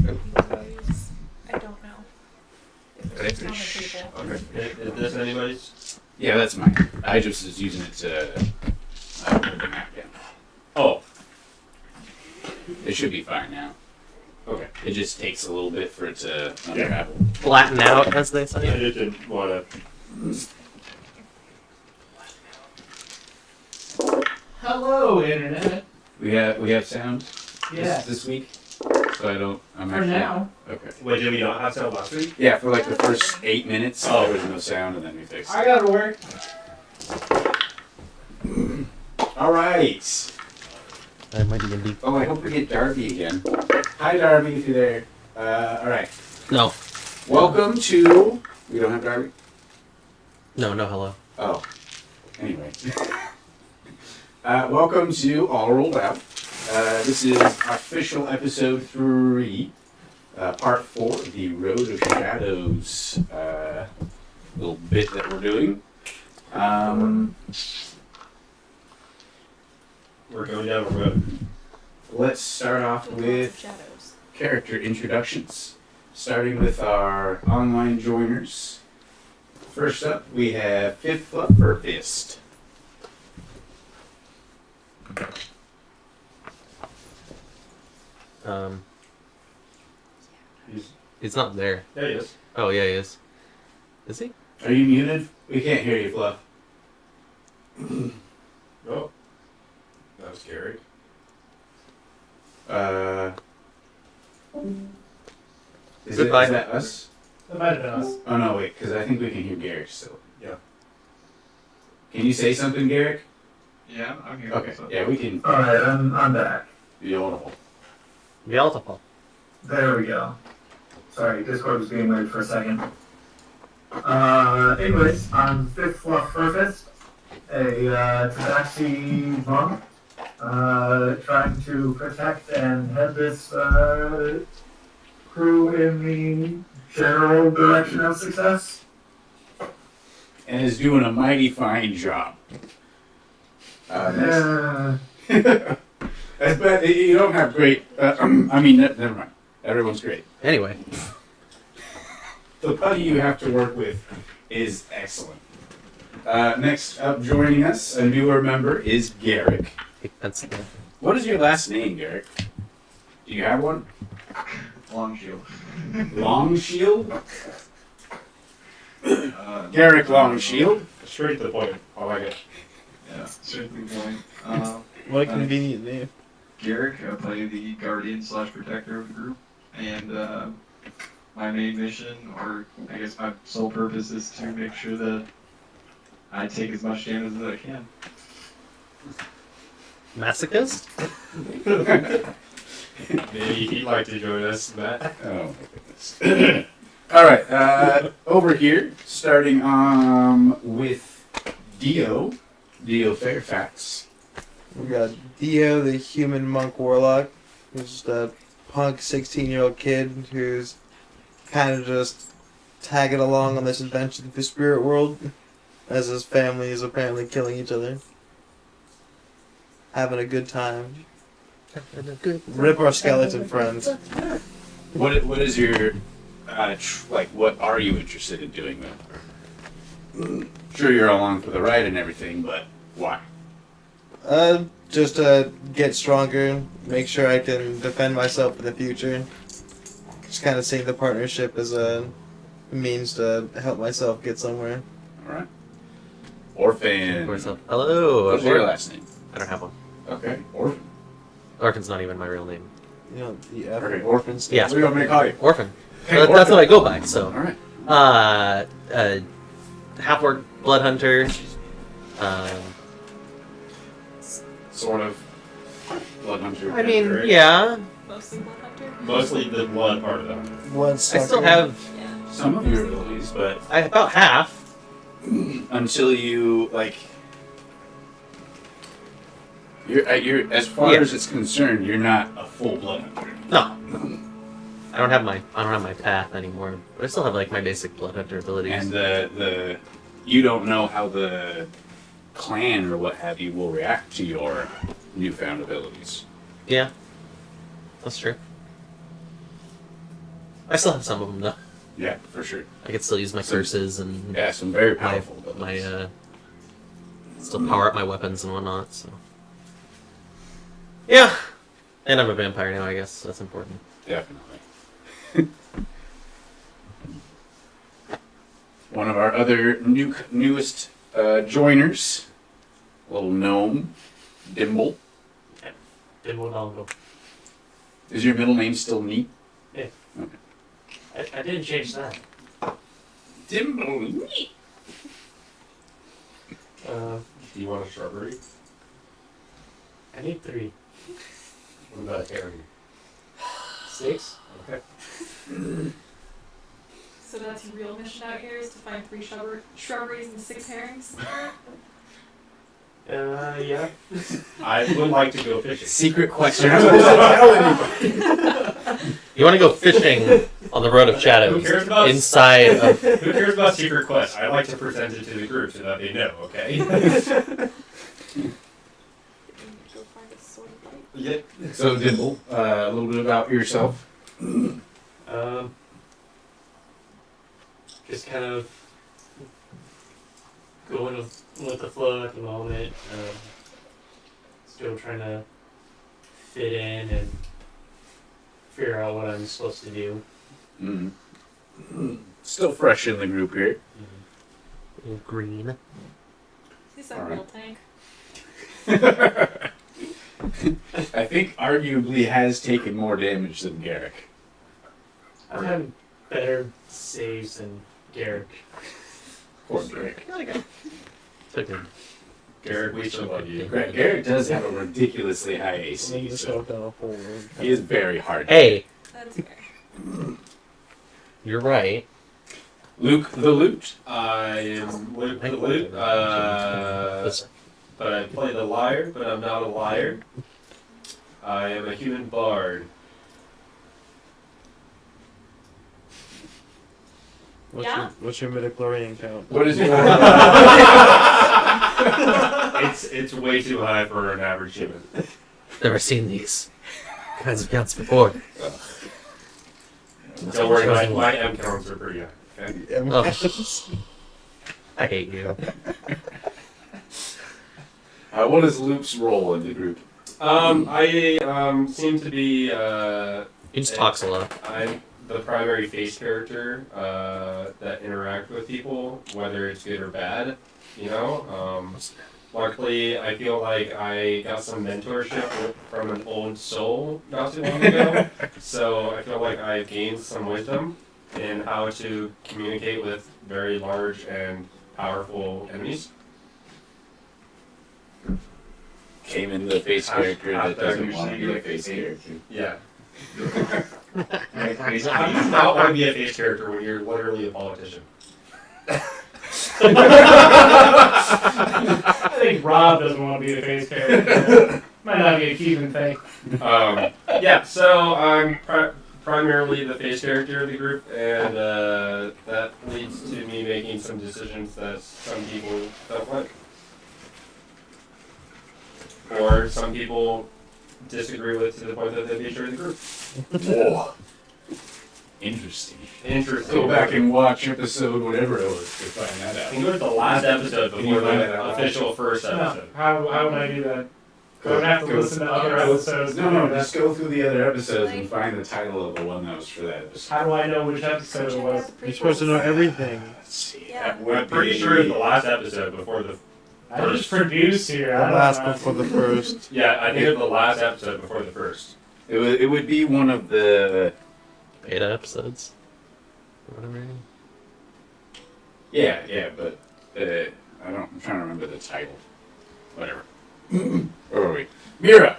I don't know. It's on the table. Okay. Is this anybody's? Yeah, that's mine. I just was using it to put the map down. Oh. It should be fine now. Okay. It just takes a little bit for it to unravel. Flatten out, as they say. I just didn't want to. Hello, Internet. We have sound Yes. this week, so I'm For actually now. okay. Wait, did we not have sound last week? Yeah, for like the first 8 minutes, there was no sound, and then we fixed it. I gotta work. All right. That might even be. Oh, I hope we get Darby again. Hi, Darby, if you're there. All right. No. Welcome to. We don't have Darby. No, hello. Oh. Anyway. Welcome to All Rolled Out. This is official episode 3, part 4 of the Road of Shadows little bit that we're doing. We're going down a road. Let's start off with Shadows. character introductions, starting with our online joiners. First up, we have Fifth Fluffer Fist. He's not there. There he is. Oh yeah, he is. Is he? Are you muted? We can't hear you, Fluff. Oh. That was scary. Is Goodbye. that us? That might have been us. Oh no, wait, because I think we can hear Garrick still. Yeah. Can you say something, Garrick? Yeah, I'm here. Okay, yeah, we can. Alright, I'm back. Beautiful. Beautiful. There we go. Sorry, Discord was being weird for a second. Anyways, I'm Fifth Fluff Furfist, a Tabaxi monk, trying to protect and head this crew in the general direction of success. And is doing a mighty fine job. Yeah. But you don't have great. I mean, never mind. Everyone's great. Anyway, The putty you have to work with is excellent. Next up, joining us, a newer member is Garrick. that's What is your last name, Garrick? Do you have one? Long shield. Long Shield? Garrick Long Shield? Straight to the point. I like it. Yeah, straight to the point. What a convenient name. Garrick, I play the guardian / protector of the group, and my main mission, or I guess my sole purpose, is to make sure that I take as much damage as I can. masochist. Maybe he'd like to join us, Matt. Oh my goodness. Alright, over here, starting with Dio Fairfax. We got Dio, the human monk warlock, who's just a punk 16-year-old kid who's kind of just tagging along on this adventure through the spirit world as his family is apparently killing each other. Having a good time. Rip our skeleton friends. What is your what are you interested in doing then? Sure, you're along for the ride and everything, but why? Just to get stronger, make sure I can defend myself in the future. Just kind of seeing the partnership as a means to help myself get somewhere. Alright. Orphan. Hello. What's your last name? I don't have one. Okay, Orphan. Orphan's not even my real name. You know, the F. Okay, Orphan stuff. Yeah. What do you want me to call you? Orphan. Okay, That's Orphan. what I go by. So, Alright. half-orc blood hunter. Sort of. Blood hunter. I mean, Right. yeah. Mostly Blood Hunter. Mostly the blood part of them. One I still have Yeah. some of your abilities, but about half. until you you're as far Yeah. as it's concerned, you're not a full blood hunter. No. I don't have my path anymore, but I still have like my basic blood hunter abilities. And the you don't know how the clan or what have you will react to your newfound abilities. Yeah, that's true. I still have some of them though. Yeah, for sure. I can still use my curses and Yeah, some very my powerful. still power up my weapons and whatnot. So yeah, and I'm a vampire now. I guess that's important. Definitely. One of our other newest joiners, little gnome, Dimble. Dimble Dongle. Is your middle name still Neat? Yeah. Okay. I didn't change that. Dimble Neat. Do you want a shrubbery? I need 3. What about Harry? 6? Okay. So that's your real mission out here is to find 3 shrubberies and 6 herrings? Yeah. I would like to go fishing. Secret question. I'm supposed to tell anybody. You want to go fishing on the Road of Shadows Who cares about inside of. Who cares about secret quests? I like to present it to the group so that they know. Okay. Go find a sword fight. Yeah. So Dimble, a little bit about yourself. Just kind of going with the flow at the moment. Still trying to fit in and figure out what I'm supposed to do. Still fresh in the group here. Green. He's a All real tank. I think arguably has taken more damage than Garrick. I've had better saves than Garrick. Poor Garrick. Took him. Garrick, we still love you. Garrick does have a ridiculously high AC. So he is very hard. Hey, That's fair. you're right. Luke the Loot. I am Luke the Loot, but I play the liar, but I'm not a liar. I am a human bard. What's your midichlorian count? What is your It's way too high for an average human. Never seen these kinds of counts before. Don't worry, my M counts are pretty high. Okay? Oh. I hate you. what is Luke's role in the group? I seem to be He just talks a lot. I'm the primary face character that interact with people, whether it's good or bad. You know, luckily I feel like I got some mentorship from an old soul not too long ago, so I feel like I've gained some wisdom in how to communicate with very large and powerful enemies. Came in the face character that there doesn't you want to see be a your face face. character. Yeah. How do you not want to be a face character when you're literally a politician? I think Rob doesn't want to be the face character. Might not be a Cuban thing. Yeah, so I'm primarily the face character of the group, and that leads to me making some decisions that some people don't like. Or some people disagree with to the point that they betray the group. Whoa. Interesting. Interesting. Go back and watch episode whatever it was to find that I out. can go to the last episode Can you before find the that out? official first episode. How would I do that? I would have to listen to other episodes. No, just go through the other episodes and find the title of the one that was for that episode. How do I know which episode it was? You're supposed to know everything. Let's see. Yeah. That would I'm pretty be- sure it's the last episode before the. I just produced here. The I don't last know. before the first. Yeah, I think it's the last episode before the first. It would be one of the Beta episodes. Or whatever. yeah, but I'm trying to remember the title. Whatever. Where were we? Mira.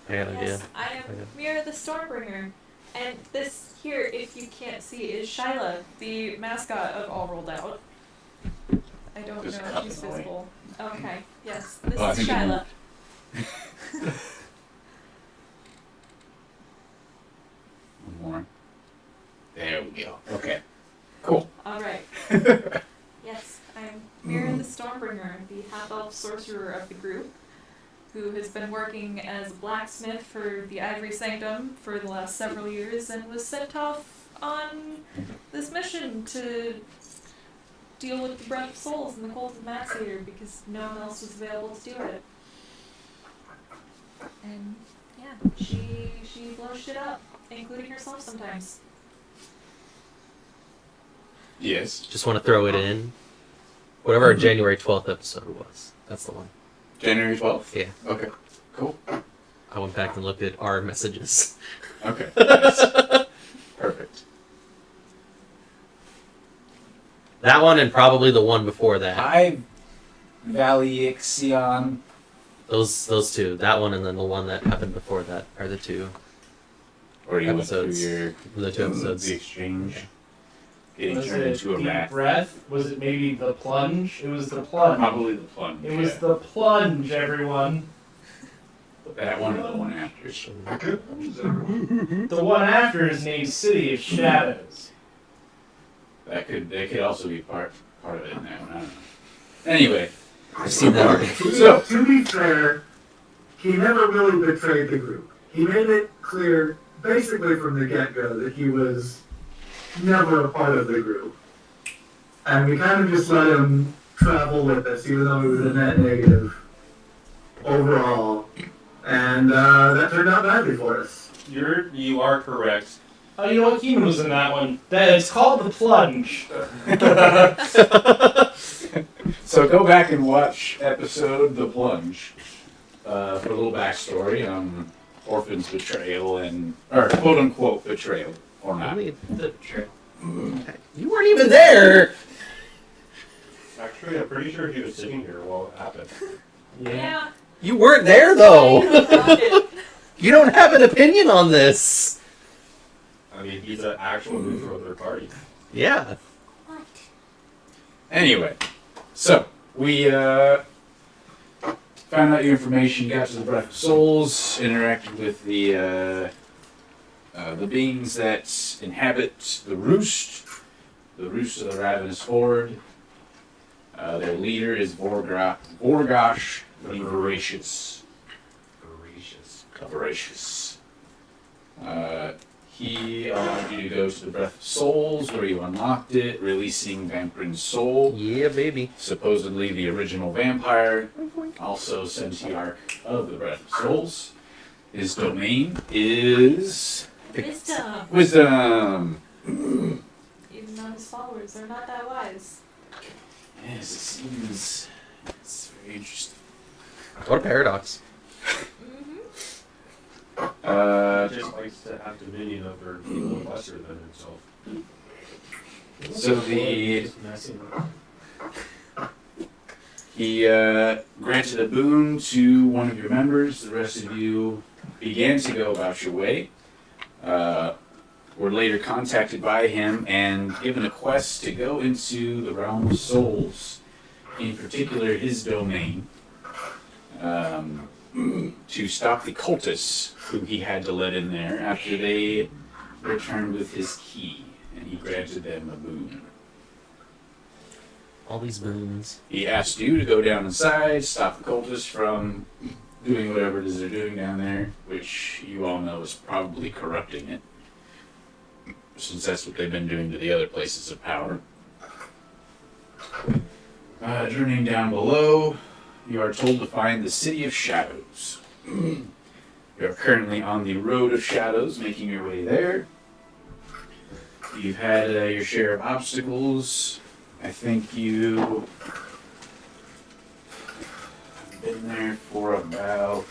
I got an idea. Yes, I am Mira the Stormbringer. And this here, if you can't see, is Shyla, the mascot of All Rolled Out. I don't Just know cut if she's it away. visible. Okay, yes, this Oh, I is think it Shyla. One more. There we go. Okay. Cool. Alright. Yes, I'm Mira the Stormbringer, the half-elf sorcerer of the group, who has been working as a blacksmith for the Ivory Sanctum for the last several years and was sent off on this mission to deal with the Breath of Souls and the Cult of Matsier because no one else was available to do it. And yeah, she blows shit up, including herself sometimes. Yes. Just want to throw it in. Whatever our January 12th episode was. That's the one. January 12th? Yeah. Okay. Cool. I went back and looked at our messages. Okay. Nice. Perfect. That one and probably the one before that. Hi, Valixion. Those two. That one and then the one that happened before that are the two. Or you went through Episodes. your The two episodes. the exchange. Getting Was turned it into a deep rat. breath? Was it maybe the plunge? It was the plunge. Probably the plunge. It was yeah. the plunge, everyone. That one or the one after. The one after is named City of Shadows. That could also be part of it in that one. I don't know. Anyway, I've seen that already. So- To be fair, he never really betrayed the group. He made it clear, basically from the get-go, that he was never a part of the group. And we kind of just let him travel with us, even though he was a net negative overall. And that turned out badly for us. You are correct. Oh, you know what? Keenan was in that one. It's called the plunge. So go back and watch episode The Plunge for a little backstory on Orphan's betrayal or quote unquote betrayal or not. Only the tra- You weren't even there! Actually, I'm pretty sure he was sitting here while it happened. Yeah. You weren't there though! It. You don't have an opinion on this! I mean, he's an actual neutral third party. Yeah. What? Anyway, so we found out your information, got to the Breath of Souls, interacted with the beings that inhabit the roost of the Ravenous Horde. Their leader is Vorgosh the Voracious. Voracious. He allowed you to go to the Breath of Souls, where you unlocked it, releasing Vampirin's soul. Yeah, baby. Supposedly the original vampire, also Sentiarch of the Breath of Souls. His domain is Wisdom. Wisdom. Even though his followers are not that wise. Yes, it seems it's very interesting. What a paradox. Mm-hmm. He just likes to have dominion over people lesser than himself. So he granted a boon to one of your members. The rest of you began to go about your way. Were later contacted by him and given a quest to go into the realm of souls, in particular his domain, to stop the cultists who he had to let in there after they returned with his key, and he granted them a boon. All these boons. He asked you to go down inside, stop the cultists from doing whatever it is they're doing down there, which you all know is probably corrupting it, since that's what they've been doing to the other places of power. Journeying down below, you are told to find the City of Shadows. You are currently on the Road of Shadows, making your way there. You've had your share of obstacles. I think you have been there for about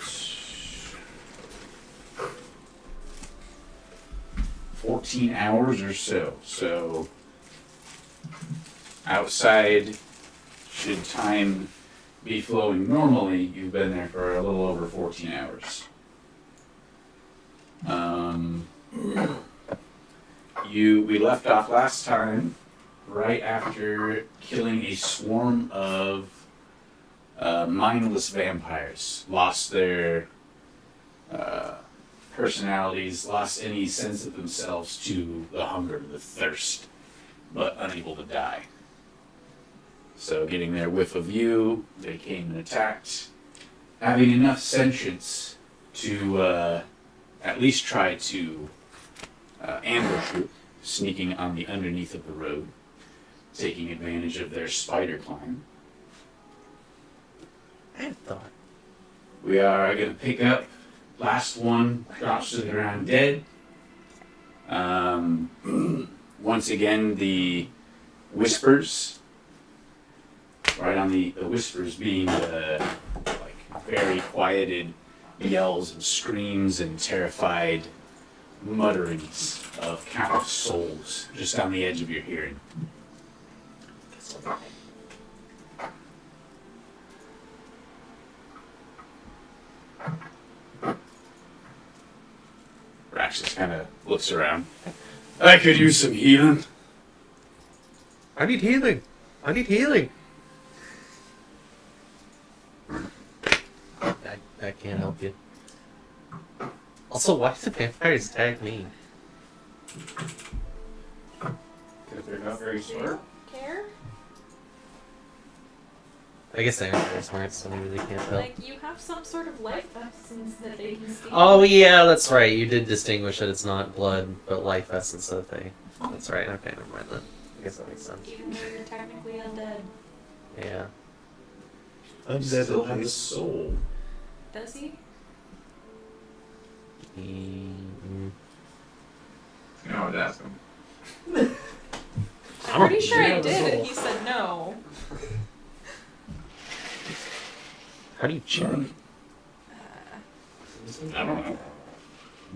14 hours or so. So outside, should time be flowing normally, you've been there for a little over 14 hours. We left off last time right after killing a swarm of mindless vampires. Lost their personalities, lost any sense of themselves to the hunger, the thirst, but unable to die. So getting their whiff of you, they came and attacked, having enough sentience to at least try to ambush you. sneaking on the underneath of the road, taking advantage of their spider climb. I thought. We are going to pick up. Last one drops to the ground dead. Once again, the whispers. Right on the whispers being like very quieted yells and screams and terrified mutterings of countless souls just on the edge of your hearing. Rax just kind of looks around. I could use some healing. I need healing. I need healing. I can't help you. Also, why do the vampires tag me? Because they're not very smart. Care? I guess they aren't very smart, so maybe they can't tell. Like, you have some sort of life essence that they can see. Oh yeah, that's right. You did distinguish that it's not blood, but life essence that they. That's right. Okay, never mind then. I guess that makes sense. Even though you're technically undead. Yeah. Still has a Undead. soul. Does he? Mm, You know, I would ask him. I'm pretty sure I did, and he said no. how do you check? I don't know.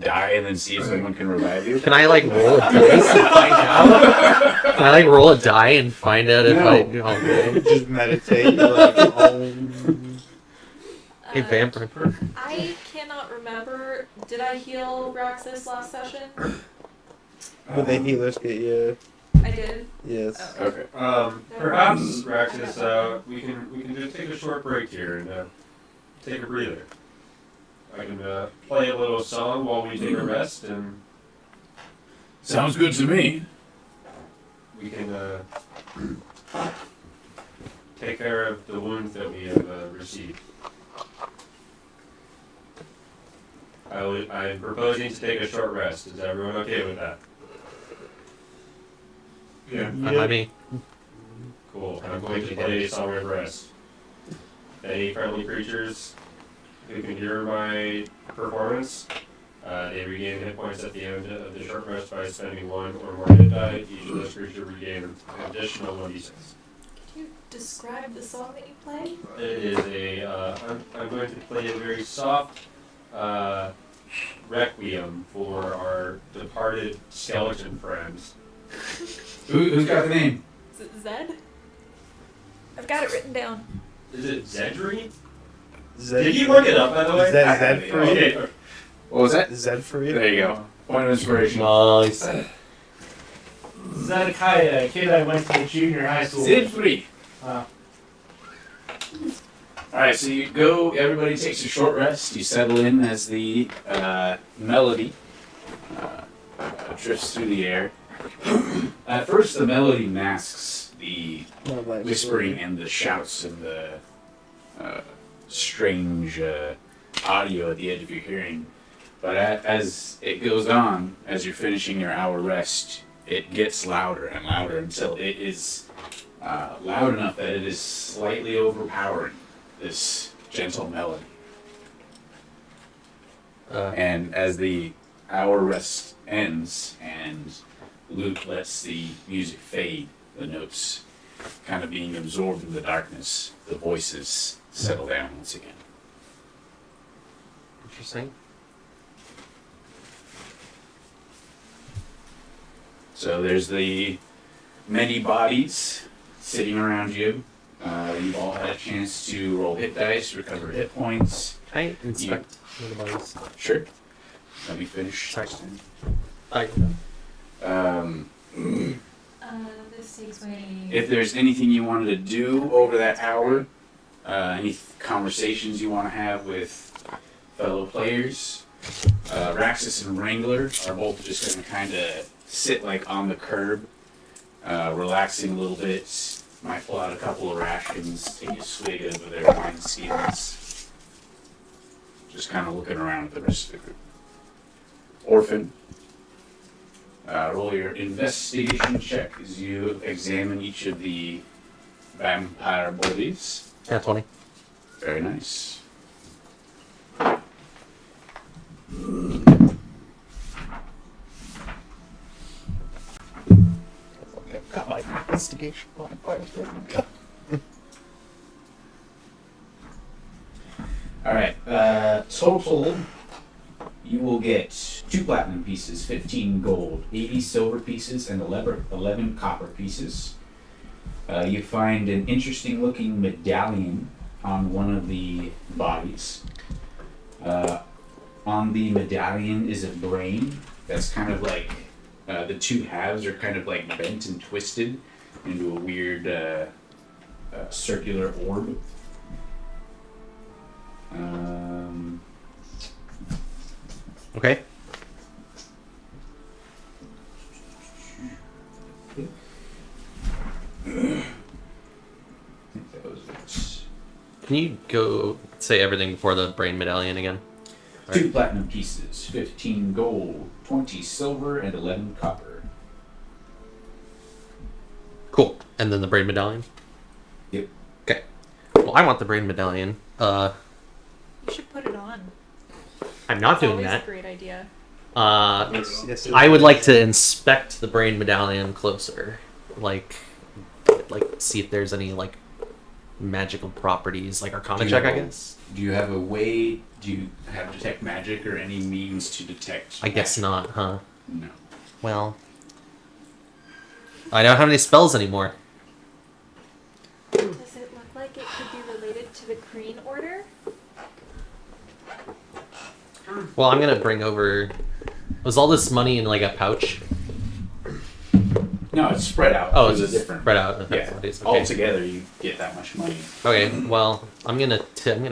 Die and then see if someone can revive you. Can I like roll a dice and find out? Can I like roll a die and find out if I? Okay. Just meditate. You're like, oh. Hey, vampire. I cannot remember. Did I heal Roxas last session? But the healers get you. I did. Yes. Oh. Okay. Perhaps, Raxus, we can just take a short break here and take a breather. I can play a little song while we take a rest, and Sounds good to me. we can take care of the wounds that we have received. I'm proposing to take a short rest. Is everyone okay with that? Yeah. I mean, Cool. I'm going to play a song of rest. Any friendly creatures who can hear my performance, they regain hit points at the end of the short rest by spending 1 or more hit die. Each of those creatures regain an additional 1d6. Could you describe the song that you play? It is I'm going to play a very soft requiem for our departed skeleton friends. Who's got the name? Is it Zed? I've got it written down. Is it Zedri? Zed. Did you look it up, by the way? Zed, Zed for you. Okay. What was that? Zed for you. There you go. Point of inspiration. nice. Zedekiah, a kid I went to junior high school. Zidfree. Uh, Alright, so you go, everybody takes a short rest. You settle in as the melody drifts through the air. At first, the melody masks the whispering and the shouts and the strange audio at the edge of your hearing. But as it goes on, as you're finishing your hour rest, it gets louder and louder until it is loud enough that it is slightly overpowering this gentle melody. And as the hour rest ends and Luke lets the music fade, the notes kind of being absorbed in the darkness, the voices settle down once again. Interesting. So there's the many bodies sitting around you. You've all had a chance to roll hit dice, recover hit points. Can I inspect the bodies? Sure. Let me finish. Sorry. This takes me. If there's anything you wanted to do over that hour, any conversations you want to have with fellow players, Raxus and Wrangler are both just going to kind of sit like on the curb, relaxing a little bit. Might pull out a couple of rations, take a swig of their wine skins. Just kind of looking around at the rest of the group. Orphan, Roll your investigation check as you examine each of the vampire bodies. Yeah, 20. Very nice. Got my investigation modifier. Alright, total, you will get 2 platinum pieces, 15 gold, 80 silver pieces, and 11 copper pieces. You find an interesting looking medallion on one of the bodies. On the medallion is a brain that's kind of like, the 2 halves are kind of like bent and twisted into a weird circular orb. Okay. I think that was it. Can you go say everything before the brain medallion again? 2 platinum pieces, 15 gold, 20 silver, and 11 copper. Cool. And then the brain medallion? Yep. Okay. Well, I want the brain medallion. You should put it on. I'm not It's doing always that. a great idea. Yes, I would like to inspect the brain medallion closer. Like see if there's any, like, magical properties, like Arcana check, I guess? Do you have a way, do you have detect magic or any means to detect I guess magic? not, huh? No. Well, I don't have any spells anymore. Does it look like it could be related to the Kreen Order? Well, I'm gonna bring over... Was all this money in, like, a pouch? No, it's spread out. Oh, Those it's are different. spread out. Okay. Yeah. Okay. All together, you get that much money. Okay, well, I'm gonna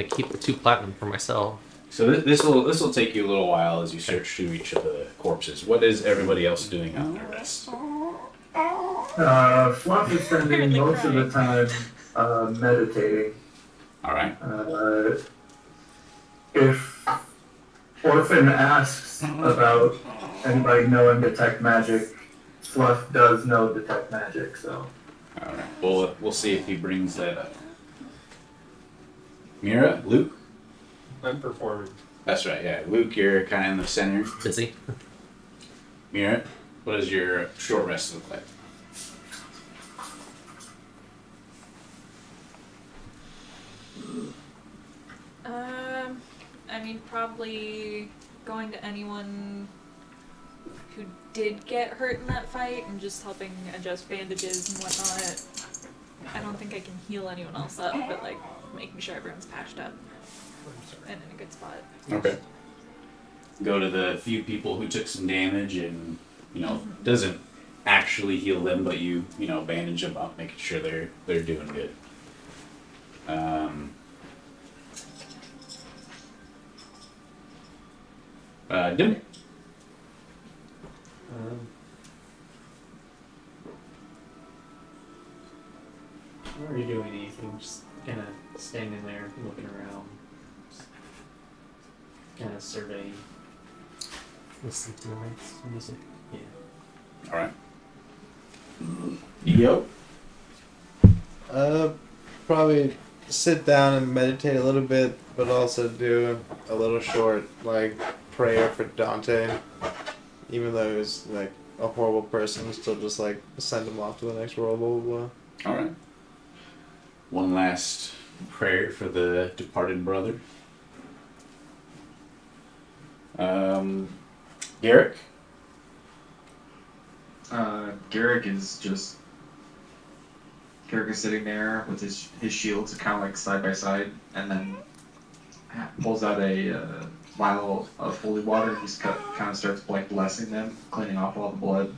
keep the 2 platinum for myself. So this will take you a little while as you search through each of the corpses. What is everybody else doing on their rest? Fluff is spending most of the time meditating. All right. If Orphan asks about anybody knowing detect magic, Fluff does know detect magic, so. All right. We'll see if he brings that up. Mira, Luke. I'm performing. That's right. Yeah, Luke, you're kind of in the center. Busy? Mira, what does your short rest look like? I mean, probably going to anyone who did get hurt in that fight and just helping adjust bandages and whatnot. I don't think I can heal anyone else up, but like making sure everyone's patched up and in a good spot. Okay. Go to the few people who took some damage and, doesn't actually heal them, but you bandage them up, making sure they're doing good. Dim. Not really doing anything, just kind of standing there, looking around, kind of surveying. Listening to nice music. Yeah. All right. Yo. Probably sit down and meditate a little bit, but also do a little short, prayer for Dante. Even though he's, a horrible person, still just, send him off to the next world, blah, blah, blah. All right. One last prayer for the departed brother. Garrick? Garrick is sitting there with his shields kind of side by side, and then pulls out a vial of holy water and just kind of starts blessing them, cleaning off all the blood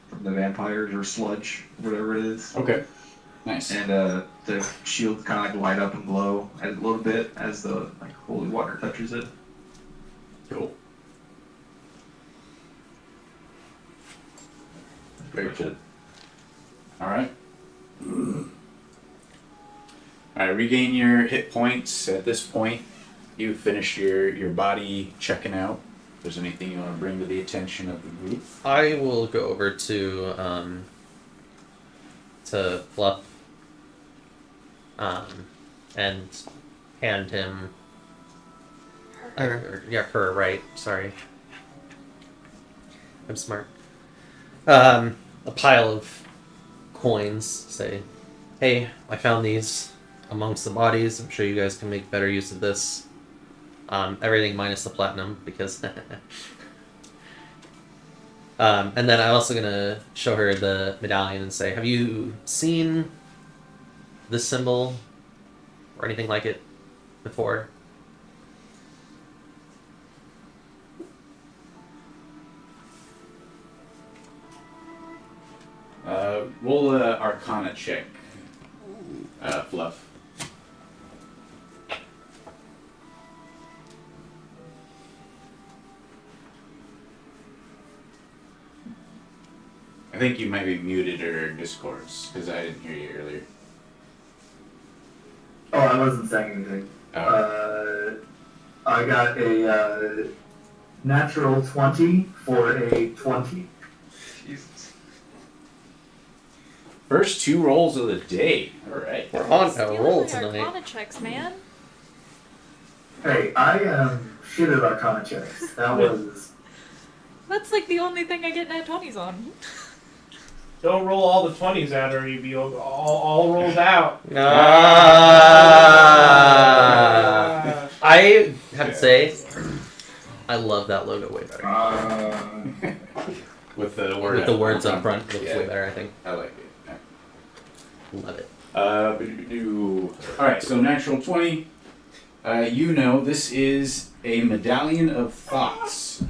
from the vampires or sludge, whatever it is. Okay. Nice. And the shields kind of light up and glow a little bit as the holy water touches it. Cool. Very cool. All right. Alright, regain your hit points. At this point, you've finished your body checking out. there's anything you want to bring to the attention of the group. I will go over to Fluff and hand him her, right, sorry. I'm smart. A pile of coins, say, hey, I found these amongst the bodies. I'm sure you guys can make better use of this. Everything minus the platinum, because... and then I'm also going to show her the medallion and say, have you seen this symbol or anything like it before? Roll a Arcana check, Fluff. I think you might be muted or Discords, because I didn't hear you earlier. Oh, I wasn't saying anything. Oh. I got a natural 20 for a 20. Jesus. First 2 rolls of the day. Alright. We're on a Stealing roll my tonight. Arcana checks, man. Hey, I am shit at Arcana checks. That was... That's like the only thing I get nat 20s on. Don't roll all the 20s out or you'll be all rolled out. I have to say, I love that logo way better. With the words up front, looks way better, I think. I like it. Love it. Alright, so natural 20. You know, this is a Medallion of Thoughts.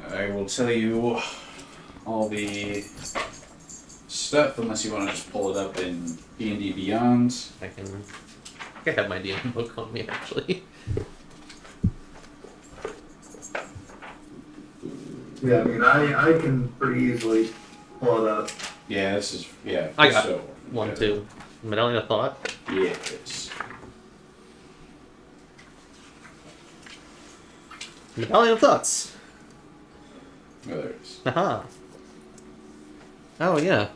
I will tell you all the stuff, unless you want to just pull it up in D&D Beyond. I have my DM book on me, actually. Yeah, I mean, I can pretty easily pull it up. Yeah, this is, yeah. I got so, one, too. Medallion of Thought. Yes. Medallion of Thoughts. Oh, there it is. Aha. Oh, yeah.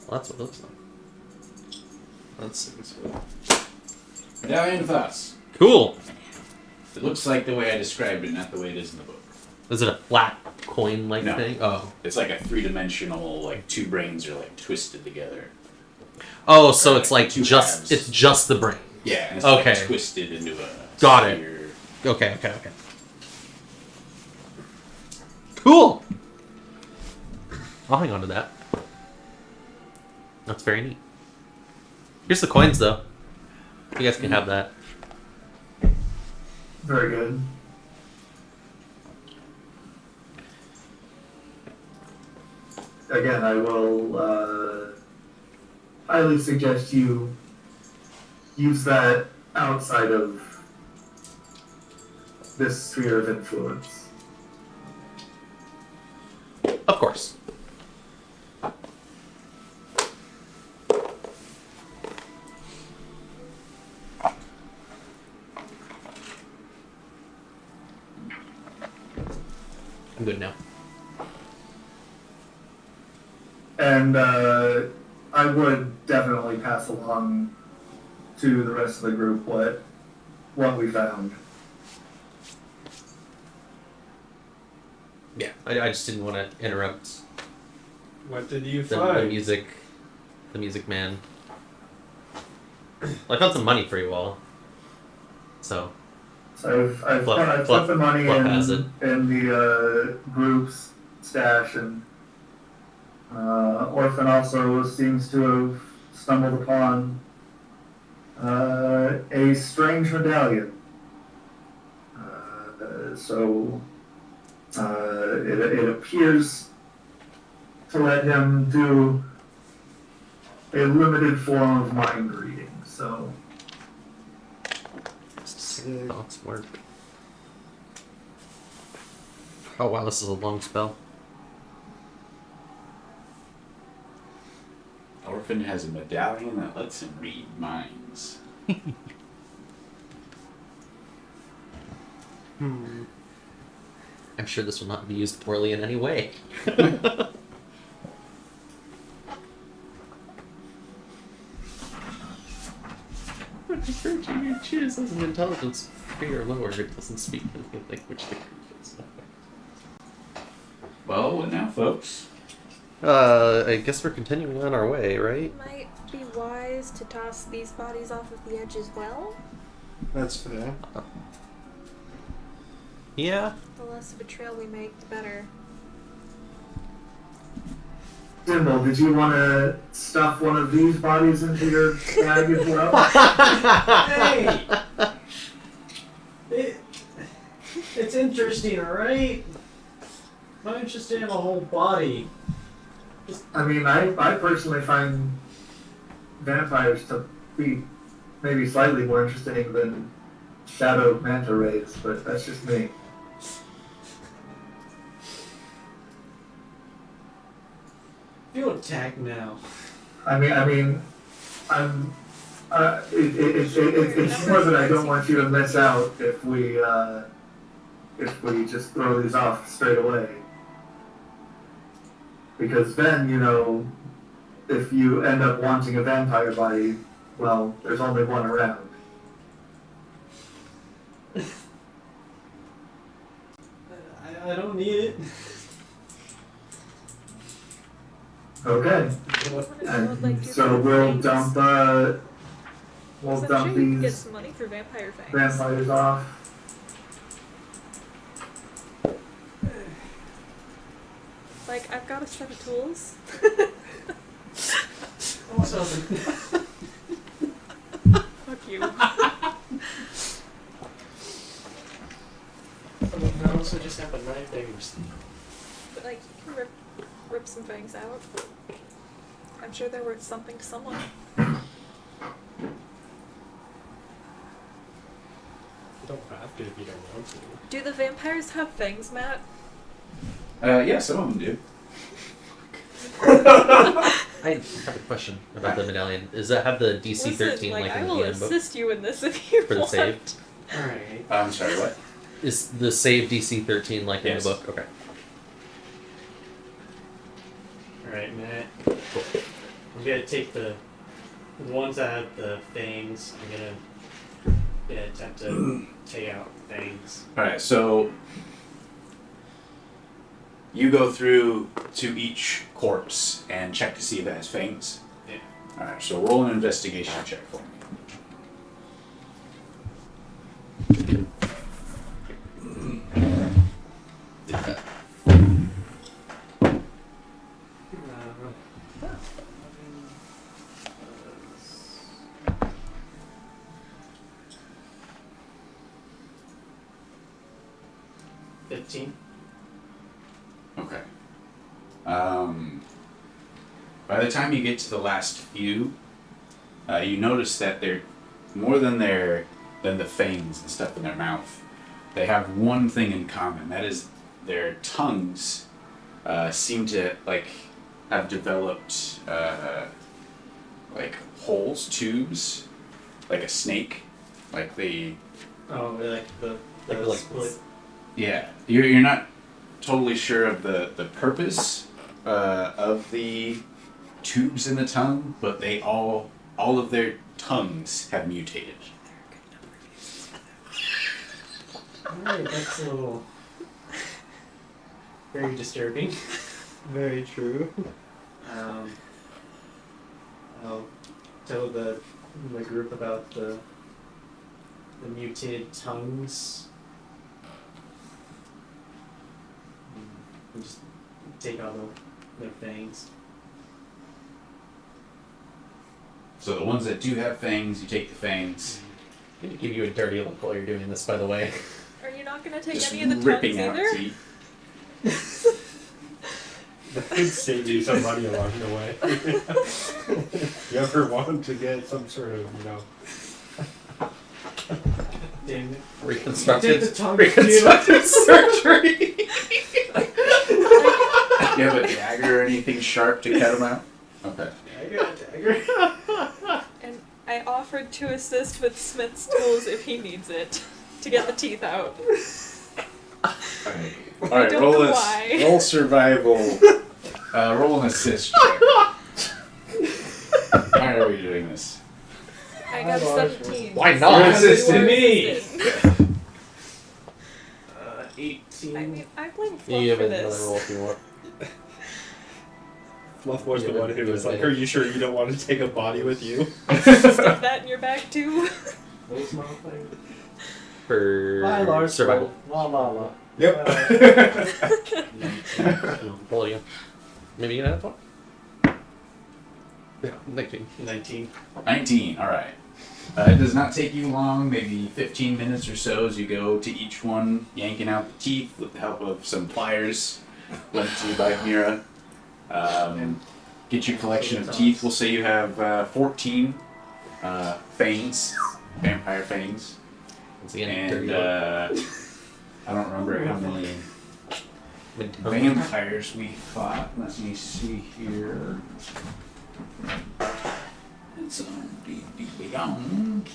Well, that's what it looks like. Let's see. Medallion of Thoughts. Cool. It looks like the way I described it, not the way it is in the book. Is it a flat coin-like No. thing? Oh. It's like a 3-dimensional, like 2 brains are like twisted together. Oh, so it's like Two just halves. it's just the brain. Yeah, and it's Okay. like twisted into a Got it. sphere. Okay. Cool. I'll hang on to that. That's very neat. Here's the coins, though. You guys can have that. Very good. Again, I will highly suggest you use that outside of this sphere of influence. Of course. I'm good now. And I would definitely pass along to the rest of the group what we found. Yeah, I just didn't want to interrupt What did you the find? music man. Well, I found some money for you all. So, So I've Fluff- put the money Fluff has it. in the group's stash, and Orphan also seems to have stumbled upon a strange medallion. It appears to let him do a limited form of mind reading. So thoughts work. Oh wow, this is a long spell. Orphan has a medallion that lets him read minds. I'm sure this will not be used poorly in any way. I encourage you to choose as an intelligence 3 or lower. It doesn't speak the language the group is. Well, what now, folks? I guess we're continuing on our way, right? Might be wise to toss these bodies off of the edge as well. That's fair. Yeah. The less of a trail we make, the better. Symbol, did you want to stuff one of these bodies into your bag as well? Hey! It's interesting, alright? I'm not interested in a whole body. I mean, I personally find vampires to be maybe slightly more interesting than shadow manta rays, but that's just me. I feel attacked now. I'm. It's more that I don't want you to miss out if we just throw these off straight away. Because then, you know, if you end up wanting a vampire body, well, there's only one around. I don't need it. Okay. And so we'll dump I'm sure you can get these some money for vampire fangs. vampires off. Like, I've got a set of tools. Fuck you. I also just have a knife that But, like, you can rip some fangs out. I'm sure they're worth something to someone. You don't have to if you don't want to. Do the vampires have fangs, Matt? Yeah, some of them do. I have a question about the medallion. Does that have the DC 13 Listen, like I in the will DM book assist you in this if you for the want. save? Alright. I'm sorry, what? Is the save DC 13 like Yes. in the book? Okay. Alright, Matt. I'm gonna take the ones that have the fangs. I'm gonna attempt to take out fangs. Alright, so you go through to each corpse and check to see if it has fangs. Yeah. Alright, so roll an investigation check for me. $15. Okay. By the time you get to the last few, you notice that they're more than the fangs and stuff in their mouth. They have one thing in common. That is, their tongues seem to have developed like holes, tubes, like a snake, like the. Oh, like the Like split. Yeah, you're not totally sure of the purpose of the tubes in the tongue, but they all of their tongues have mutated. Alright, that's a little very disturbing. Very true. I'll tell the group about the mutated tongues. And just take out their fangs. So the ones that do have fangs, you take the fangs. I'm gonna give you a dirty look while you're doing this, by the way. Are you not gonna take Just any of the tongues ripping out either? teeth. That could save you some money along the way. You ever want to get some sort of, damn it. Reconstructive Take the tongue reconstructive surgery. Do you have a dagger or anything sharp to cut them out? Okay. I got a dagger. And I offered to assist with Smith's tools if he needs it to get the teeth out. All right, don't roll know this. why. Roll survival. Roll an assist check. How are we doing this? I got a 17. Why so not? you Assisted are me. assisted. 18. I mean, I blame Fluff You have for another this. roll if you want. Fluff was the Yeah, one who yeah, was like, yeah. "Are you sure you don't want to take a body with you?" Stuff that in your bag too. Little small thing. For survival. La la la. Yep. Pull you. Maybe you can add one? Yeah, 19. 19. 19. All right. It does not take you long, maybe 15 minutes or so, as you go to each one, yanking out the teeth with the help of some pliers lent to you by Mira. Get your collection of teeth. We'll say you have 14 fangs, vampire fangs. Once again, And dirty look. I don't remember how many vampires we fought. Let me see here. It's on beyond.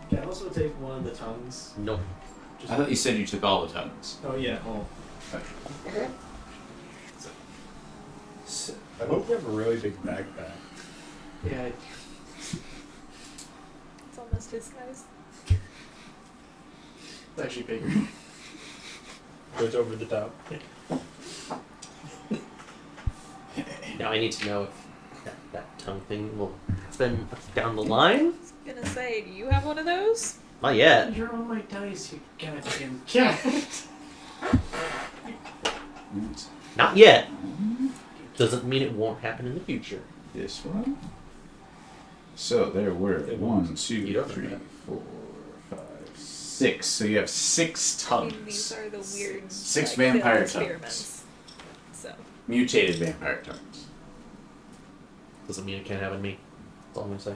Can I also take one of the tongues? Nope. I thought you said you took all the tongues. Oh yeah. Oh. So, I hope you have a really big backpack. Yeah. It's almost his size. It's actually bigger. Goes over the top. Now I need to know if that tongue thing will spin down the line. I was gonna say, do you have one of those? Not yet. You're on my dice, you goddamn cat. Not yet. Doesn't mean it won't happen in the future. this one. So there were Yeah, 1, 2, you don't 3, know that. 4, 5, 6. So you have 6 I mean, tongues. these are the weird 6 like, vampire failed tongues. experiments. So Mutated vampire tongues. Doesn't mean it can't happen to me. That's all I'm gonna say.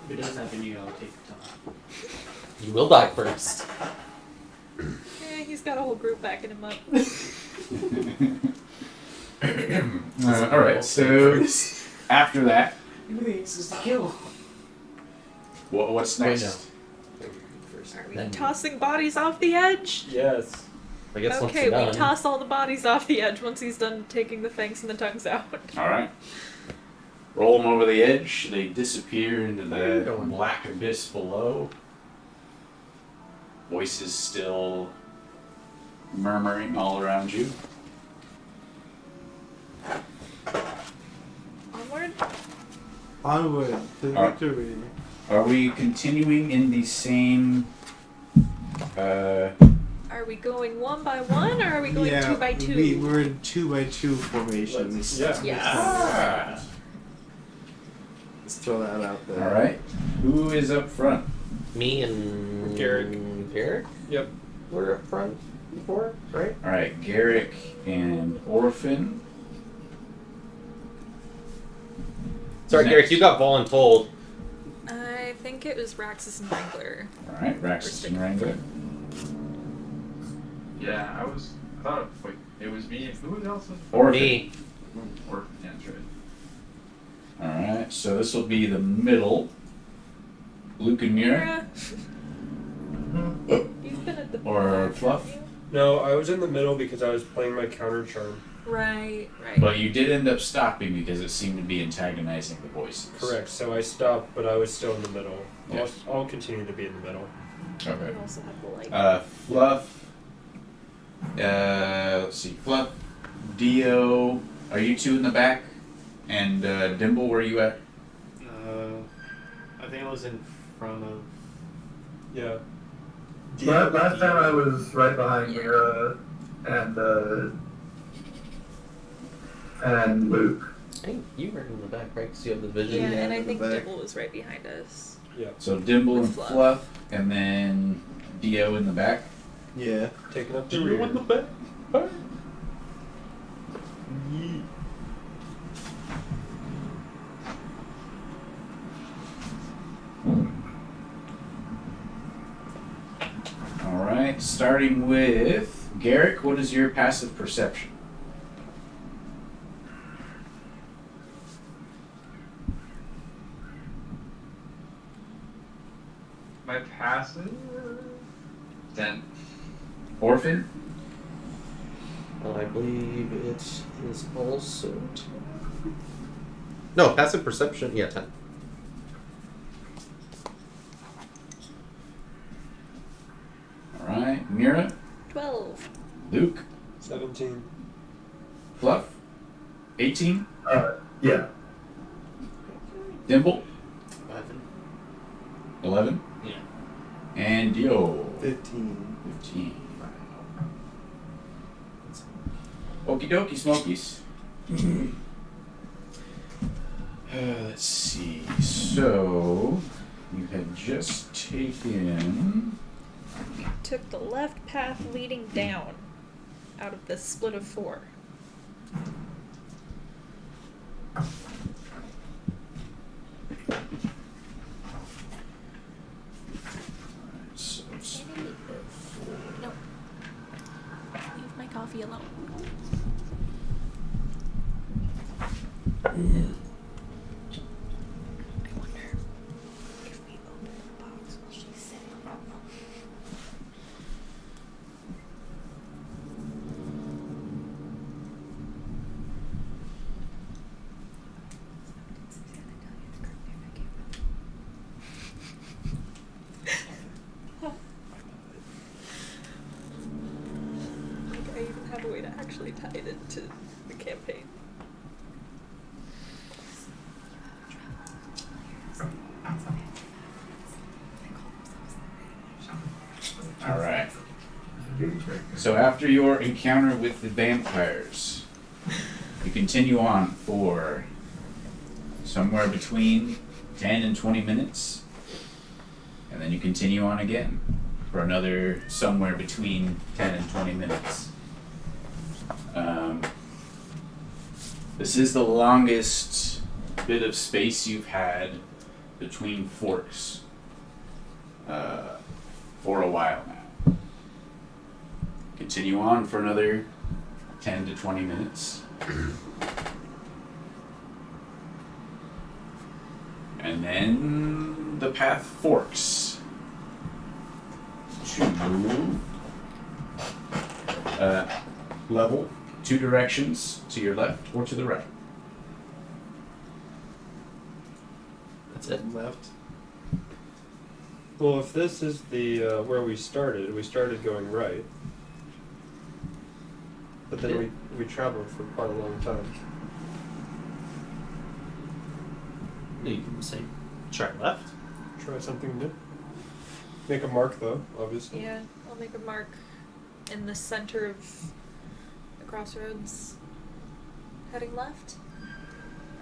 If it doesn't happen, you gotta take the tongue. You will die first. yeah, he's got a whole group backing him up. Alright, so after that, Everything is to kill. what's Wait, next? Are we Then- tossing bodies off the edge? Yes. I guess once Okay, you're we done. toss all the bodies off the edge once he's done taking the fangs and the tongues out. Alright. Roll them over the edge. They disappear into the Going. black abyss below. Voices still murmuring all around you. Onward? Onward to Alright. victory. Are we continuing in the same Are we going 1 by 1 or are we going yeah, 2 by 2? we're in 2 by 2 formations. Yeah. Yes. Let's throw that out there. Alright. Who is up front? Me and Garrick. Garrick Yep. were up front before, right? Alright, Garrick and Orphan. Sorry, Next. Garrick, you got voluntold. I think it was Raxus and Wrangler. Alright, Raxus and Wrangler. Yeah, I thought, wait, it was me. Who else was? Orphan. Me. Orphan, yeah, that's right. Alright, so this will be the middle. Luke and Mira. You've been at the Or back, Fluff? haven't No, I was in the middle because I was playing my counter charm. you? Right, right. But you did end up stopping because it seemed to be antagonizing the voices. Correct. So I stopped, but I was still in the middle. Yeah. I'll continue to be in the middle. Okay. You also have the light. Fluff. Let's see. Fluff. Dio. Are you two in the back? And Dimble, where are you at? I think I was in front of. Yeah. Last time I was right behind Mira and Luke. I think you were in the back, right? Because you have the vision. Yeah, Yeah, and I in the think back. Dibble was right behind us. Yeah. So Dimble and With Fluff. Fluff, and then Dio in the back. Yeah. Taking up the rear. back? Alright, starting with Garrick, what is your passive perception? My passive 10. Orphan? I believe it is also 10. No, passive perception. Yeah, 10. Alright. Mira? 12. Luke? 17. Fluff? 18? Yeah. Dimple? 11. 11? Yeah. And Yo? 15. 15. Okie dokie smokies. Let's see. So, you had just taken. Took the left path leading down out of this split of 4. So, No. Leave my coffee alone. I wonder if we open the box while she's sitting. Like, I even have a way to actually tie it into the campaign. alright. So, after your encounter with the vampires, you continue on for somewhere between 10 and 20 minutes. And then you continue on again for another somewhere between 10 and 20 minutes. This is the longest bit of space you've had between forks for a while now. Continue on for another 10 to 20 minutes. And then the path forks to level 2 directions, to your left or to the right. That's it. Left. Well, if this is the where we started going right. But then we traveled for quite a long time. You can say try left. Try something new. Make a mark though, obviously. Yeah, I'll make a mark in the center of the crossroads, heading left.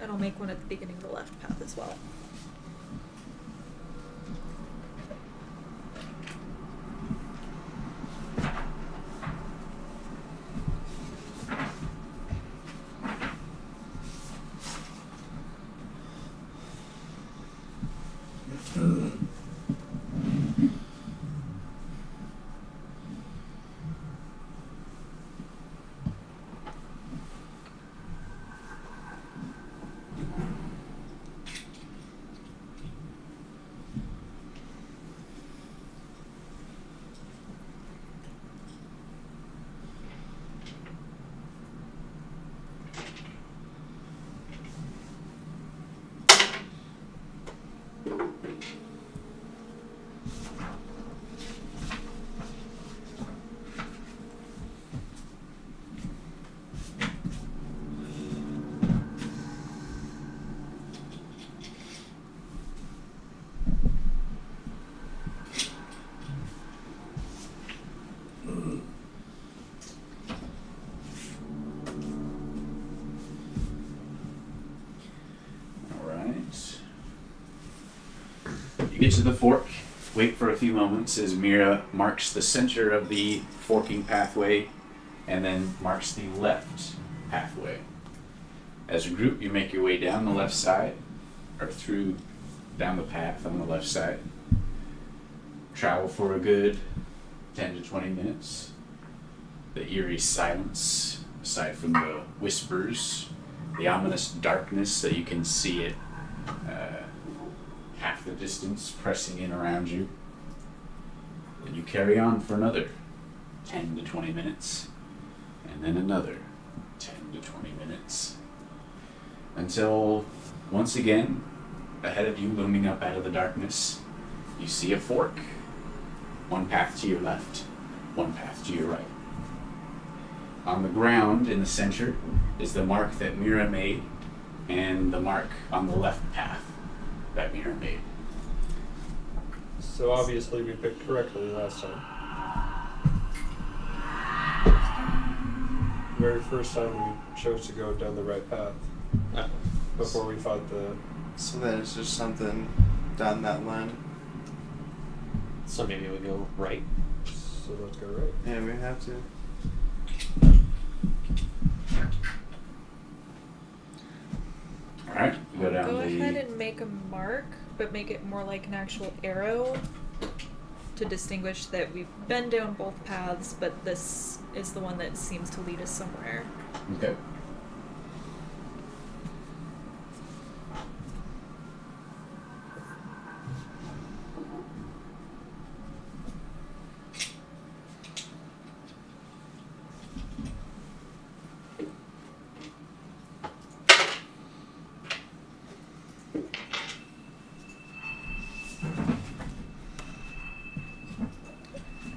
And I'll make one at the beginning of the left path as well. Get to the fork, wait for a few moments as Mira marks the center of the forking pathway and then marks the left pathway. As a group, you make your way down the left side, or down the path on the left side. Travel for a good 10 to 20 minutes. The eerie silence, aside from the whispers, the ominous darkness that you can see it half the distance pressing in around you. And you carry on for another 10 to 20 minutes, and then another 10 to 20 minutes, until once again, ahead of you, looming up out of the darkness, you see a fork. One path to your left, one path to your right. On the ground in the center is the mark that Mira made, and the mark on the left path that Mira made. So obviously we picked correctly last time. Very first time we chose to go down the right path before we fought the. So then it's just something down that line. So maybe we go right. So let's go right. Yeah, we have to. Alright, you go down Go the... ahead and make a mark, but make it more like an actual arrow to distinguish that we've been down both paths, but this is the one that seems to lead us somewhere. Okay.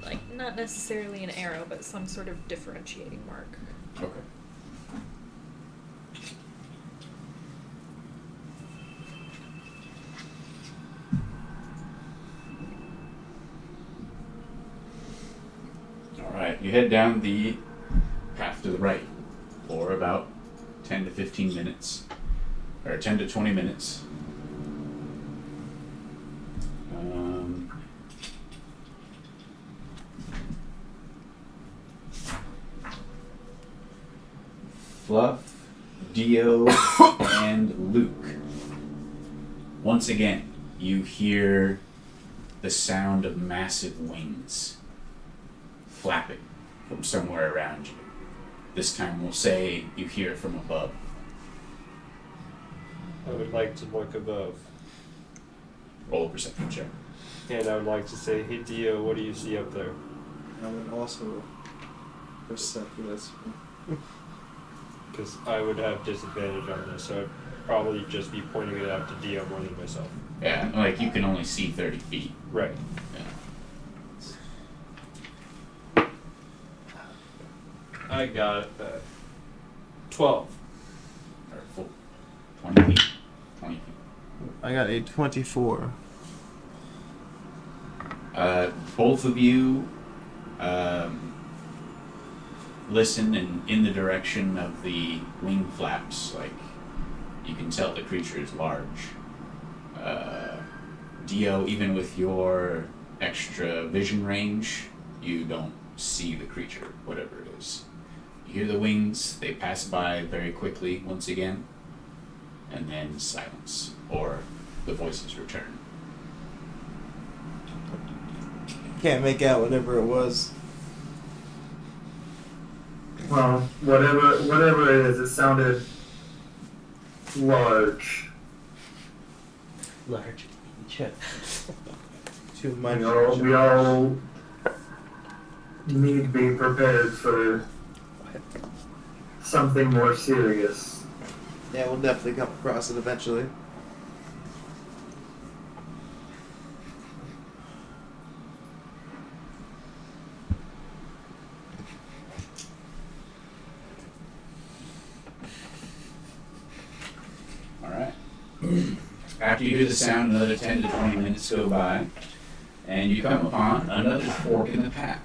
Like, not necessarily an arrow, but some sort of differentiating mark. Okay. Alright, you head down the path to the right for about 10 to 15 minutes, or 10 to 20 minutes. Fluff, Dio, and Luke. Once again, you hear the sound of massive wings flapping from somewhere around you. This time we'll say you hear it from above. I would like to look above. Roll a perception check. And I would like to say, hey Dio, what do you see up there? I would also percept this. Because I would have disadvantage on this, so I'd probably just be pointing it out to Dio more than myself. Yeah, like you can only see 30 feet. Right. Yeah. I got 12. Or full 20 feet. 20 feet. I got a 24. Both of you listen and in the direction of the wing flaps. Like, you can tell the creature is large. Dio, even with your extra vision range, you don't see the creature, whatever it is. You hear the wings, they pass by very quickly once again, and then silence, or the voices return. Can't make out whatever it was. Well, whatever it is, it sounded large. Large. Shit. Too much. We all need to be prepared for something more serious. Yeah, we'll definitely come across it eventually. Alright. After you hear the sound, another 10 to 20 minutes go by, and you come upon another fork in the path.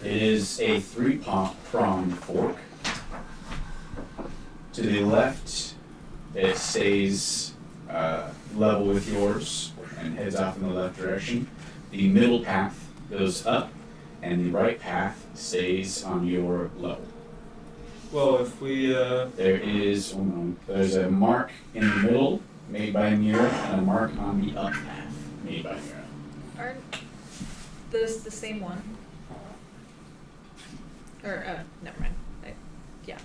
It is a three-pronged fork. To the left, it stays level with yours and heads off in the left direction. The middle path goes up, and the right path stays on your level. Well, if we, There's a mark in the middle made by Mira and a mark on the up path made by Mira. Aren't those the same one? Or, never mind. Yeah.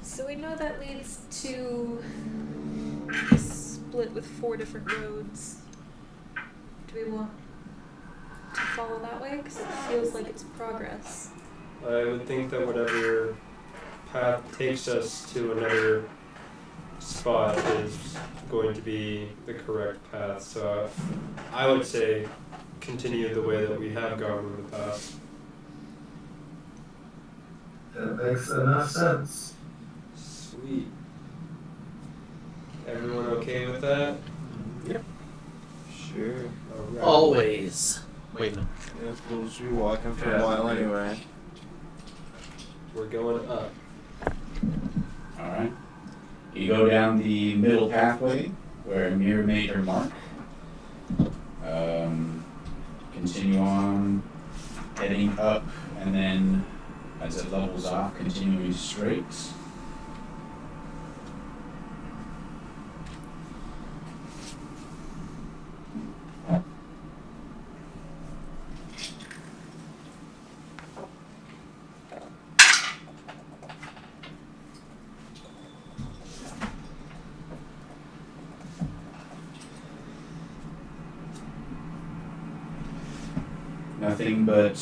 So we know that leads to a split with 4 different roads. Do we want follow that way? Because it feels like it's progress. I would think that whatever path takes us to another spot is going to be the correct path. So I would say continue the way that we have gone in the past. That makes enough sense. Sweet. Everyone okay with that? Sure. Alright. Always. Wait, no. Yeah, we'll just be walking for a while anyway. We're going up. Alright. You go down the middle pathway where Mir made her mark. Continue on, heading up, and then as it levels off, continuing straight. Nothing but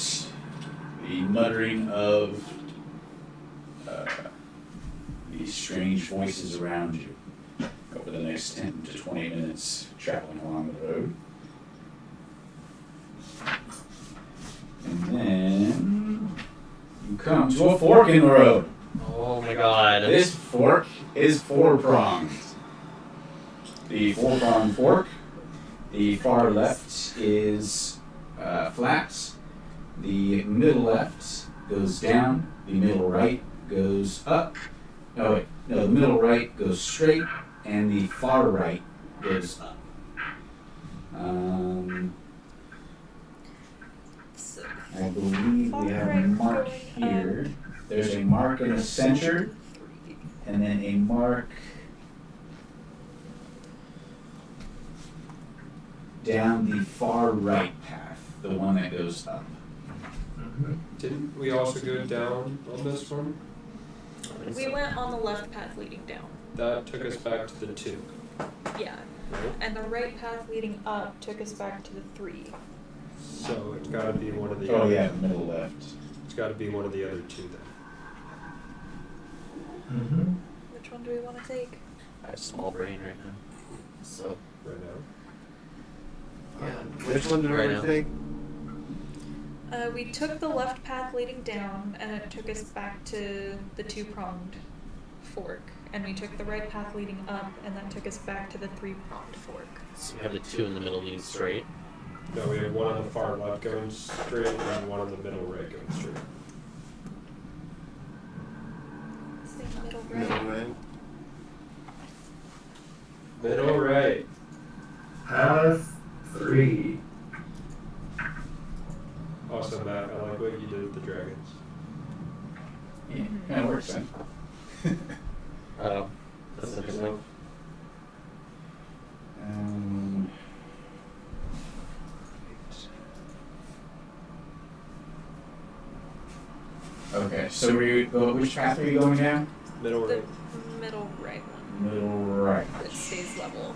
the muttering of these strange voices around you over the next 10 to 20 minutes traveling along the road. And then you come to a fork in the road. Oh my god. This fork is four-pronged. The four-pronged fork, the far left is flat, the middle left goes down, the middle right goes up, the middle right goes straight, and the far right goes up. So, I believe we have a mark here. There's a mark in the center, and then a mark down the far right path, the one that goes up. Didn't we also go down on this one? we went on the left path leading down. That took us back to the 2. Yeah. Right? And the right path leading up took us back to the 3. So it's got to be one of the Oh other. yeah, the middle left. It's got to be one of the other 2 then. Mm-hmm. Which one do we want to take? I have small brain right now. So Right now. Yeah. Which one did Right we now. take? We took the left path leading down, and it took us back to the 2-pronged fork. And we took the right path leading up, and that took us back to the 3-pronged fork. So we have the 2 in the middle leading straight. No, we have one on the far left going straight and one on the middle right going straight. Say middle Middle right. right. Middle right. Path 3. Awesome, Matt. I like what you did with the dragons. Yeah, kind of works then. Oh, that's interesting. Okay, so which path are you going down? Middle The right. middle right one. Middle right. That stays level.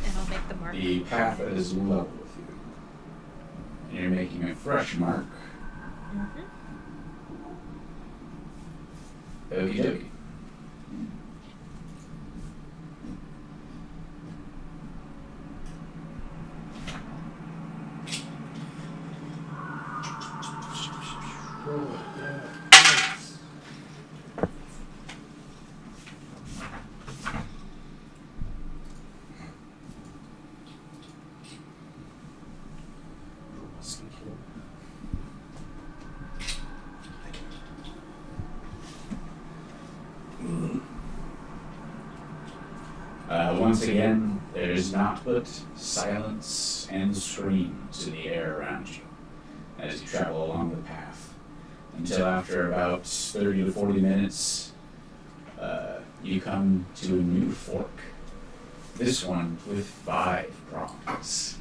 And I'll make the mark. The path that is level with you. And you're making a fresh mark. Mm-hmm. Okie dokie. Once again, there is naught but silence and screams in the air around you as you travel along the path, until after about 30 to 40 minutes, you come to a new fork. This one with 5 prongs.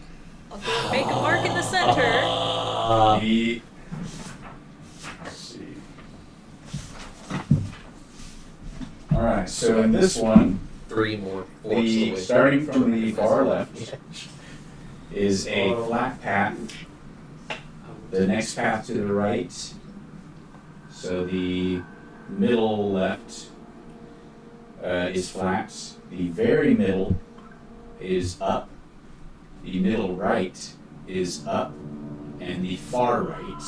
I'll go make a mark in the center. Let's see. Alright, so in this one, 3 more forks away. Starting from the far left is a flat path. The next path to the right, so the middle left is flat. The very middle is up. The middle right is up. And the far right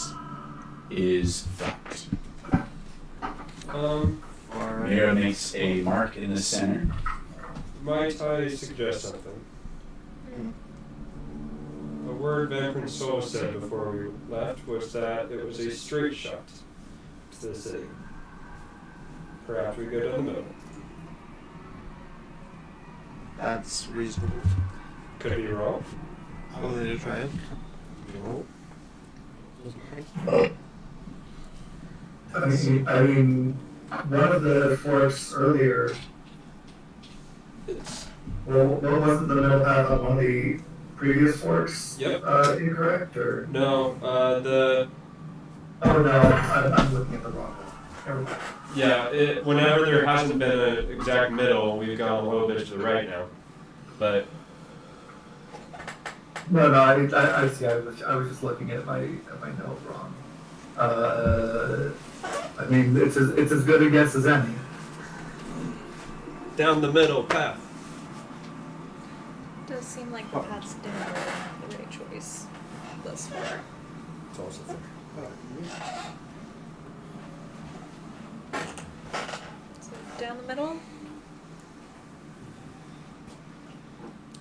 is flat. Mira makes a mark in the center. Might I suggest something? A word Van Princeau said before we left was that it was a straight shot to the city. Perhaps we go down the middle. That's reasonable. Could be wrong. I'm willing to try it. I mean, one of the forks earlier. Well, what wasn't the middle path on one of the previous forks? Yep. Incorrect or? No, Oh no, I'm looking at the wrong one. Never mind. whenever there hasn't been an exact middle, we've gone a little bit to the right now. But No, I see. I was just looking at my note wrong. I mean, it's as good a guess as any. down the middle path. Does seem like the paths down are not the right choice thus far. It's also fair. So down the middle.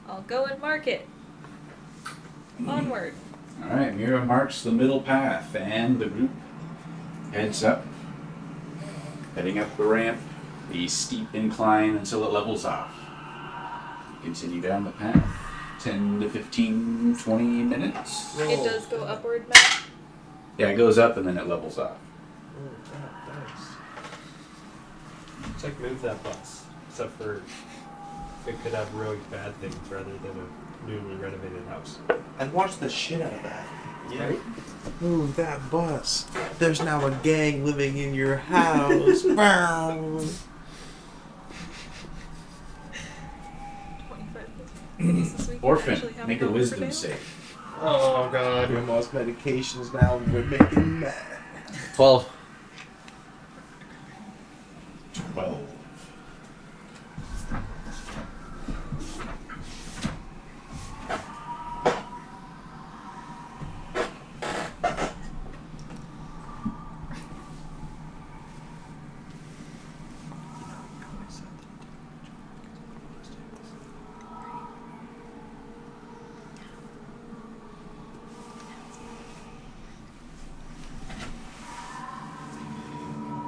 I'll go and mark it. Onward. Alright, Mira marks the middle path, and the group heads up, heading up the ramp, the steep incline until it levels off. Continue down the path, 10 to 15, 20 minutes. It does go upward, Matt. Yeah, it goes up and then it levels off. It's like move that bus, except for it could have really bad things rather than a newly renovated house. I'd watch the shit out of that. Yeah. Right? Move that bus. There's now a gang living in your house. 25 minutes this week. Orphan, Actually have make a one wisdom prevail. save. Oh god, your most medications now would make me mad. 12. 12.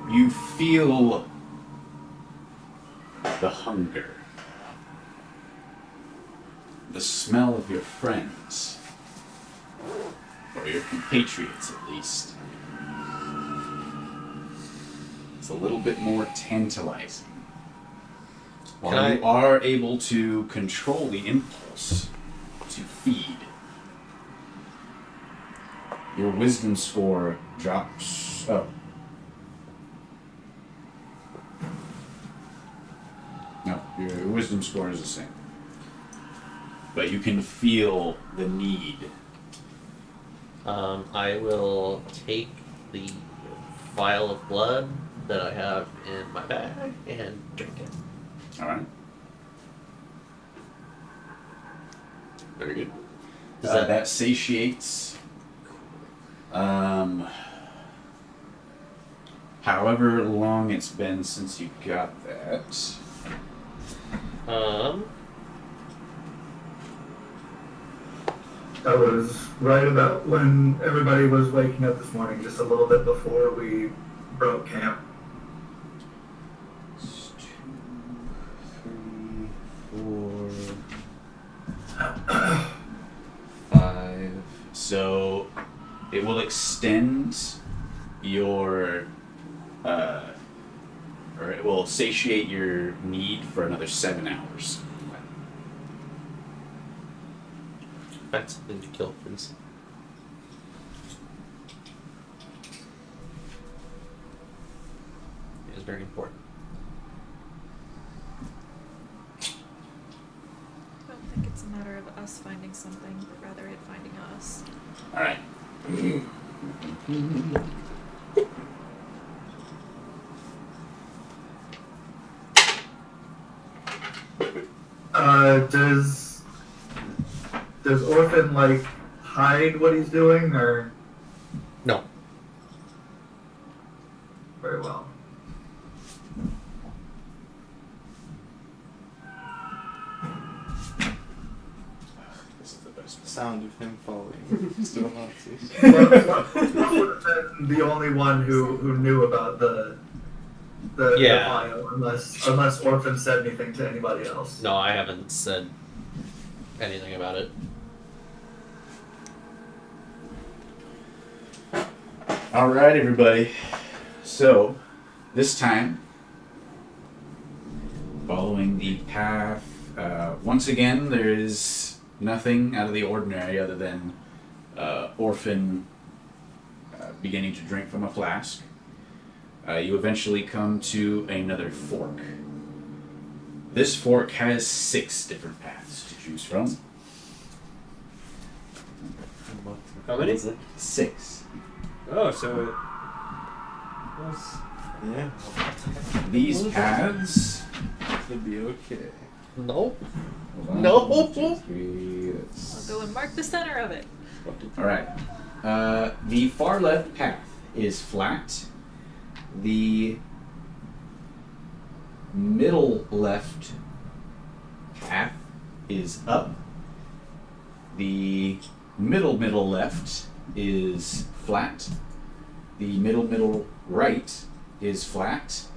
You feel the hunger, the smell of your friends, or your compatriots at least. It's a little bit more tantalizing. While you are able to control the impulse to feed, your wisdom score drops. Oh. No, your wisdom score is the same. But you can feel the need. I will take the vial of blood that I have in my bag and drink it. Alright. Very good. Does that- That satiates. However long it's been since you got that. That was right about when everybody was waking up this morning, just a little bit before we broke camp. 2, 3, 4, 5. So it will extend your, or it will satiate your need for another 7 hours. Find something to kill, please. It is very important. it's a matter of us finding something, but rather it finding us. All right. Does Orphan like hide what he's doing, or No. very well? This is the best. Sound of him falling. Still not too. What would have been the only one who knew about the Yeah. file, unless Orphan said anything to anybody else. No, I haven't said anything about it. All right, everybody. So, this time, following the path, once again, there is nothing out of the ordinary other than Orphan beginning to drink from a flask. You eventually come to another fork. This fork has 6 different paths to choose from. How many? 6. Oh, so it was. Yeah. These paths. It'll be okay. Nope. Hold on. No. 1, 2, 3, that's- I'll go and mark the center of it. All right. The far left path is flat. The middle left path is up. The middle left is flat. The middle right is flat.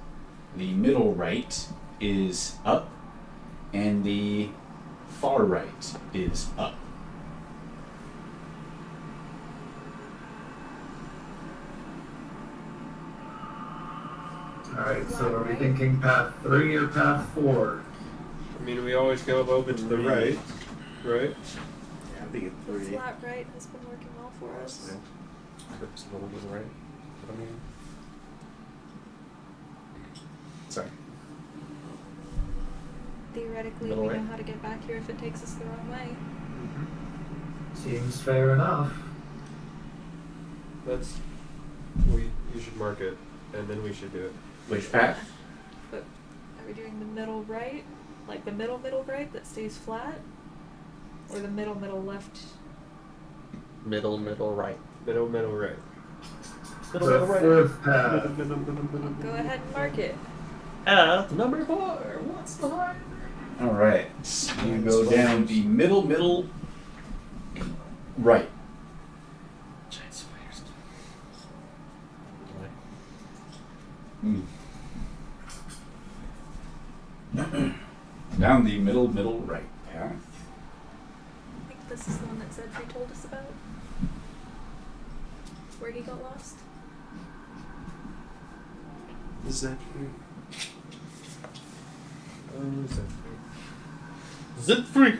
The middle right is up. And the far right is up. Alright, so are we thinking path 3 or path 4? I mean, we always go a little bit to the right, right? Yeah, I think it's 3. Flat right has been working well for us. It's a little bit right. I mean, Sorry. Theoretically, Middle we right? know how to get back here if it takes us the wrong way. Seems fair enough. That's. You should mark it, and then we should do it. Which path? But are we doing the middle right? Like the middle right that stays flat? Or the middle left? Middle right. Middle, right. The fourth path. Go ahead and mark it. Number 4. What's the line? All right. You go down the middle right. Giant spiders. Down the middle right path. I think this is the one that Zedfrey told us about. Where he got lost. is that true? Oh, is that Zip free.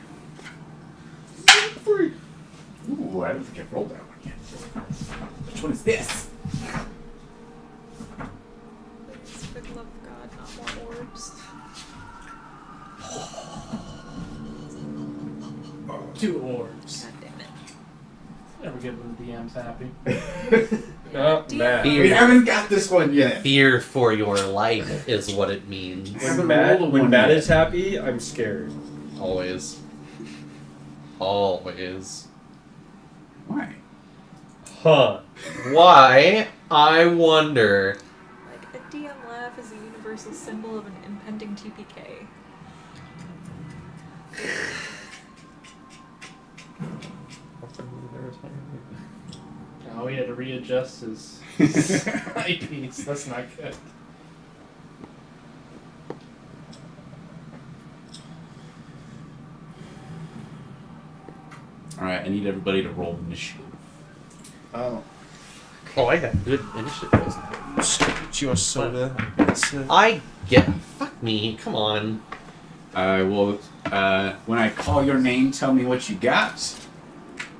Ooh, I don't think I've rolled that one yet. Which one is this? Please, for the love of God, not more orbs. 2 orbs. God damn it. Never get when the DM's happy. Oh, Do you- Matt. We haven't got this one yet. Fear for your life is what it means. When Matt is happy, I'm scared. Always. Always. Why? Huh. Why? I wonder. Like, a DM laugh is a universal symbol of an impending TPK. Oh, he had to readjust his eyepiece. That's not good. Alright, I need everybody to roll initiative. Oh. Oh, I got good initiative. It's your soda. I get. Fuck me. Come on. I will, when I call your name, tell me what you got.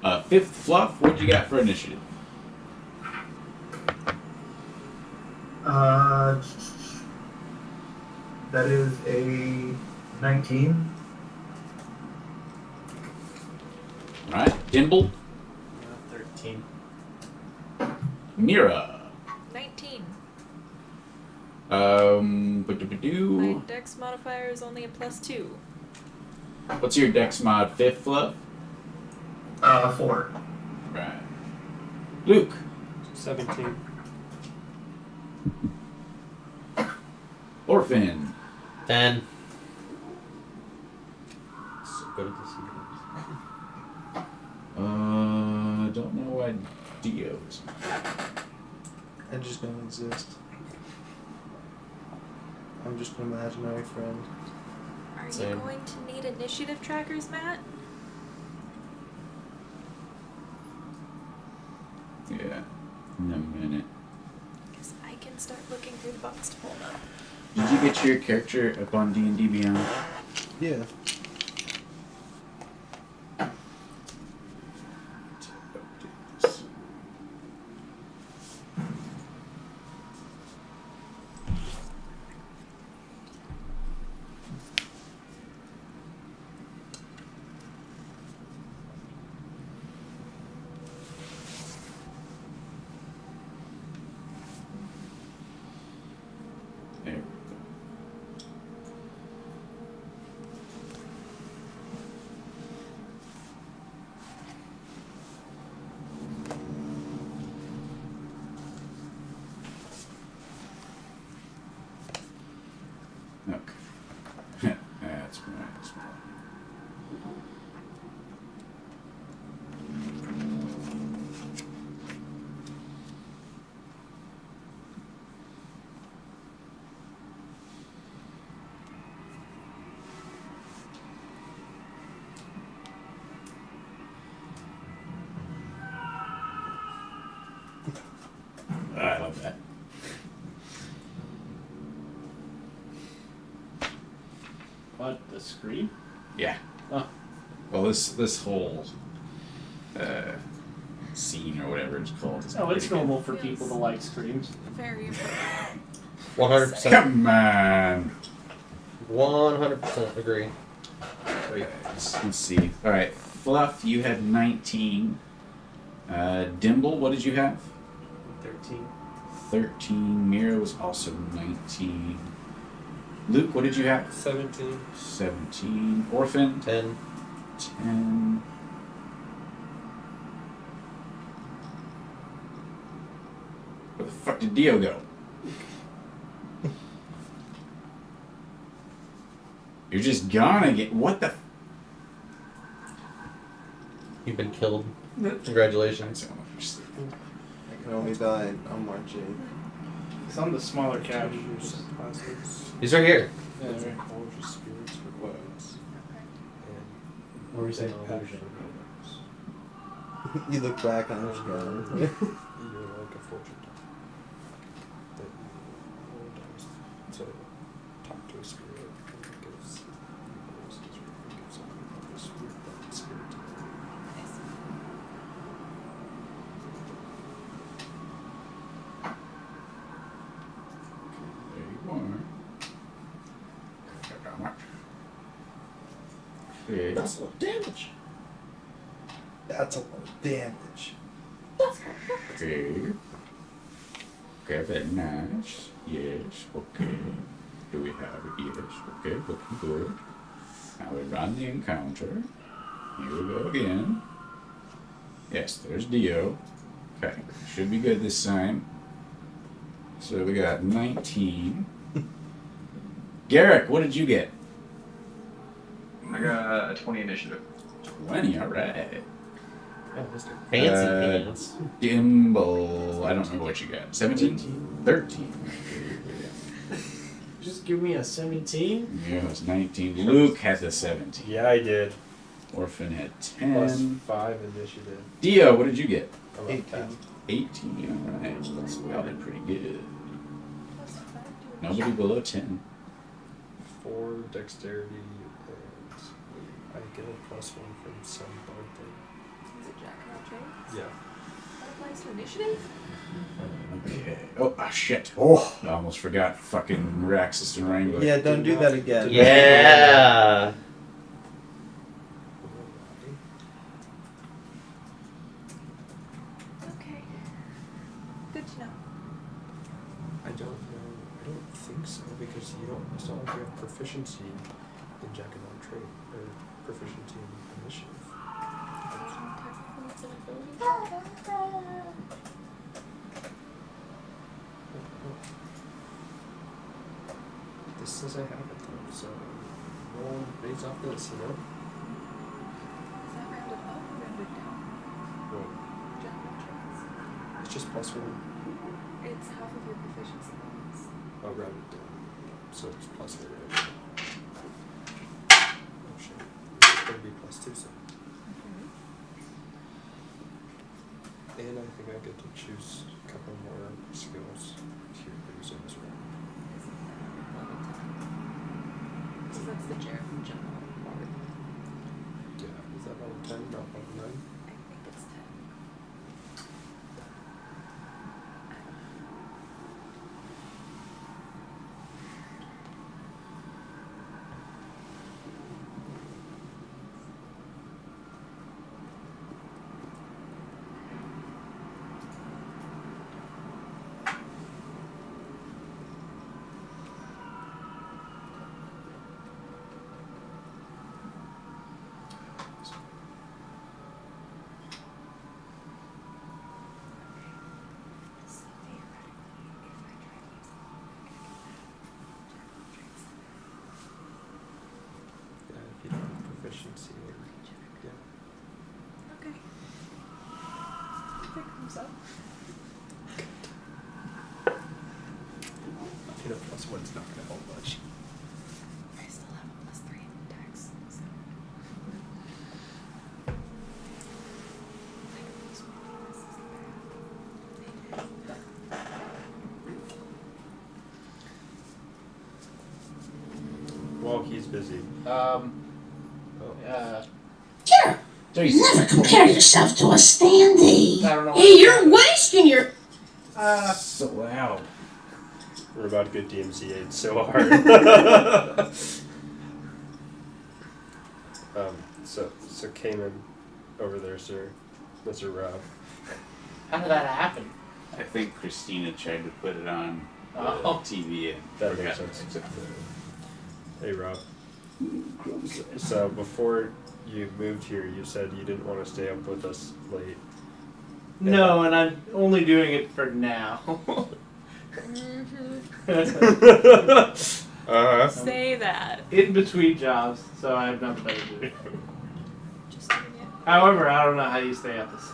5th Fluff, what you got for initiative? That is a 19. Dimble. 13. Mira. 19. My Ba-do-ba-do. dex modifier is only a +2. What's your dex mod? 5th, Fluff? 4. Right. Luke. 17. Orphan. 10. So good at this. Don't know why Dio's. I just don't exist. I'm just an imaginary friend. Are Same. you going to need initiative trackers, Matt? Yeah. In a minute. Because I can start looking through the box to pull them up. Did you get your character up on D&D Beyond? Yeah. There we go. Okay. That's right. That's right. I love that. What? The screen? Yeah. Oh. Well, this whole scene or whatever it's called. Is Oh, it's pretty normal for people to like screams. Very appropriate. 100%. good. Come on. 100% agree. Okay, let's see. All right, Fluff, you had 19. Dimble, what did you have? 13. 13. Mira was also 19. Luke, what did you have? 17. 17. Orphan? 10. 10. Where the fuck did Dio go? You're just gonna get. What the? You've been killed. Congratulations. I can only die on March 8th. It's on the smaller couch. He's right here. Yeah, right. Spirits or words. Or is it You look back on it. You're like a fortune teller. That roll dice to talk to a spirit and it gives a spirit. There you are. Okay. That's a lot of damage. That's a lot of damage. Okay. Okay, very nice. Yes, okay. Do we have it? Yes, okay, looking good. Now we run the encounter. Here we go again. Yes, there's Dio. Okay, should be good this time. So we got 19. Garrick, what did you get? I got a 20 initiative. 20, alright. Fancy pants. Dimble, I don't remember what you got. 17? 13. Just give me a 17. Yeah, it was 19. Luke has a 17. Yeah, I did. Orphan had 10. Plus 5 initiative. Dio, what did you get? I'm up 18. past 18. Alright, that's probably pretty good. Nobody below 10. 4 dexterity and I get a +1 from some bard thing. Is it Jack Roche? Yeah. That applies to initiative? Okay. Oh, shit. Oh, I almost forgot fucking Raxus and Rainbow. Yeah, don't do that again. Yeah. Good to know. I don't know. I don't think so because you don't. It's not like you have proficiency in Jack and on trade or proficiency in initiative. This says I have it though, so roll based off this, you know. Is that rounded up or rounded down? Well, General traits. it's just +1. It's half of your proficiency bonus. I'll round it down, so it's +1. Oh shit! It's gonna be +2 so. And I think I get to choose a couple more skills here pretty soon as well. So that's the general bard. Yeah, is that level 10, not level 9? I think it's 10. Yeah, if you don't have proficiency or yeah. Okay. If it comes up. You know, +1's not gonna help much. I still have a +3 in dex, so. While he's busy. Sure. Jesus. Never compare yourself to a standee. I don't know. Hey, you're wasting your. So loud. We're about to get DMCA'd so hard. So Cayman over there, sir. Mr. Rob. How did that happen? I think Christina tried to put it on the Oh. TV and That forgot makes to sense. accept it. Hey, Rob. So before you moved here, you said you didn't want to stay up with us late. No, and I'm only doing it for now. Uh-huh. Say that. In between jobs, so I have nothing better to do. Just doing it. However, I don't know how you stay up this.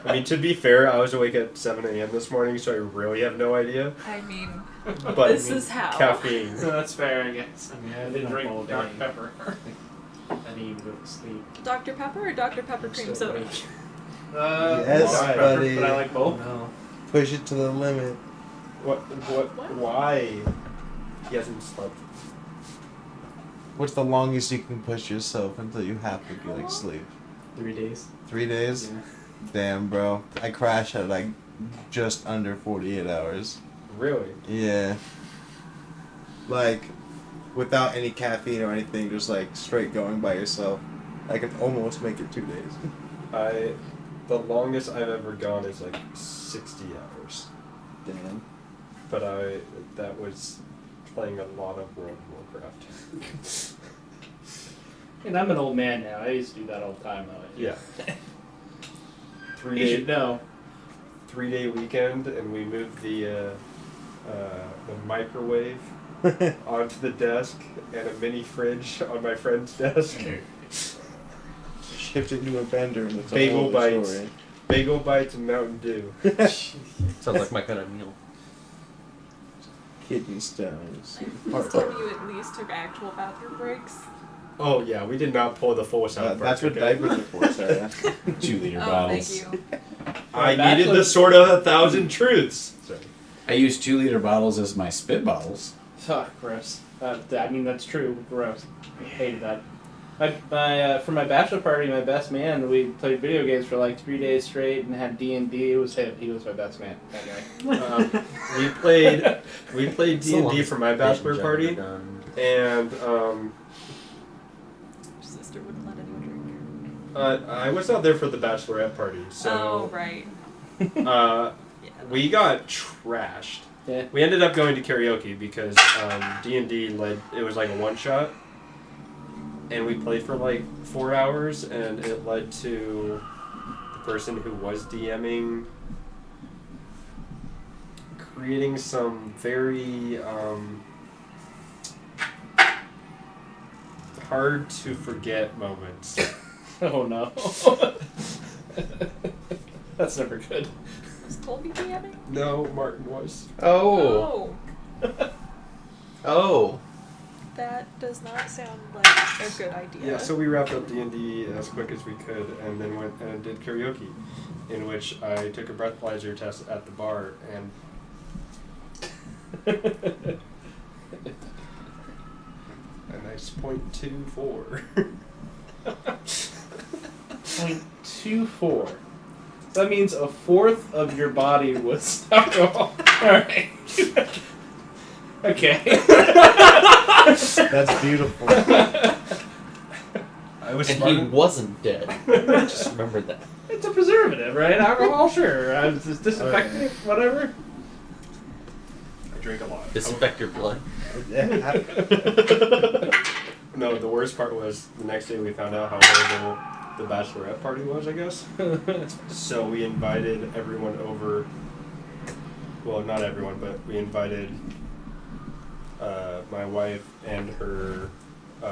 I mean, to be fair, I was awake at 7 a.m. this morning, so I really have no idea. I mean, But this is how. caffeine. That's fair, I guess. I mean, I I did didn't drink drink Dr. Pepper. I didn't even go to sleep. Dr. Pepper or Dr. Pepper cream Still soda? awake. Yes, Dr. Pepper, buddy. but I like both. No. Push it to the limit. What? Why? He hasn't slept. What's the longest you can push yourself until you have to be like sleep? 3 days. 3 days? Yeah. Damn, bro. I crash at like just under 48 hours. Really? Yeah. Like, without any caffeine or anything, just like straight going by yourself. I can almost make it 2 days. The longest I've ever gone is like 60 hours. Damn. But that was playing a lot of World of Warcraft. And I'm an old man now. I used to do that all the time, though. Yeah. You should know. 3-day weekend, and we moved the microwave onto the desk and a mini fridge on my friend's desk. Shift it into a bender and it's a Bagel whole other bites. story. Bagel bites and Mountain Dew. Sounds like my kind of meal. Kidney stones. Please tell me you at least took actual bathroom breaks. Oh yeah, we did not pull the full sound. That's what diapers are for, Sarah. 2-liter Oh, bottles. thank you. I needed the sword of 1,000 truths. Sorry. I use 2-liter bottles as my spit bottles. Oh, gross. I mean, that's true. Gross. I hated that. For my bachelor party, my best man, we played video games for like 3 days straight and had D&D. It was him. He was my best man. That guy. We played So long D&D as for my bachelor Asian party, gender done. and Your sister wouldn't let anyone drink. I was not there for the bachelorette party, so Oh, right. Yeah. We got trashed. Yeah. We ended up going to karaoke because D&D led. It was like a one shot, and we played for like 4 hours, and it led to the person who was DMing creating some very hard to forget moments. Oh no. That's never good. Was Colby DMing? No, Martin was. Oh. Oh. That does not sound like a good idea. Yeah, so we wrapped up D&D as quick as we could, and then went and did karaoke, in which I took a breathalyzer test at the bar, and a nice .24. 0.24. That means a fourth of your body was alcohol. Alright. Okay. That's beautiful. I was And smart. he wasn't dead. Just remember that. It's a preservative, right? Alcohol, sure. It's disinfectant, whatever. I drink a lot. Disinfect your blood. No, the worst part was the next day we found out how horrible the bachelorette party was, I guess. So we invited everyone over. Well, not everyone, but we invited my wife and her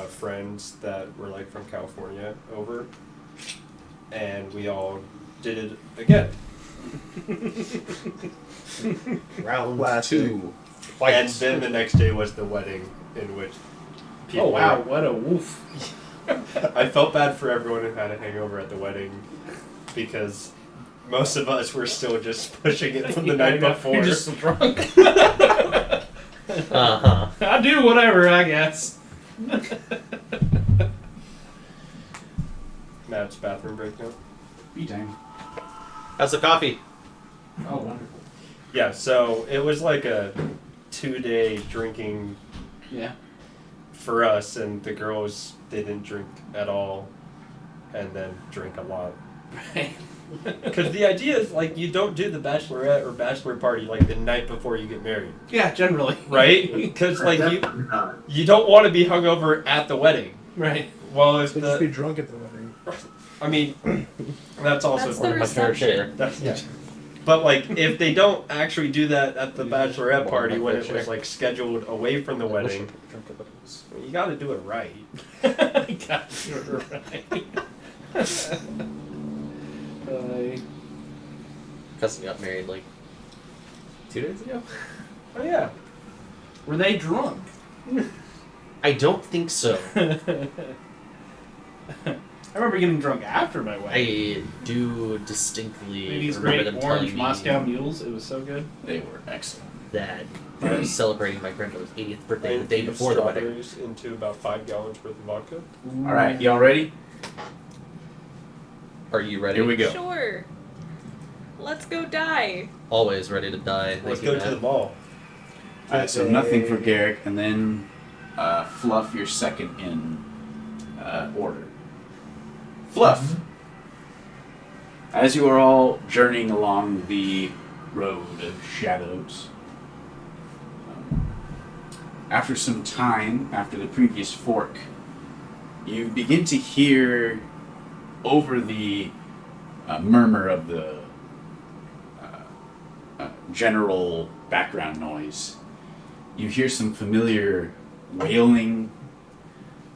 friends that were like from California over, and we all did it again. Round Two. And Fights. then the next day was the wedding, in which people Oh wow, what a woof. I felt bad for everyone who had a hangover at the wedding, because most of us were still just pushing it from the night before. You're just drunk. Uh-huh. I'll do whatever, I guess. Matt's bathroom break now. Be time. How's the coffee? Oh, wonderful. Yeah, so it was like a 2-day drinking Yeah. for us, and the girls didn't drink at all, and then drink a lot. Right. Because the idea is, like, you don't do the bachelorette or bachelor party, like, the night before you get married. Yeah, generally. Right? Because, like, Definitely not. you don't want to be hungover at the wedding. Right. Well, if Could just be the... drunk at the wedding. I mean, that's also... That's One the of my fair reception. share. That's, Yeah. But, like, if they don't actually do that at the bachelorette More party than when my it fair was, share. like, scheduled away from the wedding, you gotta do it right. God, you're right. Cousin got married like 2 days ago. Oh, yeah. Were they drunk? I don't think so. I remember getting drunk after my wedding. I do distinctly Maybe these remember great them telling orange me Moscow mules. It was so good. They were excellent. that I was celebrating my granddaughter's 80th birthday the day infused before the wedding. strawberries into about 5 gallons worth of vodka. All right, y'all ready? Are you ready? Here we go. Sure. Let's go die. Always ready to die. Let's Thank go you, to Matt. the ball. All right, so nothing for Garrick, and then Fluff, your second in order. Fluff, as you are all journeying along the road of shadows, after some time, after the previous fork, you begin to hear over the murmur of the general background noise. You hear some familiar wailing,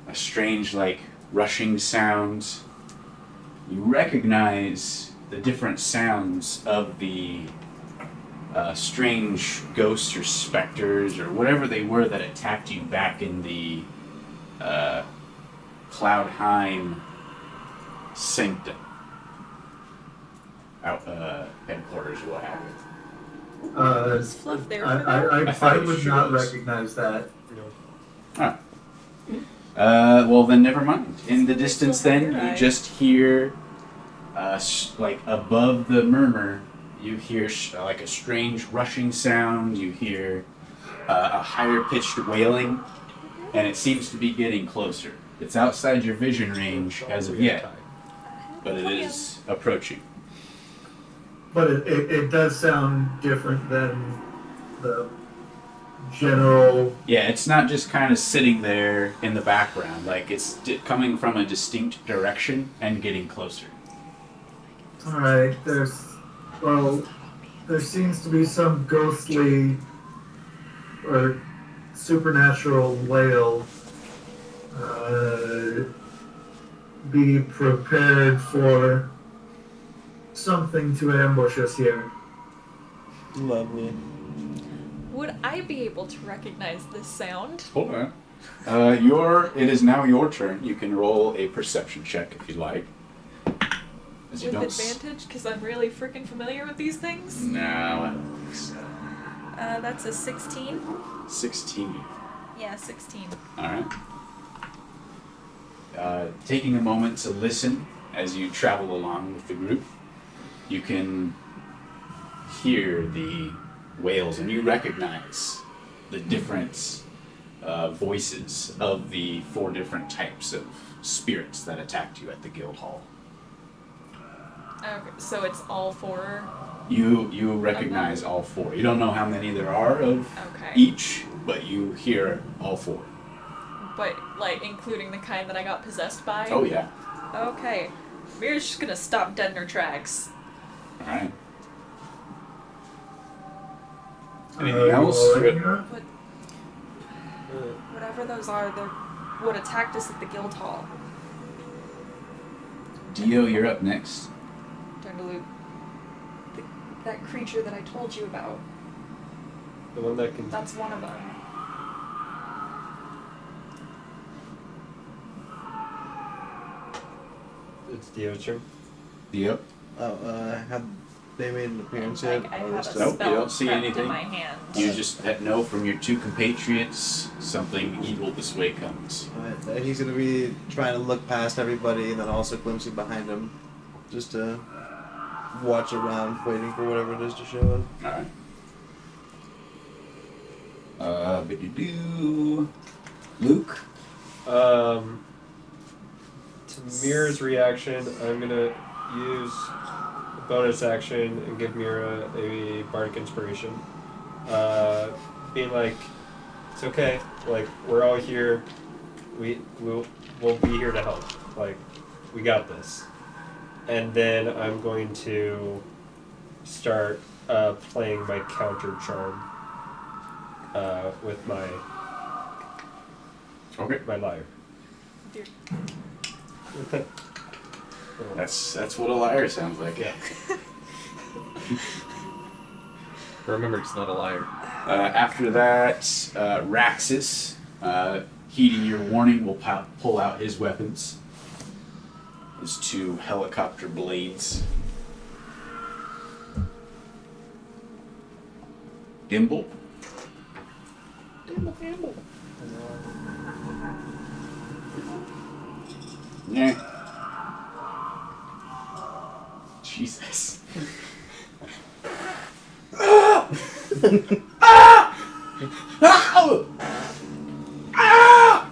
a strange, like, rushing sounds. You recognize the different sounds of the strange ghosts or specters or whatever they were that attacked you back in the Cloudheim Sanctum. Headquarters or what have you. Was Fluff there for that? I I thought would she not was. recognize that. Well, then never mind. In the distance, Still have then, your you eye. just hear, like, above the murmur, you hear, like, a strange rushing sound. You hear a higher-pitched wailing, and it seems to be getting closer. It's outside your vision range as of yet, but it is approaching. but it does sound different than the general. Yeah, it's not just kind of sitting there in the background. Like, it's coming from a distinct direction and getting closer. Alright, there seems to be some ghostly or supernatural whale. Be prepared for something to ambush us here. Lovely. Would I be able to recognize this sound? Hold on. It is now your turn. You can roll a perception check if you like. As you With don't advantage, because I'm really freaking familiar with these things? No, I don't think so. That's a 16. 16. Yeah, 16. Alright. Taking a moment to listen as you travel along with the group, you can hear the wails and you recognize the different voices of the 4 different types of spirits that attacked you at the guild hall. Okay, so it's all 4? You recognize all 4. You don't know how many there are of Okay. each, but you hear all 4. But, like, including the kind that I got possessed by? Oh yeah. Okay. Mira's just gonna stop dead in her tracks. Alright. Anything else? But whatever those are, they're what attacked us at the guild hall. Dio, you're up next. Turn to Luke. That creature that I told you about. The one that can. That's one of them. It's Dio's turn. Dio? Have they made an appearance Like, yet? I Or have just- a Nope, you spell don't see prepped anything. in my hand. You just know from your 2 compatriots something evil this way comes. Alright, he's gonna be trying to look past everybody and then also glimpsing behind him, just to watch around, waiting for whatever it is to show up. Alright. Biddy-doo. Luke? To Mira's reaction, I'm gonna use a bonus action and give Mira a bardic inspiration. Being like, it's okay. Like, we're all here. We'll be here to help. Like, we got this. And then I'm going to start playing my counter charm with my lyre. Dear. That's what a liar sounds like. Yeah. Remember, it's not a liar. After that, Raxus, heeding your warning, will pull out his weapons. His 2 helicopter blades. Dimble. Dimble. Yeah. Jesus. Ah! Ah! Ah! Ah!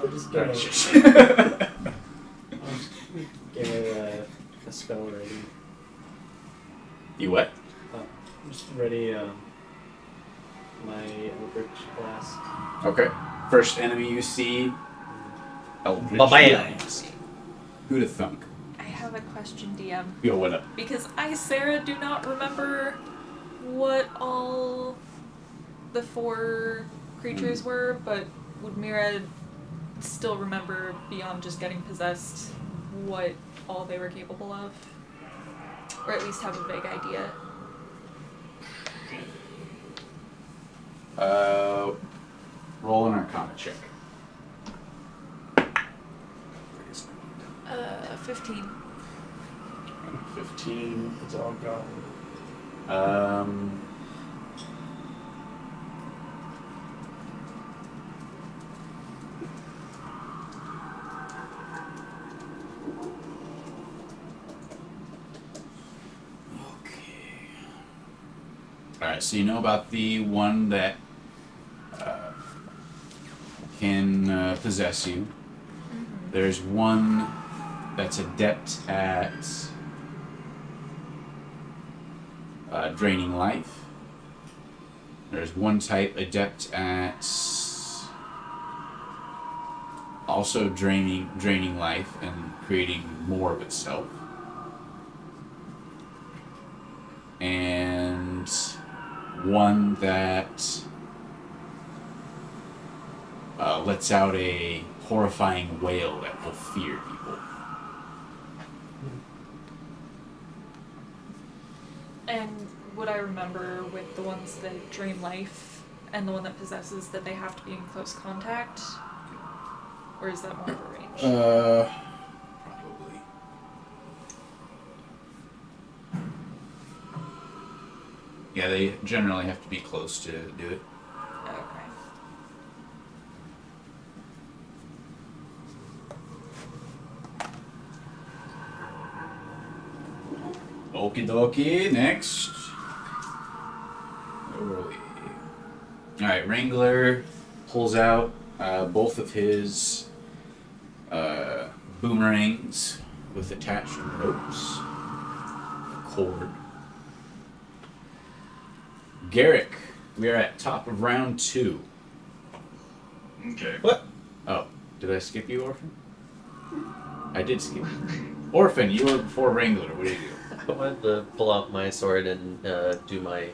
I'm just Alright, gonna shush. get a spell ready. You what? I'm just ready. My Eldritch Blast. Okay. First enemy you see. Eldritch Bam. Blast. Who'da thunk? I have a question, DM. Yo, what up? Because I, Sarah, do not remember what all the 4 creatures were, but would Mira still remember, beyond just getting possessed, what all they were capable of? Or at least have a vague idea? Roll an Arcana check. 15. 15. It's all gone. Alright, so you know about the one that can possess you. There's one that's adept at draining life. There's one type adept at also draining life and creating more of itself. And one that lets out a horrifying wail that will fear people. And would I remember with the ones that drain life and the one that possesses that they have to be in close contact? Or is that more of a range? Probably. Yeah, they generally have to be close to do it. Okay. Okie dokie, next. Alright, Wrangler pulls out both of his boomerangs with attached ropes. Cord. Garrick, we are at top of round 2. Okay. What? Oh, did I skip you, Orphan? I did skip you. Orphan, you were before Wrangler. What did you do? I wanted to pull out my sword and do my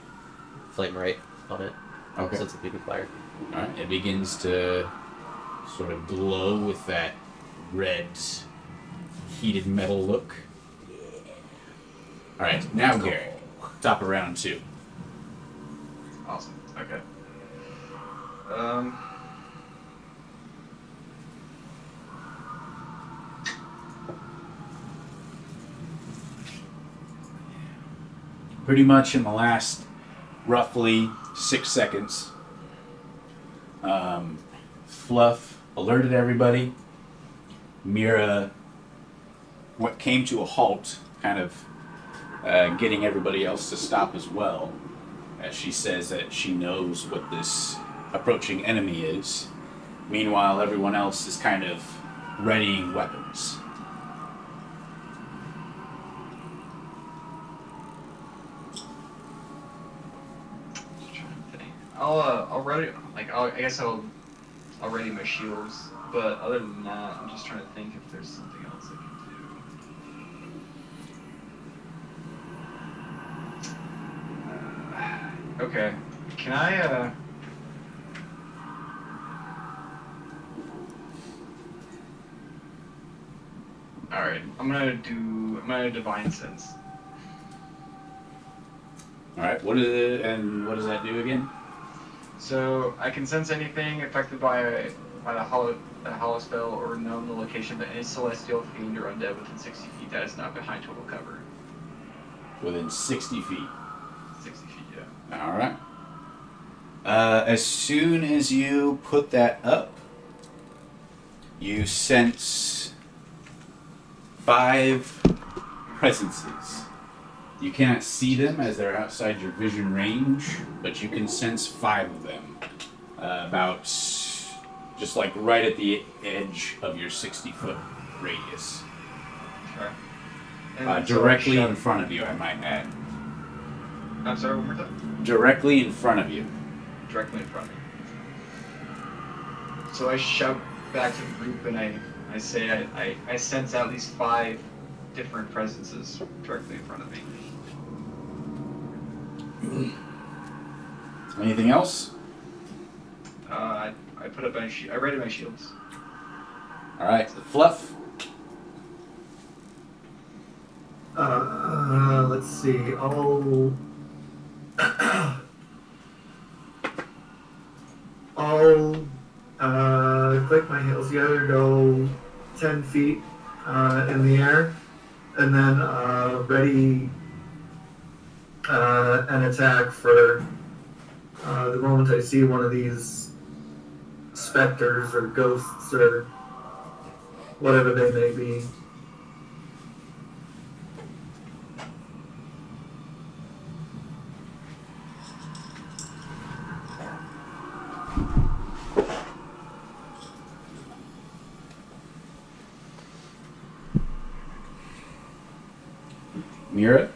flame right on it. Okay. Since it's a fire. Alright, it begins to sort of glow with that red, heated metal look. Alright, now Garrick. Top of round 2. Awesome. Okay. Pretty much in the last roughly 6 seconds, Fluff alerted everybody. Mira, what came to a halt, kind of getting everybody else to stop as well, as she says that she knows what this approaching enemy is. Meanwhile, everyone else is kind of readying weapons. I'll ready. I guess I'll ready my shields. But other than that, I'm just trying to think if there's something else I can do. Okay. Can I? All right. I'm gonna divine sense. All right. What does that do again? So I can sense anything affected by the hollow spell or known the location of any celestial fiend or undead within 60 feet that is not behind total cover. Within 60 feet. 60 feet, yeah. All right. As soon as you put that up, you sense 5 presences. You cannot see them as they're outside your vision range, but you can sense 5 of them. About just like right at the edge of your 60-foot radius. Okay. Directly in front of you, I might add. I'm sorry, one more time? Directly in front of you. Directly in front of me. So I shout back to the group and I say I sense out these 5 different presences directly in front of me. Anything else? I put up I ready my shields. All right, Fluff. Let's see. I'll click my heels together, go 10 feet in the air, and then ready an attack for the moment I see one of these specters or ghosts or whatever they may be. Mira.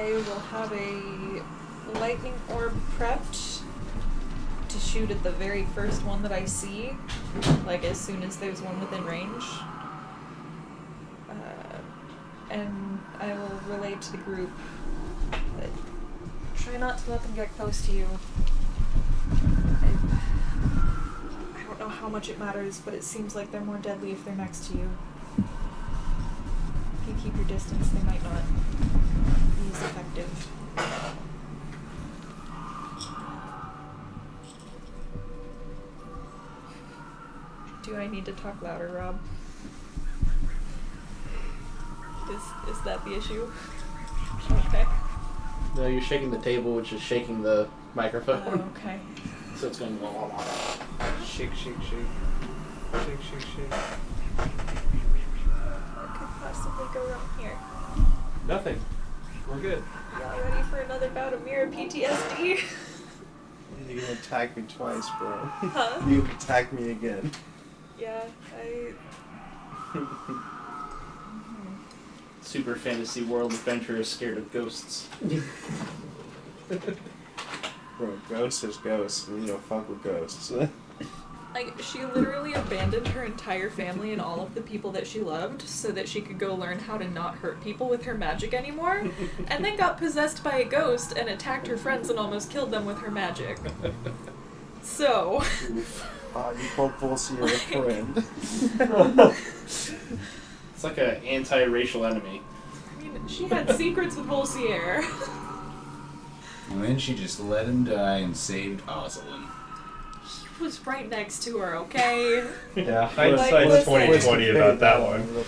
I will have a lightning orb prepped to shoot at the very first one that I see, like as soon as there's one within range. And I will relay to the group that try not to let them get close to you. I don't know how much it matters, but it seems like they're more deadly if they're next to you. If you keep your distance, they might not be as effective. Do I need to talk louder, Rob? Is that the issue? Okay. No, you're shaking the table, which is shaking the microphone. Okay. So it's going. Shake, shake, shake. Shake, shake, shake. What could possibly go wrong here? Nothing. We're good. Y'all ready for another bout of mirror PTSD? You're gonna attack me twice, bro. Huh? You attack me again. Yeah, Super fantasy world adventure is scared of ghosts. Bro, ghost is ghost. You don't fuck with ghosts. like, she literally abandoned her entire family and all of the people that she loved so that she could go learn how to not hurt people with her magic anymore, and then got possessed by a ghost and attacked her friends and almost killed them with her magic. So... you called Volsy your friend. It's like an anti-racial enemy. I mean, she had secrets with Volsier. And then she just let him die and saved Ozelin. He was right next to her, okay? Yeah, Like, hindsight's listen. 20/20 about that one.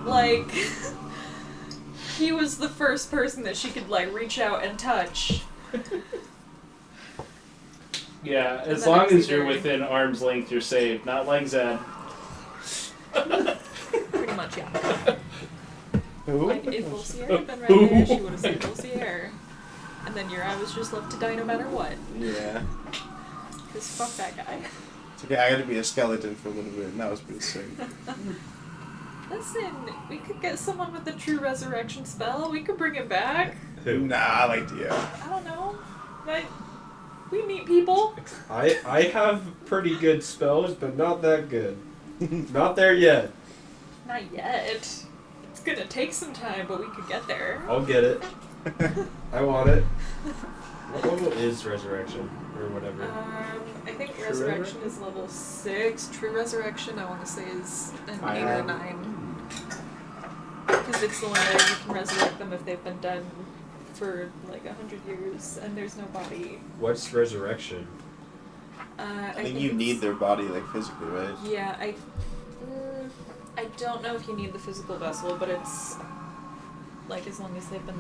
Like, he was the first person that she could, like, reach out and touch. Yeah, as that long makes me as you're very- within arm's length, you're saved. Not like Zed. Pretty much, yeah. Who? Like, if Volsier had been right there, she would have saved Volsier. And then your eye was just left to die no matter what. Yeah. Because fuck that guy. It's okay, I got to be a skeleton for a little bit, and that was pretty sick. Listen, we could get someone with the true resurrection spell. We could bring him back. Nah, I like the I don't know. Like, we meet people. I have pretty good spells, but not that good. Not there yet. Not yet. It's gonna take some time, but we could get there. I'll get it. I want it. What level is Resurrection? Or whatever. I think True Resurrection is level 6. True Resurrection, I want to say, is an 8 or 9. Because it's the one where you can resurrect them if they've been dead for like 100 years and there's no body. What's Resurrection? I think you need their body, like, physically, right? Yeah, I don't know if you need the physical vessel, but it's like as long as they've been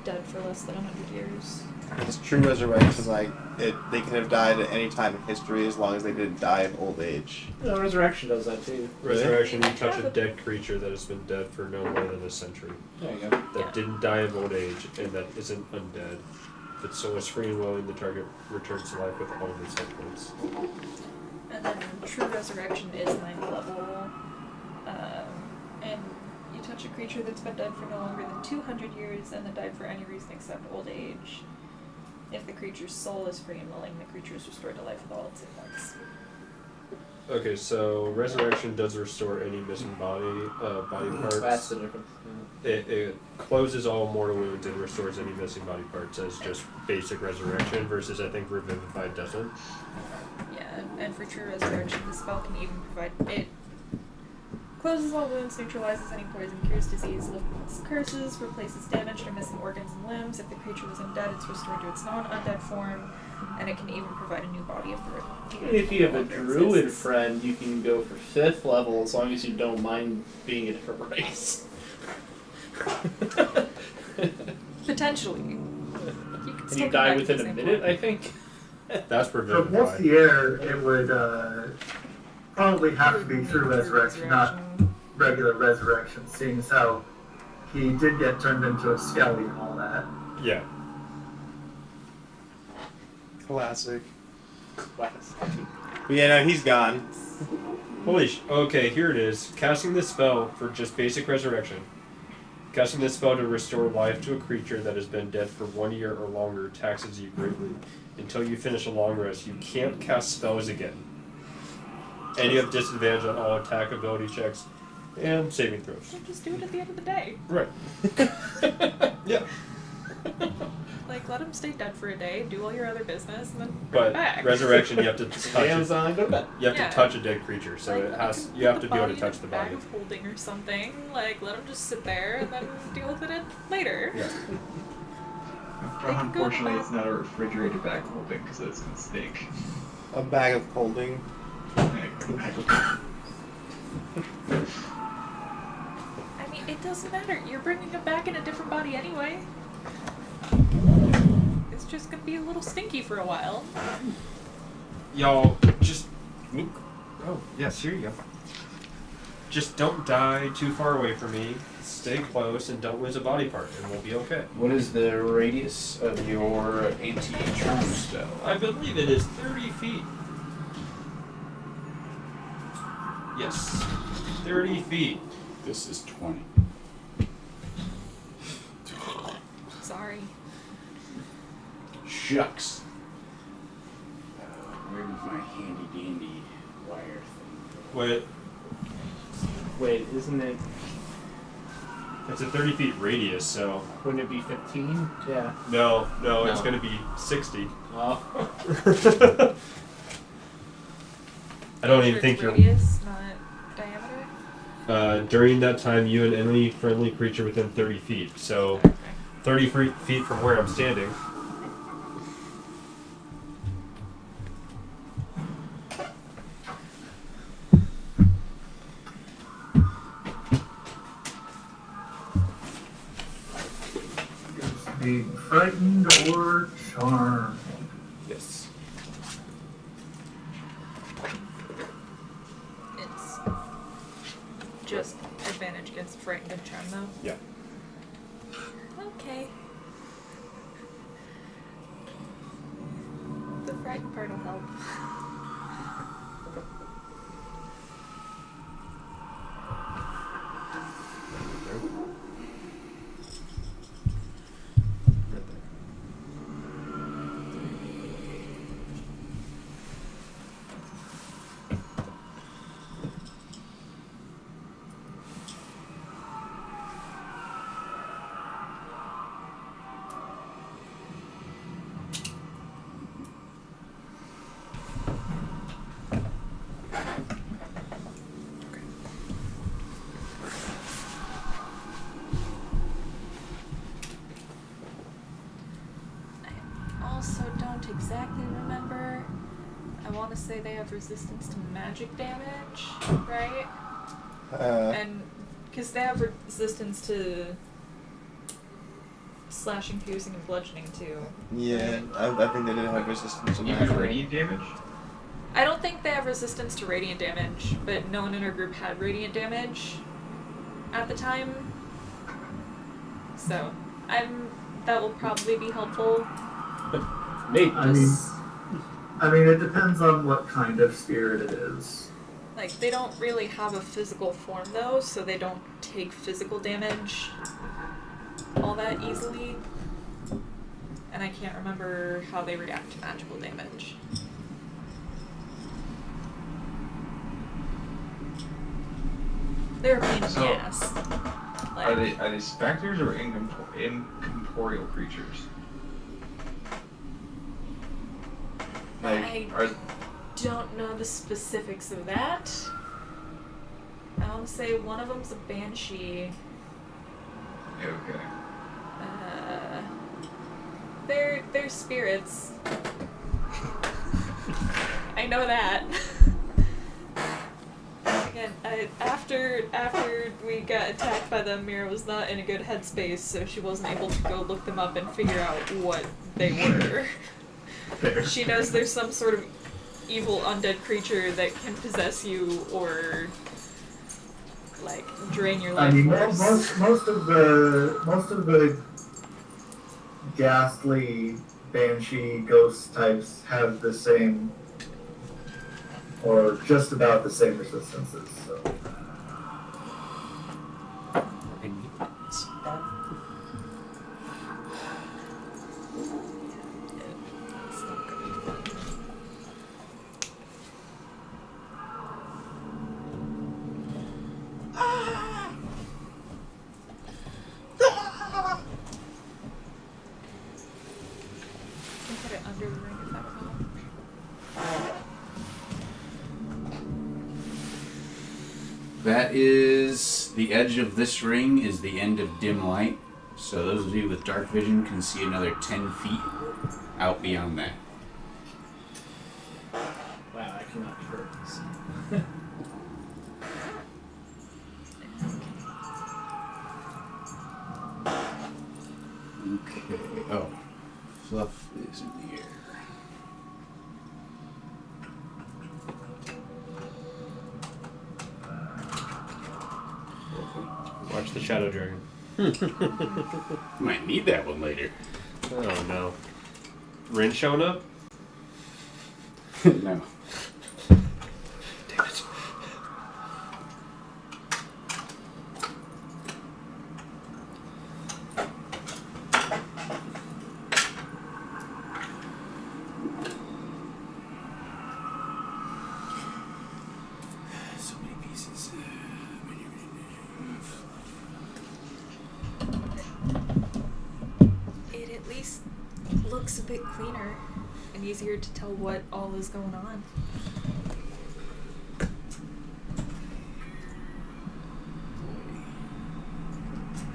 dead for less than 100 years. It's true resurrection, like, they can have died at any time in history as long as they didn't die of old age. No, Resurrection does that too. Resurrection, you touch a dead creature that has been dead for no more than a century. There you go. That didn't die of old age, and that isn't undead. If its soul is free and willing, the target returns to life with all of its hit points. And then True Resurrection is 9th level. And you touch a creature that's been dead for no longer than 200 years and that died for any reason except old age. If the creature's soul is free and willing, the creature is restored to life with all its hit points. Okay, so Resurrection does restore any missing body parts. That's the difference. It closes all mortal wounds and restores any missing body parts as just basic Resurrection versus, I think, Revivify doesn't. Yeah, and for True Resurrection, the spell can even provide... It closes all wounds, neutralizes any poison, cures disease, lifts curses, replaces damaged or missing organs and limbs. If the creature was undead, it's restored to its non-undead form, and it can even provide a new body if the If you have a no longer druid exists. friend, you can go for 5th level as long as you don't mind being a different race. Potentially. You could And still you come die back to within the a same minute, point. I think. That's For Revivify. Volsier, it would probably have to be True Resurrection, not regular Resurrection, seeing as how he did get turned into a skelly and all that. Yeah. Classic. Classic. But yeah, no, he's gone. Holy okay, here it is. Casting this spell for just basic Resurrection. Casting this spell to restore life to a creature that has been dead for 1 year or longer taxes you greatly. Until you finish a long rest, you can't cast spells again. And you have disadvantage on all attack ability checks and saving throws. So just do it at the end of the day. Right. Yeah. Like, let him stay dead for a day, do all your other business, and then bring But him back. resurrection, you have to touch it. Amazon, go to bed. You have Yeah. to touch a dead creature, so Like, it has. can You have put to the be able to body touch in the a bag body. of holding or something. Like, let him just sit there and then deal with it later. Yeah. They can go Unfortunately, back. it's not a refrigerator bag holding because it's gonna stink. A bag of holding. I mean, it doesn't matter. You're bringing him back in a different body anyway. It's just gonna be a little stinky for a while. Y'all, just. Oh, yes, here you go. Just don't die too far away from me. Stay close and don't lose a body part, and we'll be okay. What is the radius of your anti-true spell? I believe it is 30 feet. Yes, 30 feet. This is 20. Sorry. Shucks. Where's my handy dandy wire thing? Wait, isn't it? It's a 30 feet radius, so. Wouldn't it be 15? Yeah. No, it's No. going to be 60. Oh. I don't Sure even think it's you're. radius, not diameter. During that time, you and any friendly creature within 30 feet. So, Okay. 30 feet from where I'm standing. Being frightened or charmed. Yes. It's just advantage against frightened and charm, though. Yeah. Okay. The frightened part will help. I also don't exactly remember. I want to say they have resistance to magic damage, right? And because they have resistance to slashing, piercing, and bludgeoning too. Yeah, I think they did have resistance to Even magic. radiant damage? I don't think they have resistance to radiant damage, but no one in our group had radiant damage at the time. So, that will probably be helpful. Nate. I mean, it depends on what kind of spirit it is. Like, they don't really have a physical form though, so they don't take physical damage all that easily. And I can't remember how they react to magical damage. They're a pain in the So, ass. Are they specters or incorporeal creatures? I Are don't know the specifics of that. I want to say one of them's a banshee. okay. They're spirits. I know that. Again, after we got attacked by them, Mira was not in a good headspace, so she wasn't able to go look them up and figure out what they were. She knows there's some sort of evil undead creature that can possess you or like drain your life I mean, force. most of the ghastly banshee ghost types have the same, or just about the same resistances. So. that. It's not gonna be fun. Can put it under the ring if that would help. That is the edge of this ring is the end of dim light. So those of you with dark vision can see another 10 feet out beyond that. Wow, I cannot be hurt. Okay. Oh. Fluff is in the air. Watch the Shadow Dragon. Might need that one later. Oh no. Rin showing up? No. Damn it. So many pieces. It at least looks a bit cleaner and easier to tell what all is going on.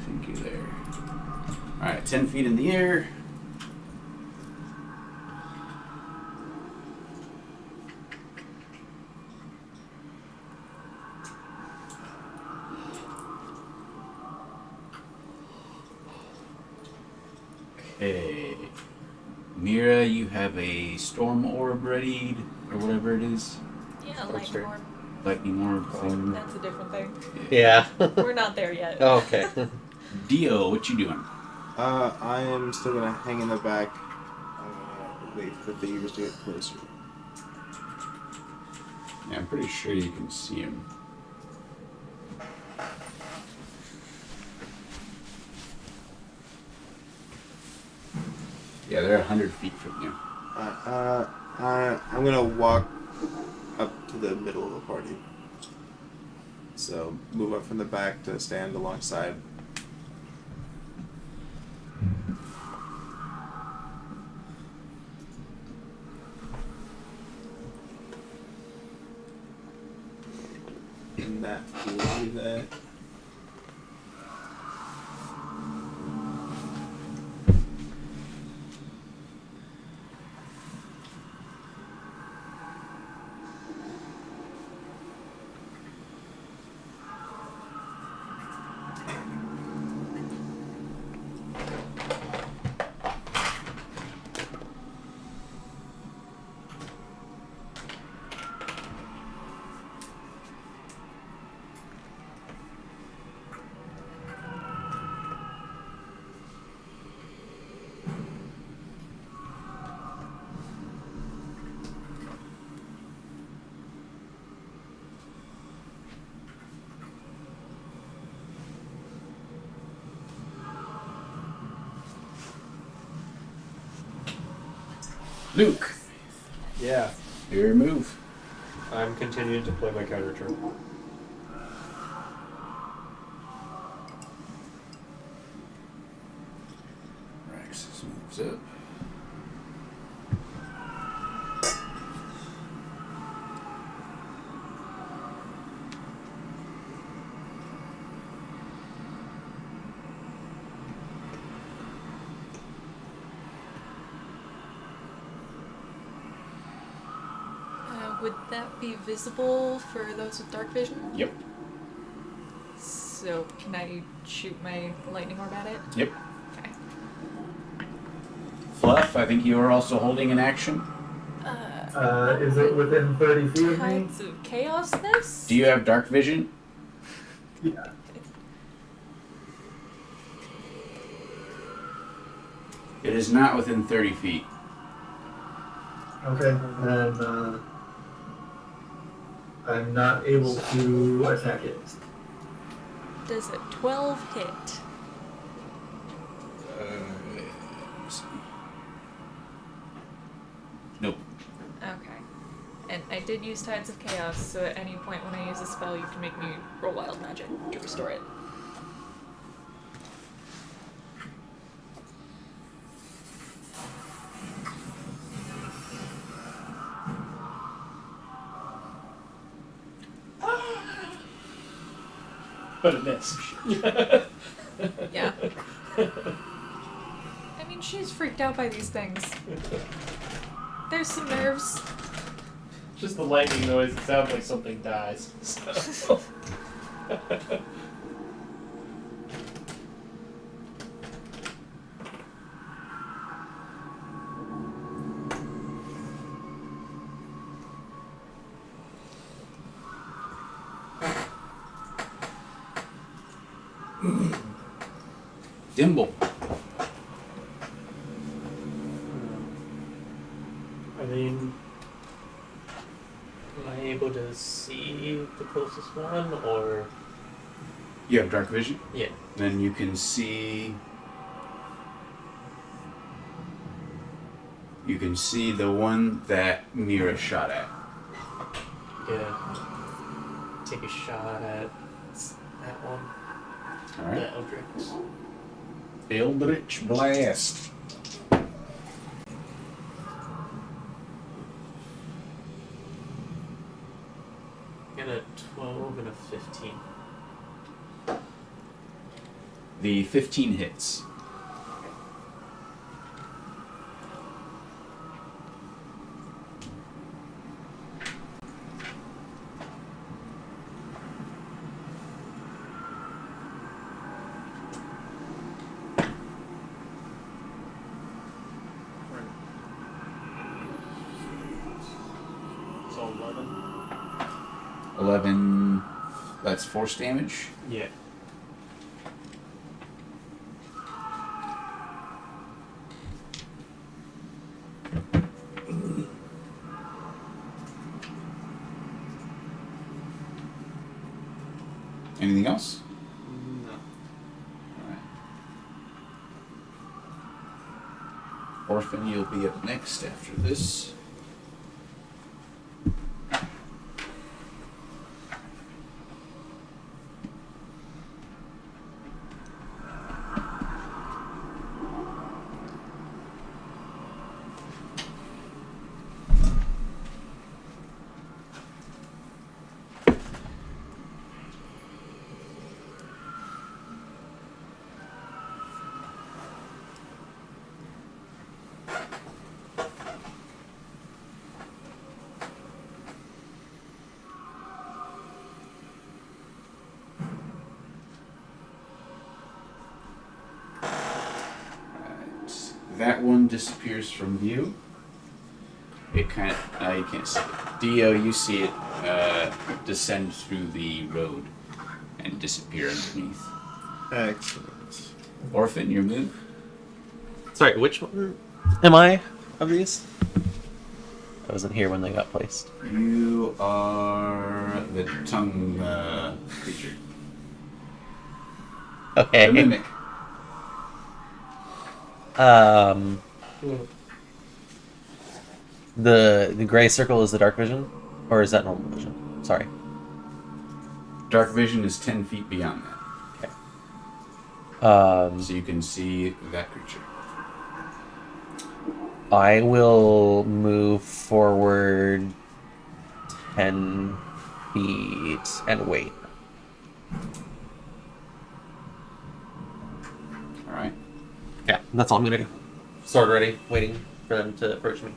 Thank you there. Alright, 10 feet in the air. Okay. Mira, you have a storm orb readied, or whatever it is. Yeah, That's lightning great. orb. Lightning orb thing. That's a different thing. Yeah. We're not there yet. Oh, okay. Dio, what you doing? I am still gonna hang in the back. I'm gonna wait for the figures to get closer. Yeah, I'm pretty sure you can see him. Yeah, they're 100 feet from you. I'm gonna walk up to the middle of the party. So move up from the back to stand alongside. And that will be that. Luke, Yeah. your move. I'm continuing to play my counter turn. Raxus moves up. Would that be visible for those with dark vision? Yep. So can I shoot my lightning orb at it? Yep. Okay. Fluff, I think you are also holding an action. Is it within 30 feet of me? Tides of chaosness? Do you have dark vision? Yeah. It is not within 30 feet. Okay, then I'm not able to attack it. Does a 12 hit? did use Tides of Chaos, so at any point when I use a spell, you can make me roll Wild Magic to restore it. But a miss. Yeah. I mean, she's freaked out by these things. There's some nerves. Just the lightning noise, it sounds like something dies. So. Dimble. I mean, am I able to see the closest one, or? You have dark vision? Yeah. Then you can see... You can see the one that Mira shot at. Yeah. Take a shot at that one. Alright. The Eldritch. Eldritch Blast. And a 12 and a 15. The 15 hits. So 11. 11, that's force damage. Yeah. Anything else? No. Alright. Orphan, you'll be up next after this. That one disappears from view. It kind of, you can't see it. Dio, you see it descend through the road and disappear underneath. Excellent. Orphan, your move. Sorry, which one am I of these? I wasn't here when they got placed. You are the tongue creature. Okay. The mimic. The gray circle is the dark vision, or is that normal vision? Sorry. Dark vision is 10 feet beyond that. So you can see that creature. I will move forward 10 feet and wait. Alright. Yeah, that's all I'm gonna do. Sword ready, waiting for them to approach me.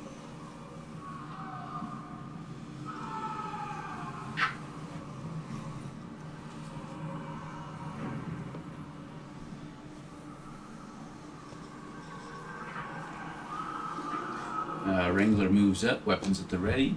Wrangler moves up, weapons at the ready.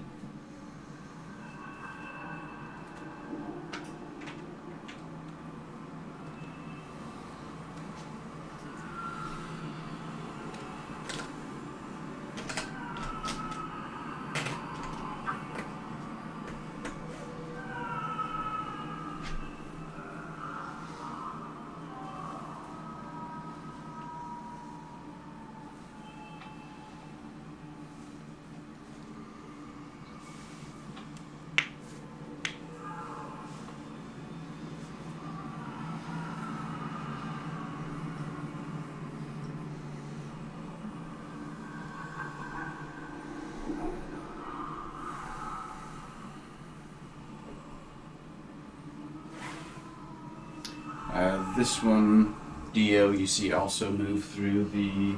This one, Dio, you see also move through the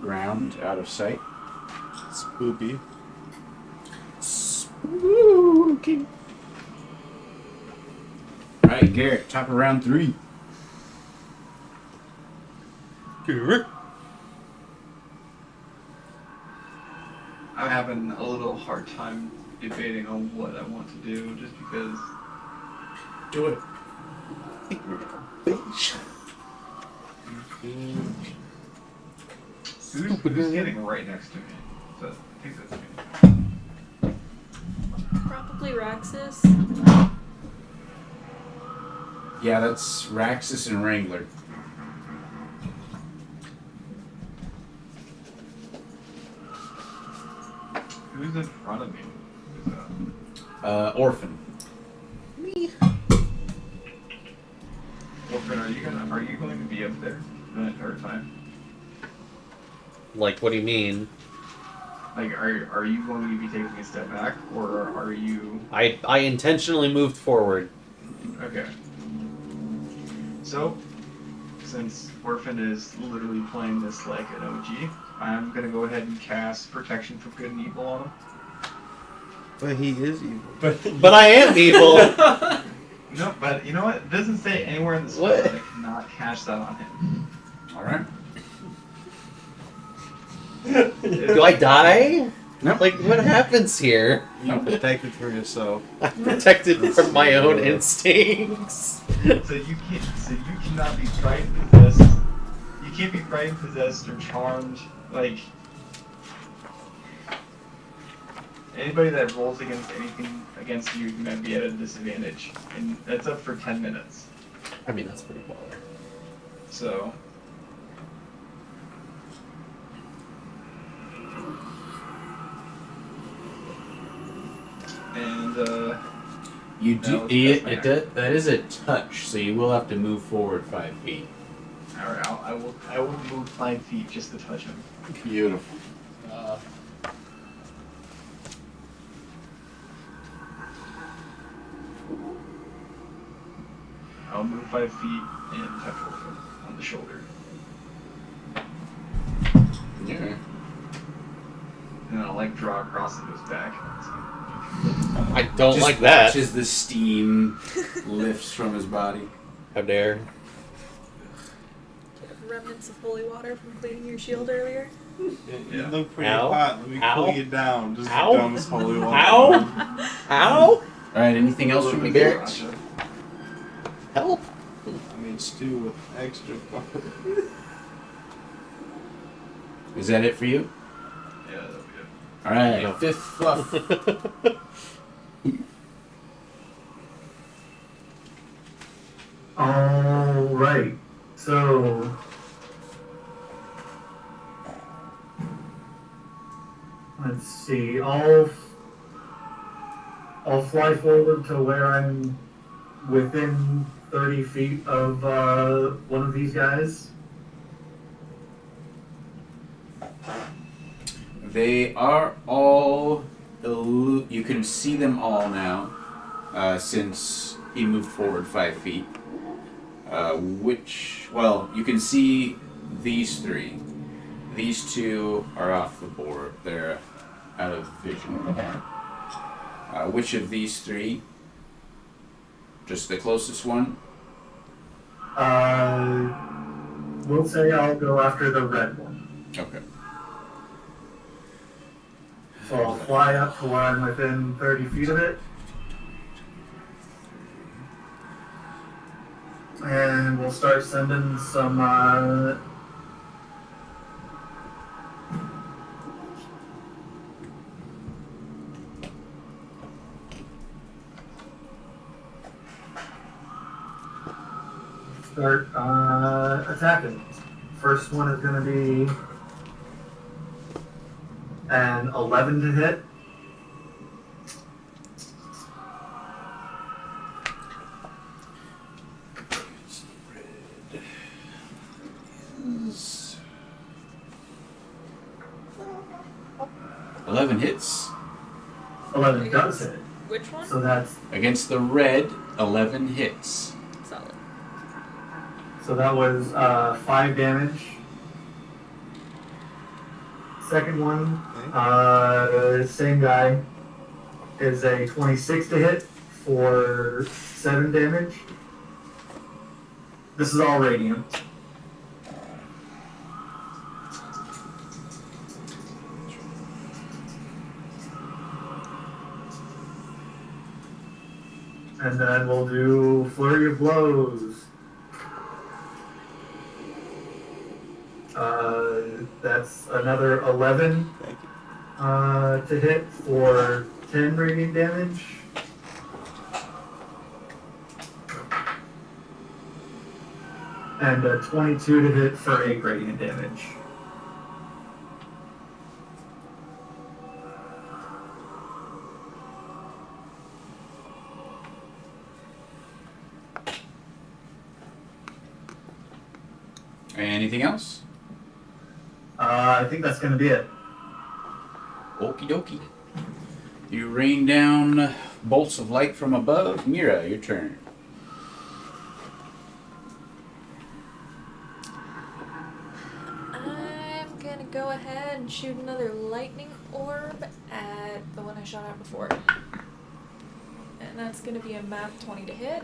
ground out of sight. Spoopy. Spooky. Alright, Garrett, top of round 3. Garrett. I'm having a little hard time debating on what I want to do, just because. Do it. Who's getting right next to me? So I think that's me. Probably Roxas. Yeah, that's Raxus and Wrangler. Who's in front of me? Who's Orphan. Orphan, are you going to be up there the entire time? Like, what do you mean? Like, are you going to be taking a step back, or are you? I intentionally moved forward. Okay. So, since Orphan is literally playing this like an OG, I'm gonna go ahead and cast Protection from Good and Evil on him. But he is evil. But I am evil. No, but you know what? It doesn't say anywhere in the spell What? that I cannot cast that on him. Alright. Do I die? Nope. Like, what happens here? You protected for yourself. I'm protected from my own instincts. So you cannot be frightened, possessed. You can't be frightened, possessed, or charmed. Like anybody that rolls against anything against you is gonna be at a disadvantage, and that's up for 10 minutes. I mean, that's pretty baller. So. And You do. that's my That is a touch, so you will have to move forward 5 feet. all right, I will move 5 feet just to touch him. Beautiful. I'll move 5 feet and touch Orphan on the shoulder. Yeah. And I'll like draw across into his back. I don't Just like that. watch as the steam lifts from his body. How dare. Remnants of holy water from cleaning your shield earlier. You Yeah. look pretty Ow. hot. Let me Ow. cool you down. Just Ow. dumb as holy water. Ow! Ow! Alright, anything else from me, Garrett? Gotcha. Help! I made stew with extra butter. Is that it for you? Yeah, that'll be it. Alright, No. fifth fluff. All right. So let's see. I'll fly forward to where I'm within 30 feet of one of these guys. They are all. You can see them all now, since he moved forward 5 feet. You can see these 3. These 2 are off the board. They're out of vision. Which of these 3? Just the closest one? We'll say I'll go after the red one. Okay. So I'll fly up to where I'm within 30 feet of it. And we'll start sending some, attacking. First one is going to be an 11 to hit. Is 11 hits. 11 does hit. Which one? So that's Against the red, 11 hits. Solid. So that was 5 damage. Second one, same guy, is a 26 to hit for 7 damage. This is all radiant. And then we'll do Flurry of Blows. That's another 11 to hit for 10 radiant damage. And a 22 to hit for 8 radiant damage. Anything else? I think that's going to be it. Okie dokie. You rain down bolts of light from above. Mira, your turn. I'm gonna go ahead and shoot another lightning orb at the one I shot at before. And that's gonna be a math 20 to hit.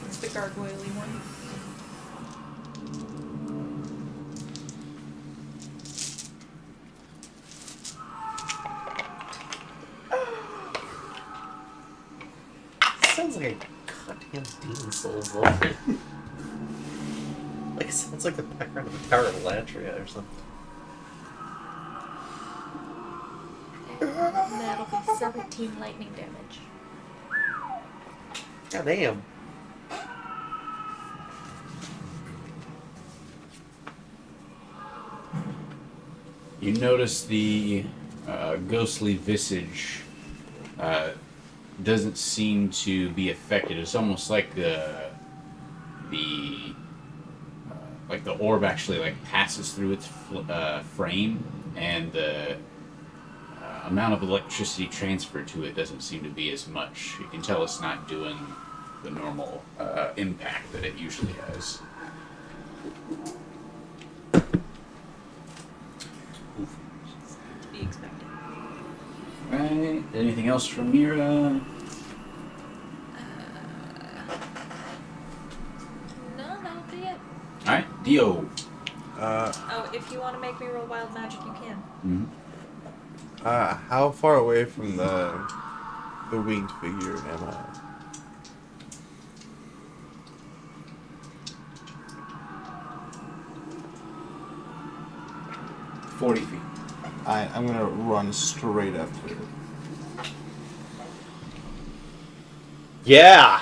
It's the gargoyle-y one. Sounds like a goddamn demon soul boy. Like, it sounds like the background of the Tower of Latria or something. And that'll be 17 lightning damage. God damn. You notice the ghostly visage doesn't seem to be affected. It's almost like the orb actually like passes through its frame, and the amount of electricity transferred to it doesn't seem to be as much. You can tell it's not doing the normal impact that it usually has. To be expected. Right. Anything else from Mira? No, that'll be it. Alright, Dio. Oh, if you want to make me roll wild magic, you can. Mm-hmm. How far away from the winged figure am I? $40 feet. I'm gonna run straight after it. Yeah!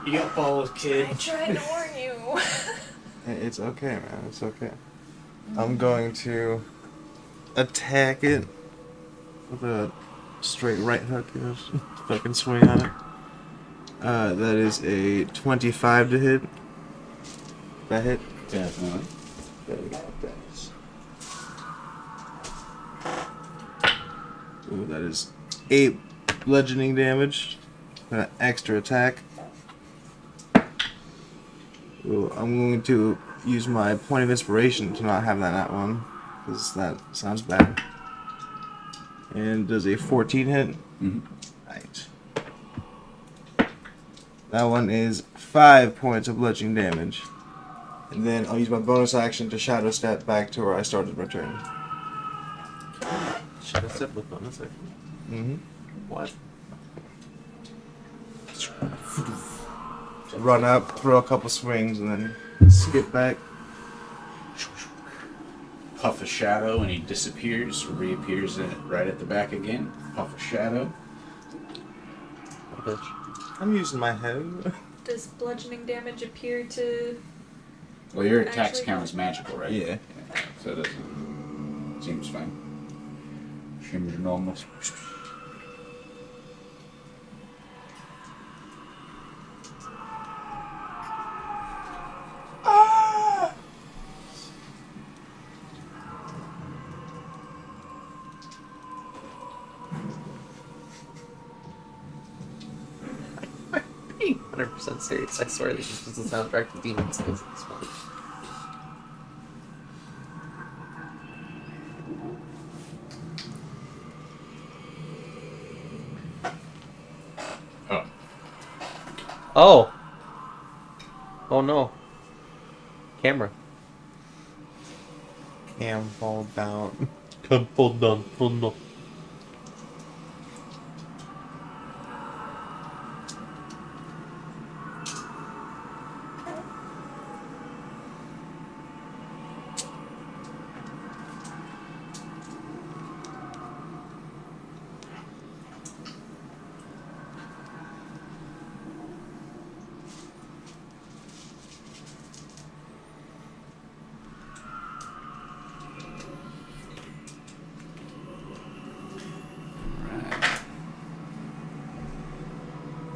You got balls, kid. I tried to warn you. It's okay, man. It's okay. I'm going to attack it with a straight right hook. Just fucking swing on it. That is a 25 to hit. That hit? Definitely. There we go. Thanks. Ooh, that is 8 bludgeoning damage. An extra attack. Ooh, I'm going to use my point of inspiration to not have that one, because that sounds bad. And does a 14 hit? Mm-hmm. Right. That one is 5 points of bludgeoning damage. And then I'll use my bonus action to shadow step back to where I started my turn. Shadow step with bonus action? Mm-hmm. What? Run up, throw a couple swings, and then skip back. Puff a shadow and he disappears, reappears right at the back again. Puff a shadow. Bitch. I'm using my head. Does bludgeoning damage appear to... Well, your attacks Actually- count as magical, right? Yeah. So it doesn't... Seems fine. Shimmers normal. 100% serious. I swear this is the soundtrack to Demon Souls at this point. Oh. Oh! Oh no. Camera. Cam fall down. Come fall down. Oh no.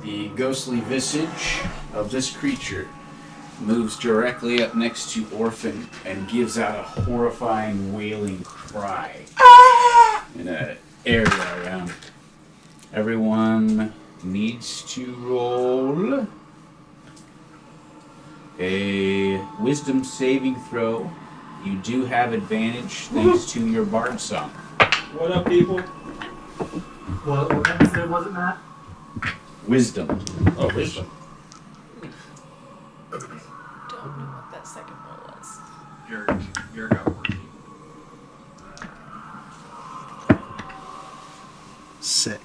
The ghostly visage of this creature moves directly up next to Orphan and gives out a horrifying wailing cry in an area around. Everyone needs to roll a wisdom saving throw. You do have advantage thanks to your bard song. What up, people? What kind of save was it, Matt? Wisdom. Oh, wisdom. Don't know what that second roll was. You're got 14. Sick.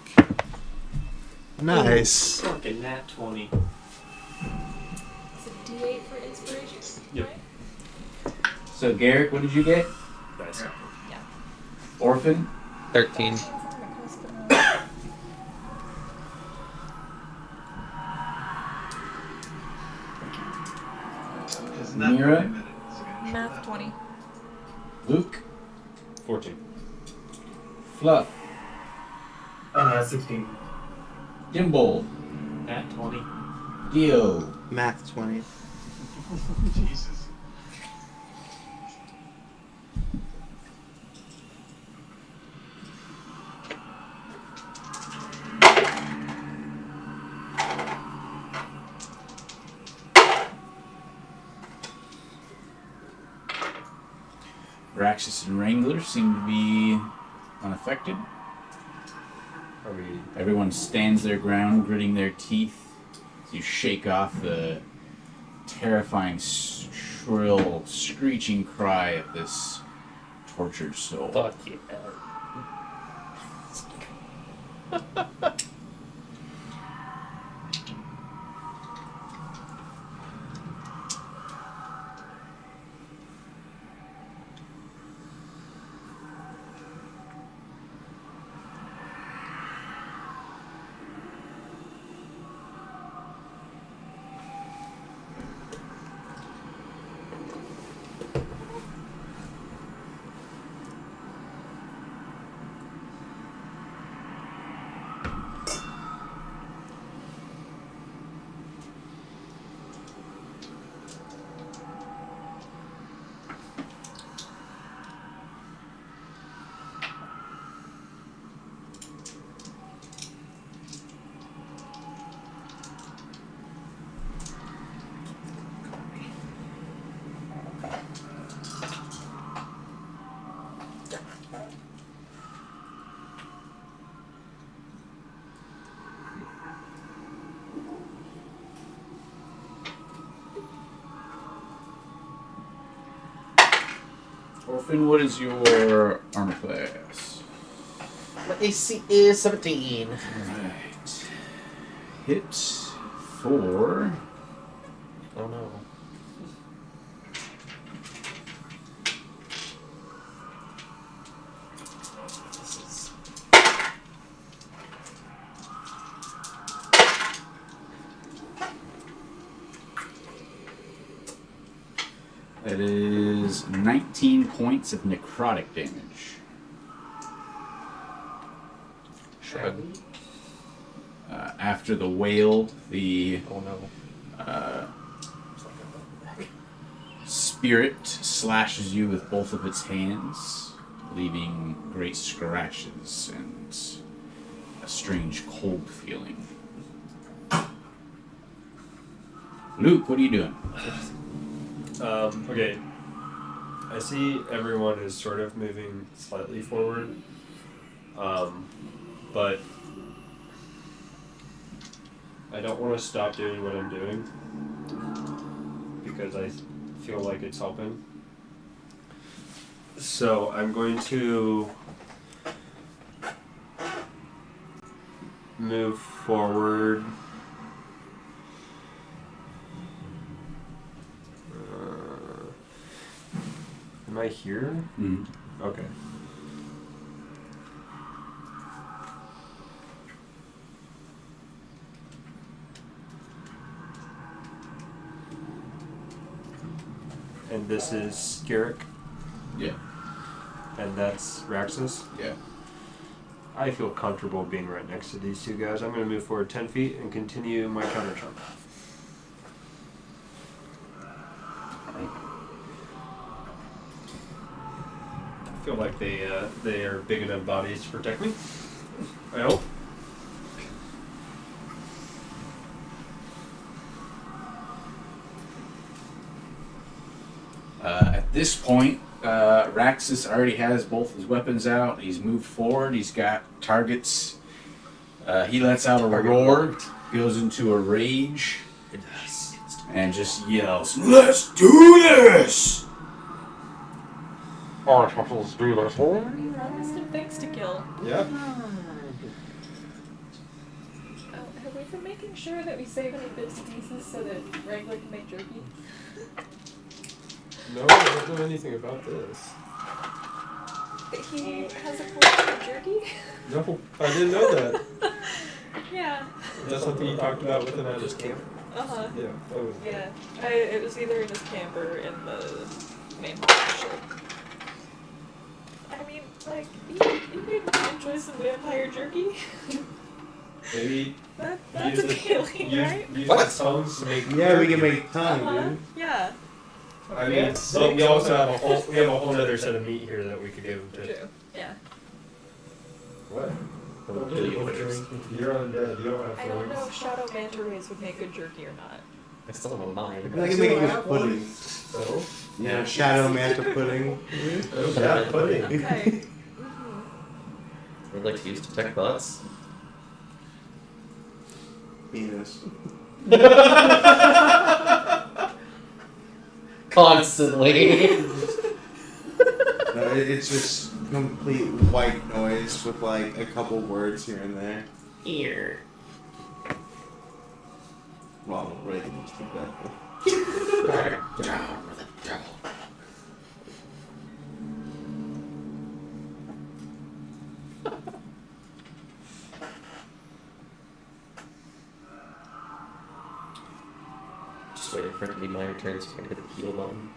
Nice. Fucking nat 20. It's a D8 for inspiration. Yep. Right? So Garrick, what did you get? Nice. Yeah. Orphan? 13. Isn't that Mira? 30 minutes? Math 20. Luke? 14. Fluff? 16. Gimbal? Nat 20. Dio? Math 20. Jesus. Raxus and Wrangler seem to be unaffected. Are we? Everyone stands their ground, gritting their teeth as you shake off the terrifying, shrill, screeching cry of this tortured soul. Fuck yeah. Orphan, what is your armor class? My AC is 17. Alright. Hit for... Oh no. This is... That is 19 points of necrotic damage. Shrug. After the wail, the Oh no. spirit slashes you with both of its hands, leaving great scratches and a strange cold feeling. Luke, what are you doing? Okay. I see everyone is sort of moving slightly forward, but I don't want to stop doing what I'm doing because I feel like it's helping. So I'm going to move forward. Am I here? Mm. Okay. And this is Garrick, Yeah. and that's Raxus. Yeah. I feel comfortable being right next to these two guys. I'm going to move forward 10 feet and continue my counter jump. I feel like they are big enough bodies to protect me. I hope. At this point, Raxus already has both his weapons out. He's moved forward. He's got targets. He lets out a roar, goes into a rage, and just yells, "Let's do this!" He runs and things to kill. Yeah. Oh, have we been making sure that we save any bits and pieces so that Wrangler can make jerky? No, I don't know anything about this. He has a collection of jerky? No, I didn't know that. Yeah. Is that something you talked about with him at his camp? Uh-huh. Yeah, that was. Yeah. It was either in his camp or in the main ship. I mean, like, you made a good choice in vampire jerky. Maybe That's use the- appealing, right? use What? the tongues to make. Yeah, we can make tongue, Uh-huh. dude. Yeah. I mean, but we also have a whole other set of meat here that we could give him to. True. Yeah. What? Don't kill you first. You're undead. You don't have I don't know feelings. if shadow manta rays would make good jerky or not. I still have a mind. I can make it with pudding. So? Yeah, shadow manta pudding. Oh, yeah, pudding. Okay. Would like to use detect thoughts. Penis. Constantly. No, it's just complete white noise with like a couple words here and there. Ear. Ronald Reagan was the devil. Down with the devil. Just waiting for it to be my turn so I can hit the heal button.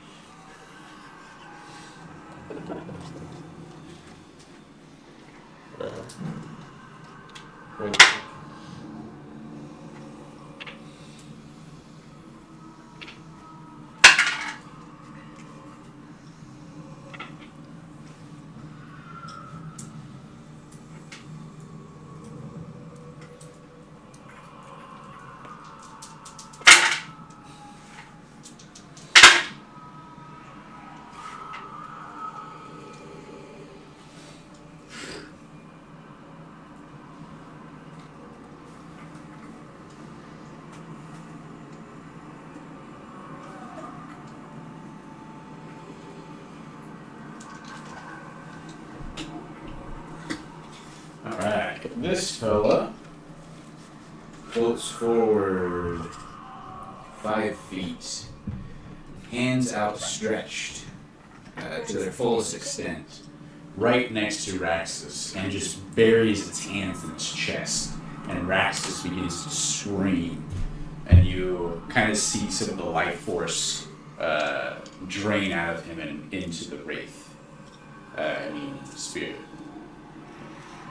Wait. Alright, this fella floats forward 5 feet, hands outstretched to their fullest extent, right next to Raxus, and just buries its hands in its chest, and Raxus begins to scream, and you kind of see some of the life force drain out of him and into the wraith, spirit.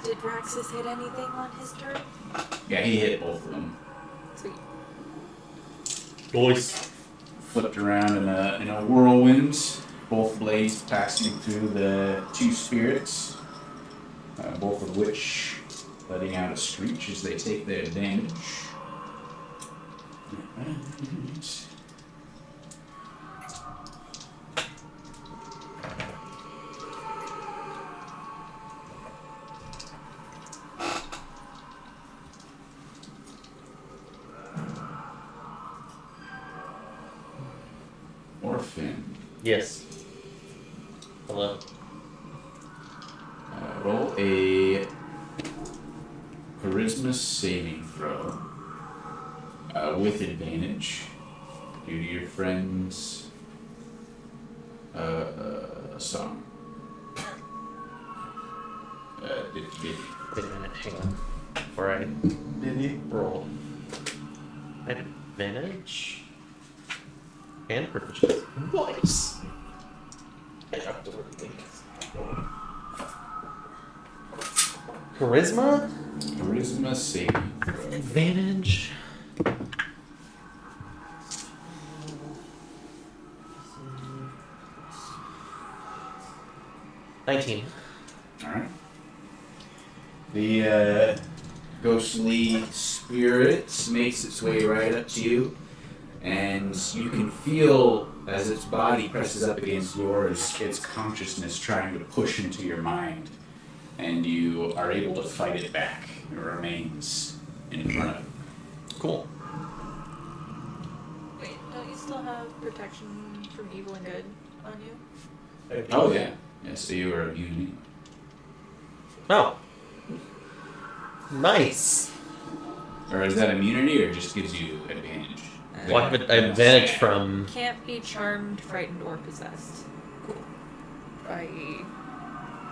Did Raxus hit anything on his turn? Yeah, he hit both of them. Sweet. Nice. Flipped around in a whirlwind, both blades passing through the 2 spirits, both of which letting out a screech as they take their damage. Orphan. Yes. Hello. Roll a charisma saving throw with advantage due to your friend's song. Did Wait a minute, hang on. Before I roll. I have advantage. And proficiency. Nice! I dropped the word link. Charisma? Charisma saving throw. Advantage. $19. Alright. The ghostly spirit makes its way right up to you, and you can feel as its body presses up against yours, its consciousness trying to push into your mind, and you are able to fight it back. It remains in front of you. Cool. Wait, don't you still have protection from evil and good on you? Oh yeah. Yeah, so you are immune. Oh. Nice. Or is that immunity, or just gives you advantage? Well, I have an advantage from... Can't be charmed, frightened, or possessed. Cool. By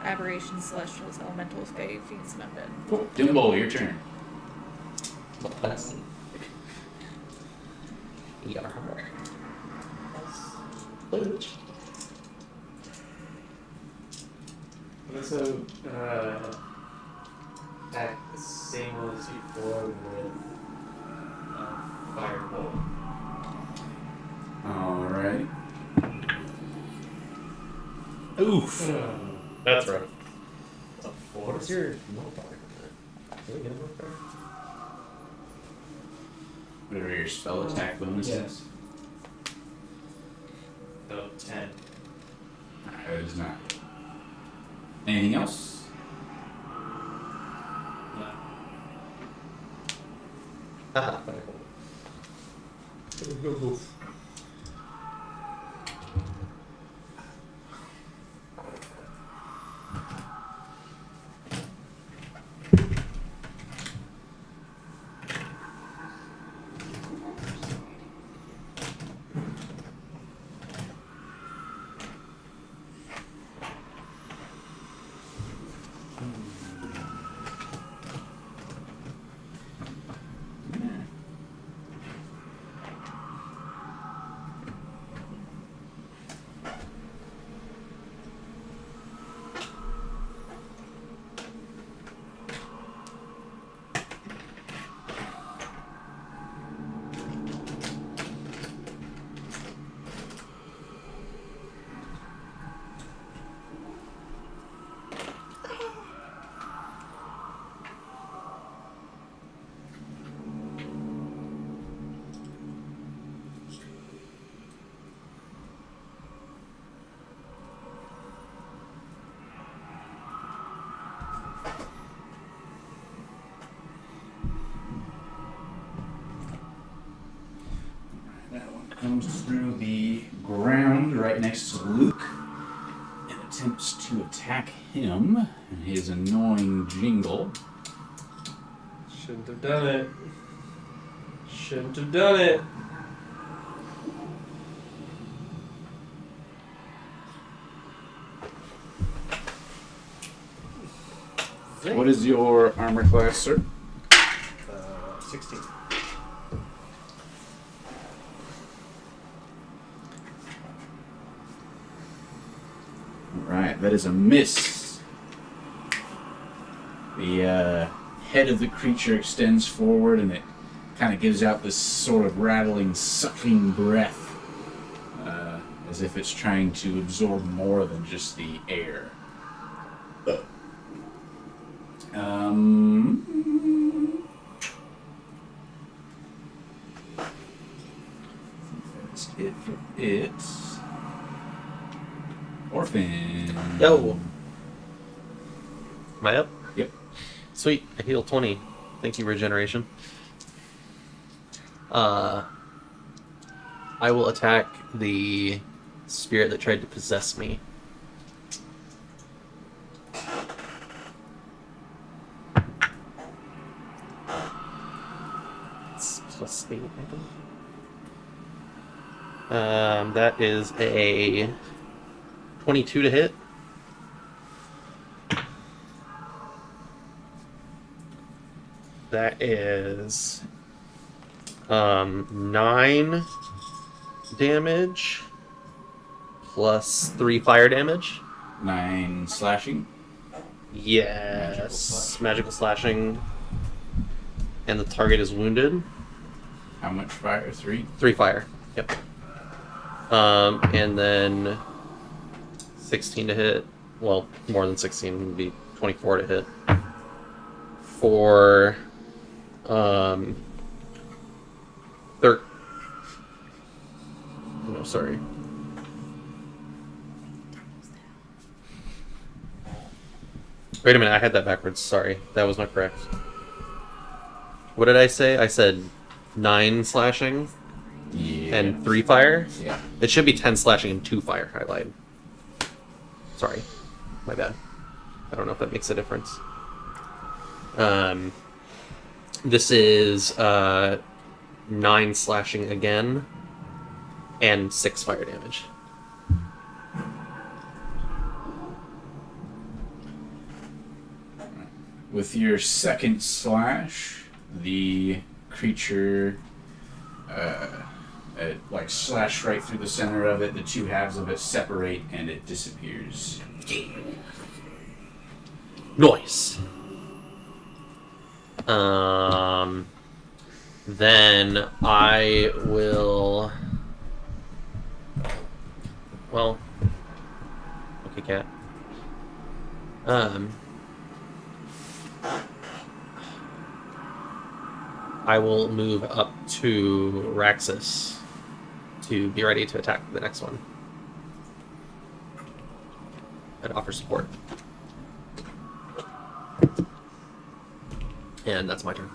aberrations, celestials, elementals, fae, fiends, and undead. Cool. Dimble, your turn. That's... Yarr. So, attack the same one as before with Firebolt. Alright. Oof. That's right. A 4. What is your modifier? Can we get a modifier? Whatever your spell attack bonus is. So 10. Alright, that is not. Anything else? No. Haha. Go. Comes through the ground right next to Luke and attempts to attack him and his annoying jingle. Shouldn't have done it. Shouldn't have done it. What is your armor class, sir? 16. Alright, that is a miss. The head of the creature extends forward and it kind of gives out this sort of rattling, sucking breath. As if it's trying to absorb more than just the air. That's it for it. Orphan. Yo. Am I up? Yep. Sweet. I heal 20. Thank you, regeneration. I will attack the spirit that tried to possess me. It's plus 8. That is a 22 to hit. That is 9 damage plus 3 fire damage. 9 slashing. Yes, magical slashing. And the target is wounded. How much fire? 3? 3 fire. Yep. And then 16 to hit. Well, more than 16 would be 24 to hit. For no, sorry. Wait a minute, I had that backwards. Sorry, that was not correct. What did I say? I said 9 slashing and 3 fire? Yeah. It should be 10 slashing and 2 fire. I lied. Sorry. My bad. I don't know if that makes a difference. This is 9 slashing again and 6 fire damage. With your second slash, the creature like slash right through the center of it. The two halves of it separate and it disappears. Nice. Then I will. Well. Okay, cat. I will move up to Raxus to be ready to attack the next one and offer support. And that's my turn.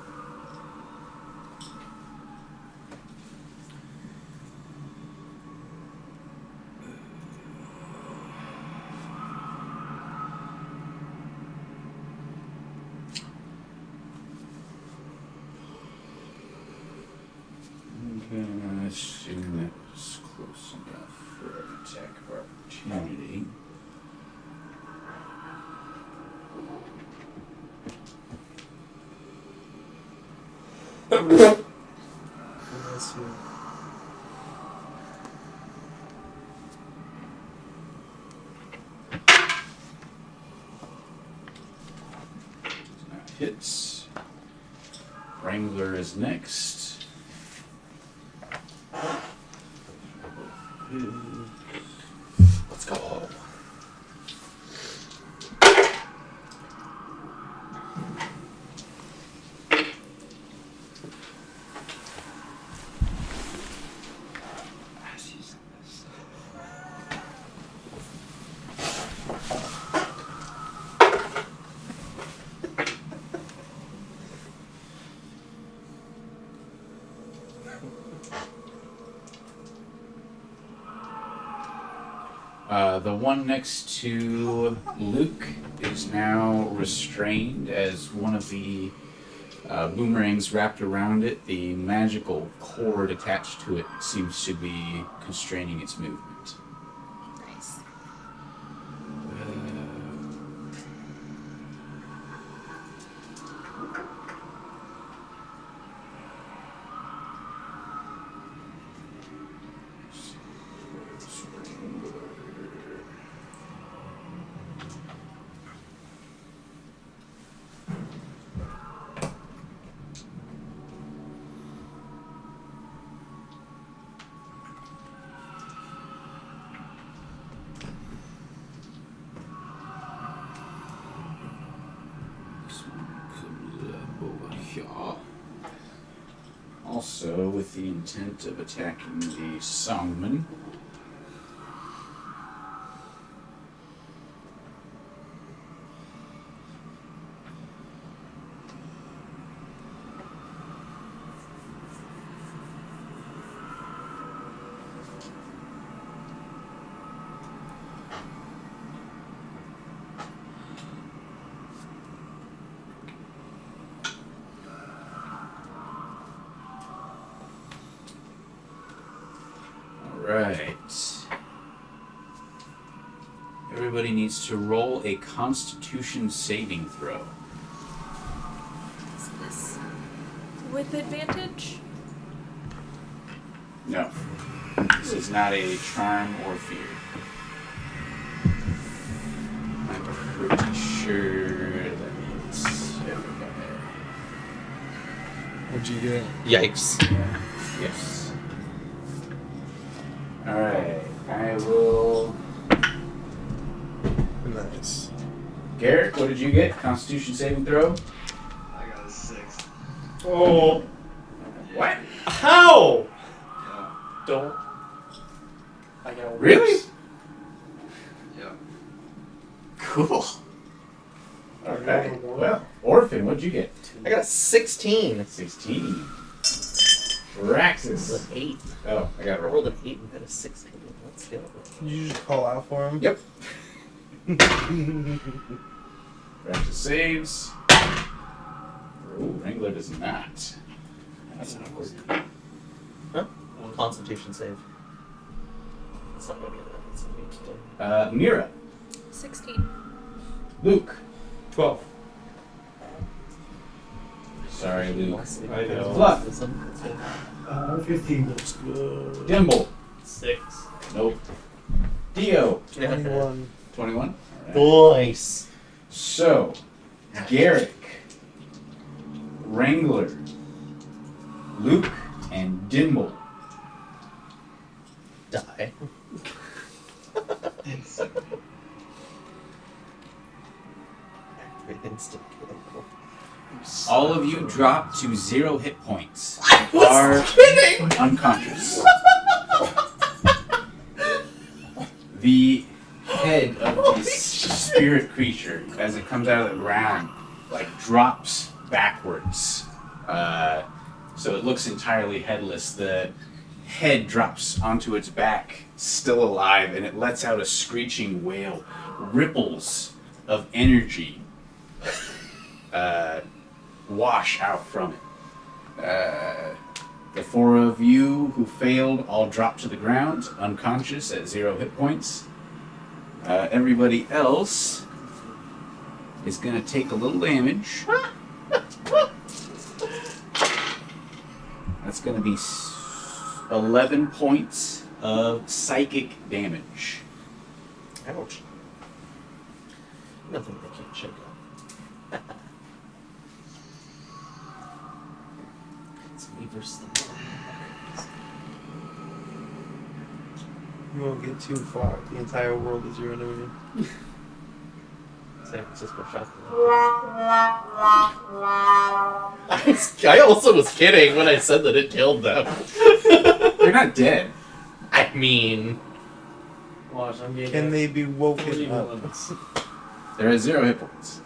I assume that was close enough for an attack of opportunity. That hits. Wrangler is next. Let's go. The one next to Luke is now restrained as one of the boomerangs wrapped around it. The magical cord attached to it seems to be constraining its movement. Nice. Also, with the intent of attacking the Songman. Alright. Everybody needs to roll a Constitution saving throw. Is this with advantage? No. This is not a charm or fear. I'm pretty sure that means everybody. What'd you get? Yikes. Yes. Alright. I will. Nice. Garrett, what did you get? Constitution saving throw? I got a 6. Oh, What? how? Yeah. Don't. I got Really? Yeah. Cool. Alright. Well, Orphan, what'd you get? I got a 16. 16. Raxus. 8. Oh, I got I a roll. rolled an 8 and got a 16. Let's go. Did you just call out for him? Yep. Raxus saves. Oh, Wrangler does not. That's awkward. Huh? Constitution save. It's not gonna be that. It's gonna be Mira. 16. Luke. 12. Sorry, Luke. I know. Fluff. 15. Dimble. 6. Nope. Dio. 21. 21. All right. Nice. So, Garrick, Wrangler, Luke, and Dimble. Die. Instant kill. All of you drop to 0 hit points. Was kidding! Unconscious. The head of this spirit creature, as it comes out of the ground, like drops backwards. So it looks entirely headless. The head drops onto its back, still alive, and it lets out a screeching wail. Ripples of energy wash out from it. The 4 of you who failed all drop to the ground, unconscious at 0 hit points. Everybody else is going to take a little damage. That's going to be 11 points of psychic damage. Ouch. Nothing they can't shake up. It's me versus the motherfuckers. You won't get too far. The entire world is your enemy. San Francisco shot I also was kidding when I said that it killed them. They're not dead. I mean... Watch, I'm getting Can they be woken Pretty up? well. They're at 0 hit points.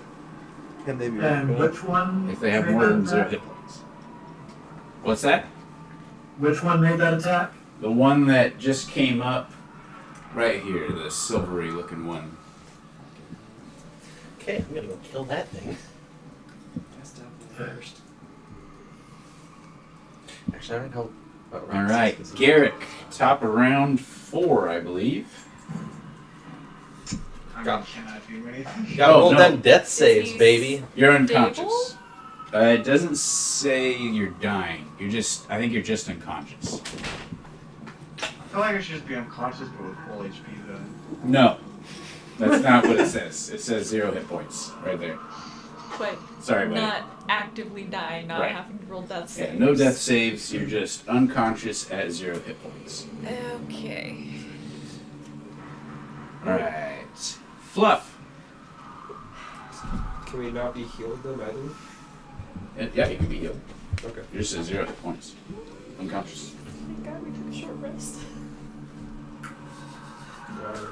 Can they be And woken up? which one? If they have made more that than 0 attack? hit points. What's that? Which one made that attack? The one that just came up right here, the silvery looking one. Okay, I'm gonna go kill that thing. First. Actually, I don't know how... Alright, Garrick, top of round 4, I believe. I Got- cannot do anything. Gotta roll no. them death saves, he baby. You're unconscious. It doesn't say you're dying. I think you're just unconscious. I feel like I should just be unconscious, but with full HP though. No. That's not what it says. It says 0 hit points right there. But Sorry, buddy. not actively dying, not Right. having to roll death Yeah, saves. no death saves. You're just unconscious at 0 hit points. Okay. Alright. Fluff. Can we not be healed then either? Yeah, you can be healed. Okay. You're just at 0 hit points. Unconscious. Thank God we took a short rest. Water.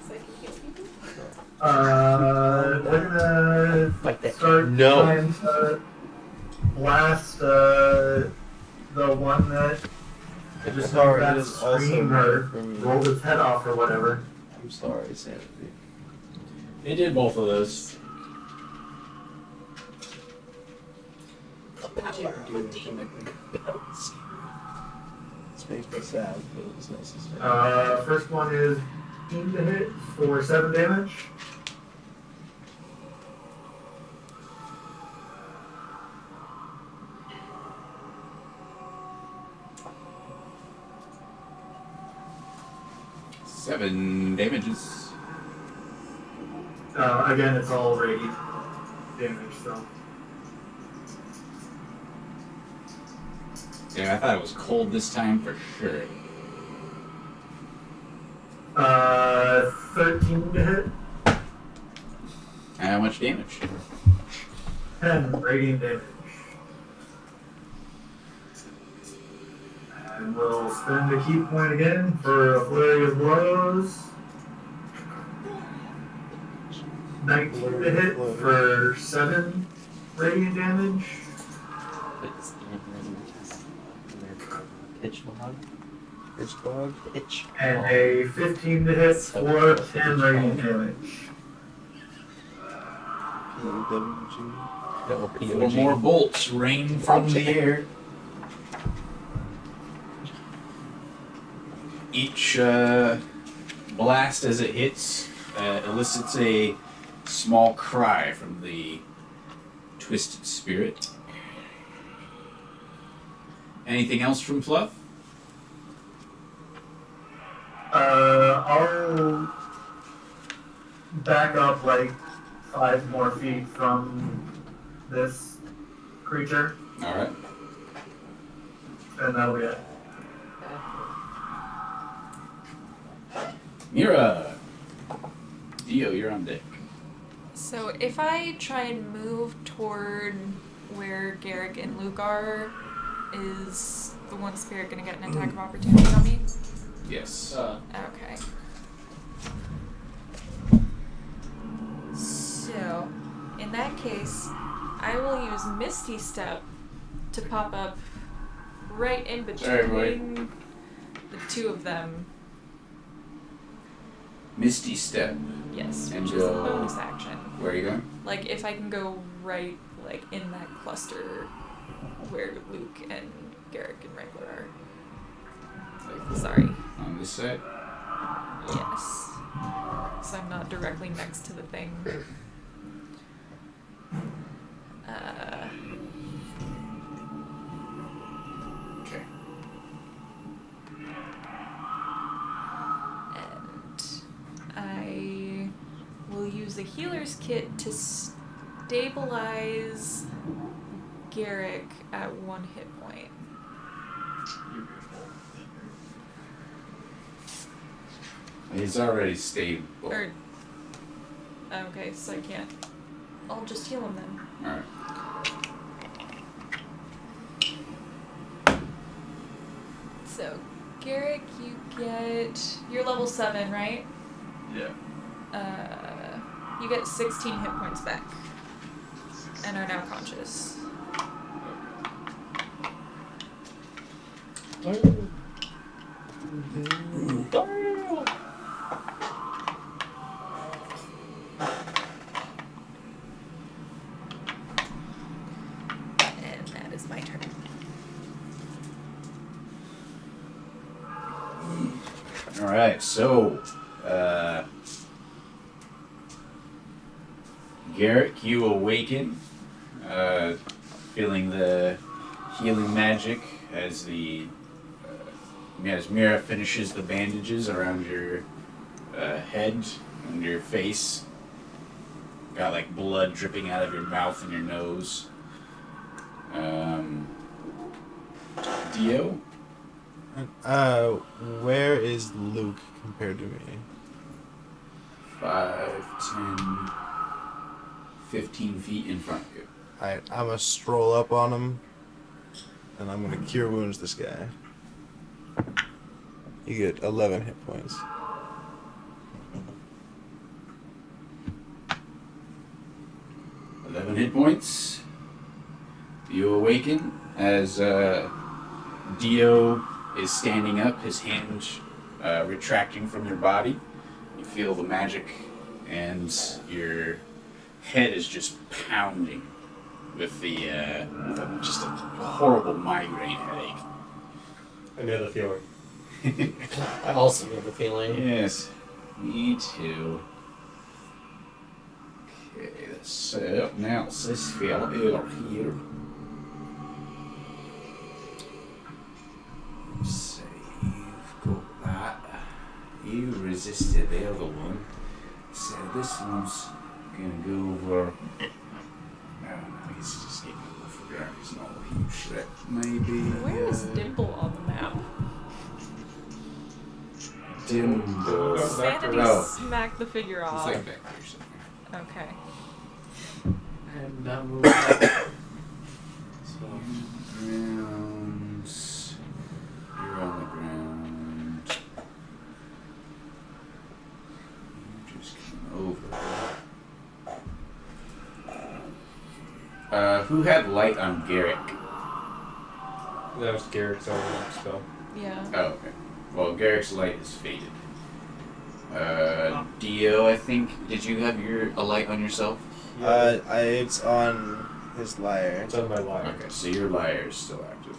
So I can heal people. We're gonna Fight that. start No. trying to blast the one that I'm just sorry, made it that is also scream better or for me. rolled its head off or whatever. I'm sorry, Sanity. It did both of those. Makes me sad, but it's necessary. First one is 15 to hit for 7 damage. Seven damages. Again, it's all radiant damage, so. Yeah, I thought it was cold this time for sure. 13 to hit. How much damage? 10 radiant damage. And we'll spend a key point again for a flurry of blows. 19 to hit for 7 radiant damage. Pitch log. Pitch dog. Pitch. And a 15 to hit for 10 radiant damage. PWG. Four more bolts rain from the air. Each blast as it hits elicits a small cry from the twisted spirit. Anything else from Fluff? I'll back up like 5 more feet from this creature, Alright. and that'll be it. Mira! Dio, you're on deck. So if I try and move toward where Garrick and Luke are, is the one spirit going to get an attack of opportunity on me? Yes. Okay. So, in that case, I will use Misty Step to pop up right in between the two of them. Misty Step. Yes, And which is a go- bonus action. Where are you going? Like, if I can go right, like, in that cluster where Luke and Garrick and Wrangler are. Sorry. On this side? Yes. So I'm not directly next to the thing. Okay. And I will use the healer's kit to stabilize Garrick at 1 hit point. He's already stable. Or, okay, so I can't. I'll just heal him then. Alright. So, Garrick, you get. You're level 7, right? Yeah. You get 16 hit points back. And are now conscious. And that is my turn. Alright, so, Garrick, you awaken, feeling the healing magic as as Mira finishes the bandages around your head and your face. Got like blood dripping out of your mouth and your nose. Dio? Where is Luke compared to me? 5, 10, 15 feet in front of you. Alright, I'm gonna stroll up on him, and I'm gonna cure wounds this guy. You get 11 hit points. Hit points. You awaken as Dio is standing up, his hand retracting from your body. You feel the magic, and your head is just pounding with just a horrible migraine headache. I know the feeling. I also know the feeling. Yes, me too. Okay, so now it's this fella over here. So you've got that. You resisted the other one. So this one's gonna go over. No, he's just getting off the ground. He's not a huge threat. Maybe. Where is Dimple on the map? Dimble. Sanity Oh. smacked the figure It's off. like back there somewhere. Okay. I'm not moving. Grounds. You're on the ground. You just came over. Who had light on Garrick? That was Garrick's own spell. Yeah. Oh, okay. Well, Garrick's light is faded. Dio, I think. Did you have a light on yourself? It's on his lyre. It's on my lyre. Okay, so your lyre is still active.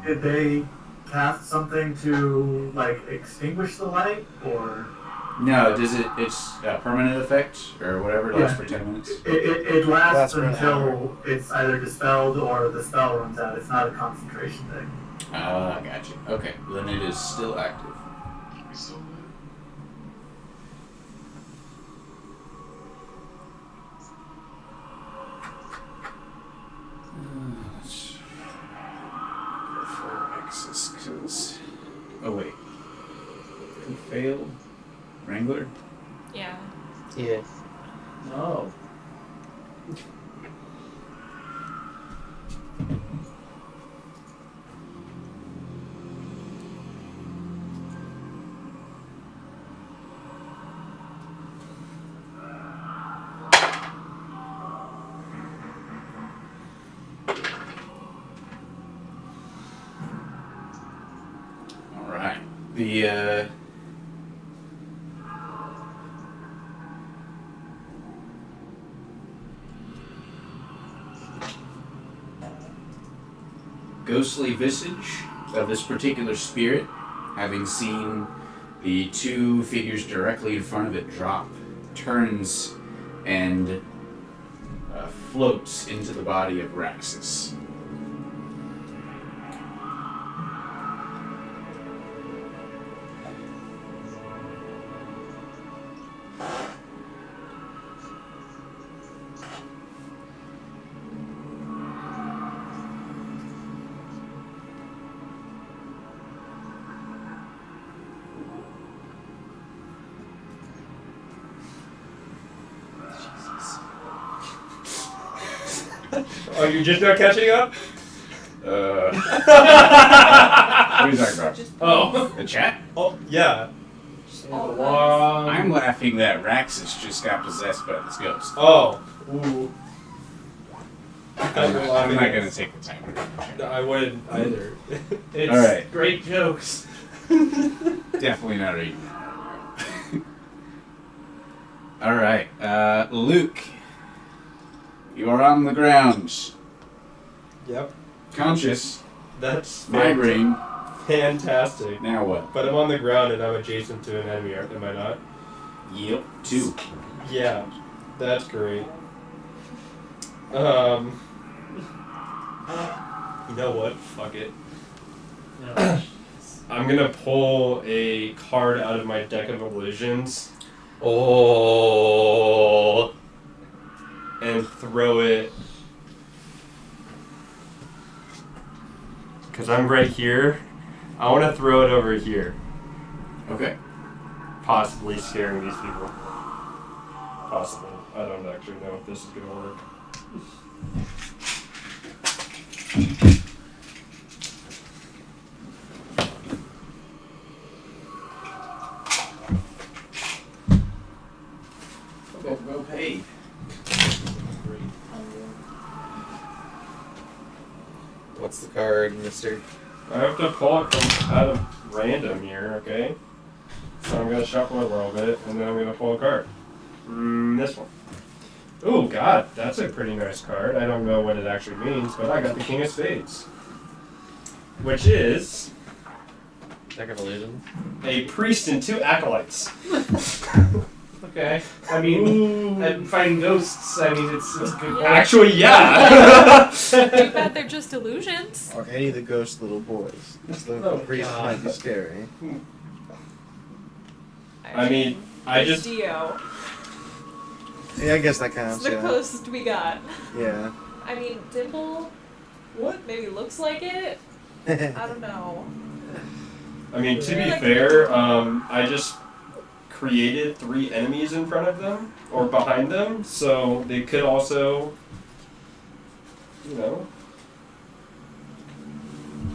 Did they cast something to like extinguish the light, or No, does it? It's a permanent effect or whatever. It lasts for 10 minutes. it lasts Lasts for an until it's either dispelled or the spell runs out. It's not a concentration thing. Ah, gotcha. Okay, then it is still active. So, Let's go for access, 'cause... Oh, wait. Who failed? Wrangler? Yeah. Yeah. No. Alright. The, ghostly visage of this particular spirit, having seen the two figures directly in front of it drop, turns and floats into the body of Raxus. Oh, you're just not catching up? What are you talking about? Oh. The chat? Oh, yeah. I'm laughing that Raxus just got possessed by this ghost. Oh. Ooh. I'm not gonna take the time. I wouldn't either. It's All right. great jokes. Definitely not reading that. Alright, Luke. You are on the ground. Yep. Conscious. That's My brain. fantastic. Now what? But I'm on the ground and I'm adjacent to an enemy, am I not? Yep. 2. Yeah. That's great. You know what? Fuck it. No. I'm gonna pull a card out of my deck of illusions Oh. and throw it. Because I'm right here. I want to throw it over here. Okay. Possibly scaring these people. Possibly. I don't actually know if this is gonna work. Go pay. What's the card, mister? I have to pull it from out of random here, okay? So I'm gonna shuffle it a little bit, and then I'm gonna pull a card. This one. Oh God, that's a pretty nice card. I don't know what it actually means, but I got the King of Spades. which is Deck of illusions. a priest and 2 acolytes. Okay. I mean, I'm fighting ghosts. I mean, it's a good point. Actually, yeah. Too bad they're just illusions. Or any of the ghost little boys. The Oh, priest God. might be scary. I mean, I just Dio. Yeah, I guess that It's counts. the Yeah. closest we got. Yeah. I mean, Dimple. What? Maybe looks like it. I don't know. I mean, to be fair, I just created 3 enemies in front of them or behind them, so they could also, you know.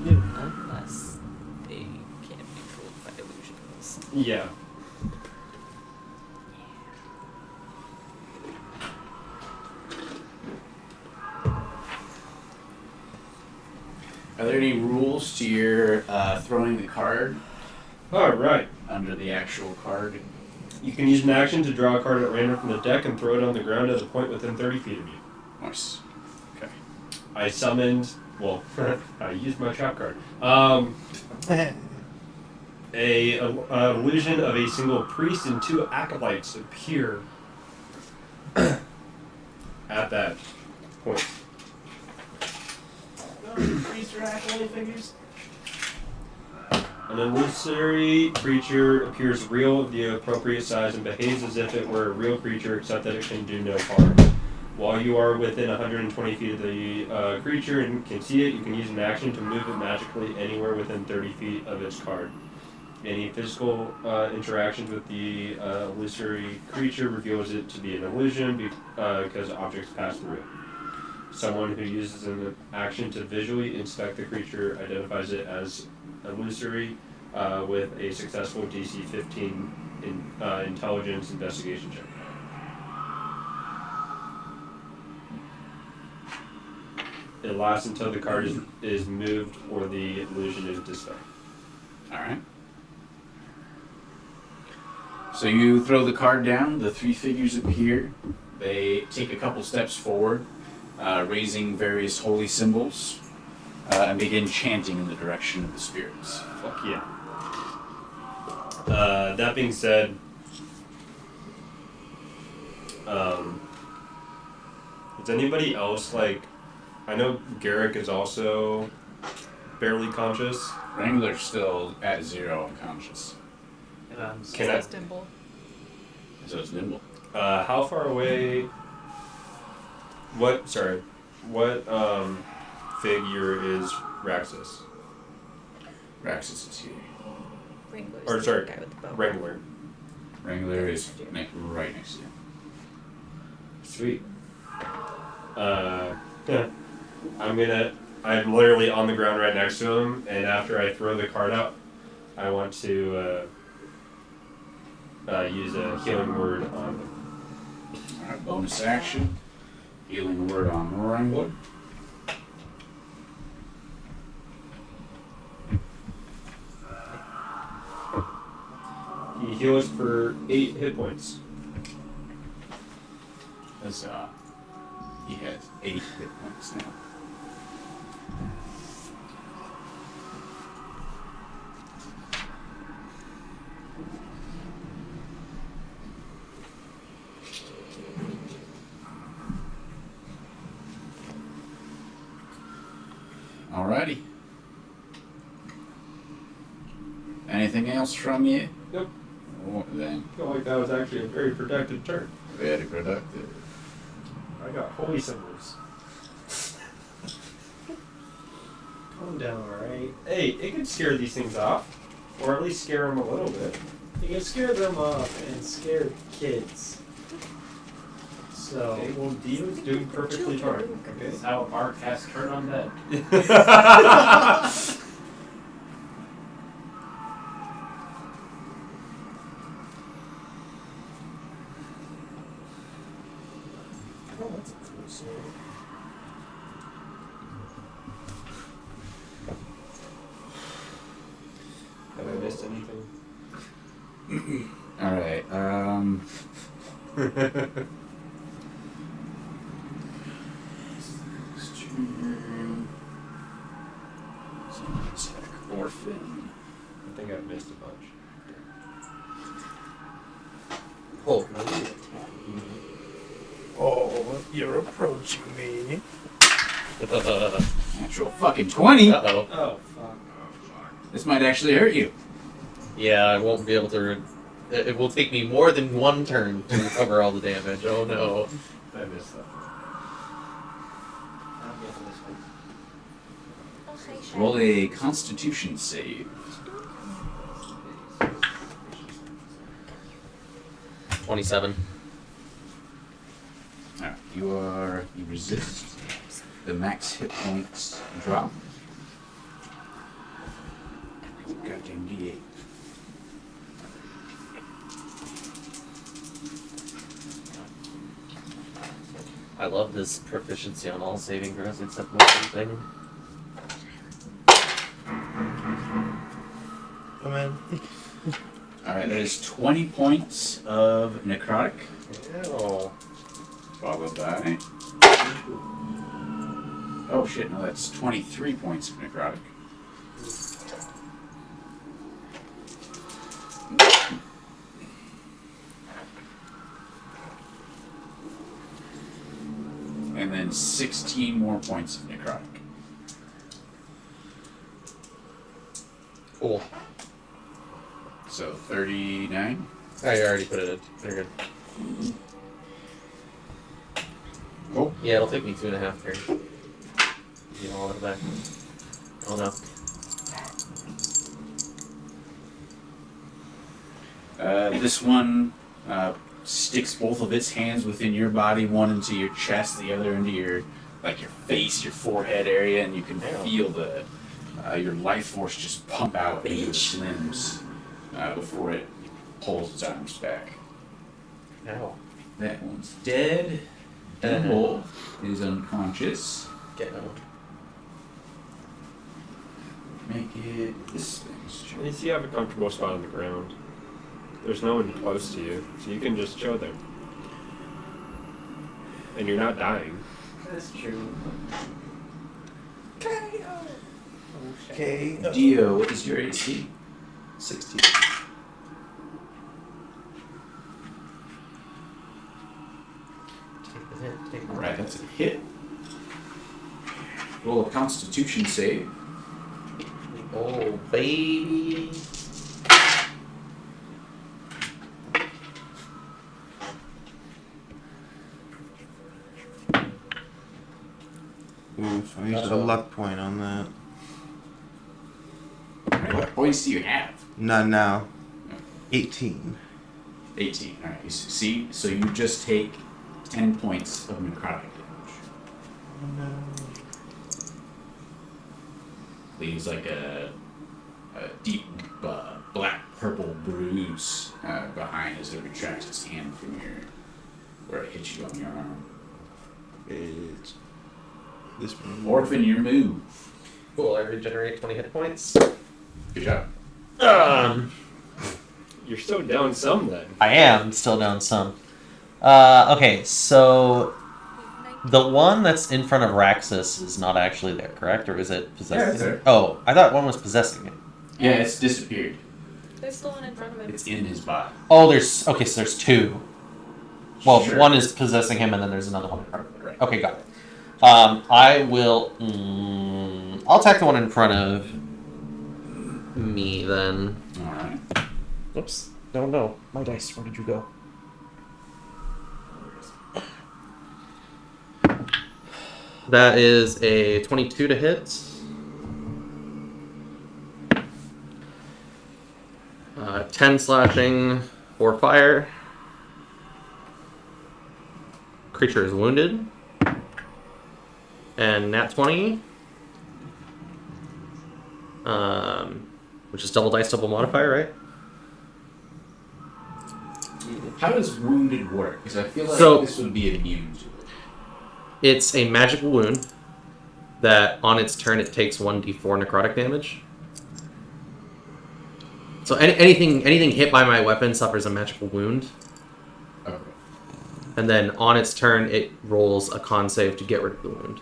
Unless they can't be fooled by illusions. Yeah. Are there any rules to your throwing the card All right. under the actual card? You can use an action to draw a card at random from the deck and throw it on the ground at a point within 30 feet of you. Nice. Okay. I summoned. Well, I used my trap card. A illusion of a single priest and 2 acolytes appear at that point. Priest or acolyte figures? An illusory creature appears real of the appropriate size and behaves as if it were a real creature, except that it can do no harm. While you are within 120 feet of the creature and can see it, you can use an action to move it magically anywhere within 30 feet of its card. Any physical interactions with the illusory creature reveals it to be an illusion because objects pass through it. Someone who uses an action to visually inspect the creature identifies it as illusory with a successful DC 15 intelligence investigation check. It lasts until the card is moved or the illusion is dispelled. Alright. So you throw the card down, the 3 figures appear. They take a couple steps forward, raising various holy symbols, and begin chanting in the direction of the spirits. Fuck yeah. That being said, is anybody else like? I know Garrick is also barely conscious. Wrangler's still at 0 unconscious. Can I? Dimple. So it's nimble. How far away? What figure is Raxus? Raxus is here. Wrangler's Or the sorry, guy with the bow. Wrangler. Wrangler is right next to you. Sweet. I'm literally on the ground right next to him, and after I throw the card out, I want to use a healing word on him. Alright, bonus action. Healing word on Wrangler. He heals for 8 hit points. As, he has 8 hit points now. Alrighty. Anything else from you? Nope. Oh, then. I feel like that was actually a very productive turn. Very productive. I got holy symbols. Calm down, alright? Hey, it could scare these things off. Or at least scare them a little bit. You can scare them off and scare kids. So, Okay, well, Dio's doing perfectly fine. This is how Mark has turned on that. Oh, that's a cool sword. Have I missed anything? Alright, Orphan. I think I've missed a bunch. Oh, Oh, you're approaching me. Natural fucking 20. Uh-oh. Oh, fuck. This might actually hurt you. Yeah, I won't be able to... It will take me more than one turn to recover all the damage. Oh no. I missed that. I'll go for this one. Roll a Constitution save. 27. Alright, you resist. The max hit points drop. Goddamn D8. I love this proficiency on all saving throws except one thing. Come in. Alright, that is 20 points of necrotic. Ew. Followed by. Oh shit, no, that's 23 points of necrotic. And then 16 more points of necrotic. Cool. So 39. Oh, you already put it in. Very good. Cool. Yeah, it'll take me 2.5 turns. Get all of it back. Oh no. This one sticks both of its hands within your body, one into your chest, the other into your face, your forehead area, and you can feel the your life force just pump out into its limbs before it pulls its arms back. Ow. That one's dead. Devil is unconscious. Get out. Make it this thing's At turn. least you have a comfortable spot on the ground. There's no one close to you, so you can just chill there. And you're not dying. That's true. Okay. Dio, what is your AC? 16. Take the hit. Take the Alright, that's a hit. Roll a Constitution save. Oh, baby. Oof, I used a luck point on that. Alright, what points do you have? Not now. 18. 18. Alright, you succeed. So you just take 10 points of necrotic damage. Oh no. Leaves like a deep black purple bruise behind as it retracts its hand from where it hits you on your arm. It's this one. Orphan, your move. Cool, I regenerate 20 hit points. Good job. You're still down some then. I am still down some. Okay, so the one that's in front of Raxus is not actually there, correct? Or is it possessing? Yeah, it's there. Oh, I thought one was possessing it. Yeah, it's disappeared. There's still one in front of him. It's in his body. Oh, so there's two. Well, Sure. one is possessing him, and then there's another one in front of him. Right. Okay, got it. I will. I'll attack the one in front of me then. Alright. Oops. No. My dice. Where did you go? That is a 22 to hit. 10 slashing for fire. Creature is wounded. And nat 20. Which is double dice, double modifier, right? How does wounded work? Because I feel like So- this would be immune to it. It's a magical wound that on its turn it takes 1d4 necrotic damage. So anything hit by my weapon suffers a magical wound, Okay. and then on its turn it rolls a con save to get rid of the wound.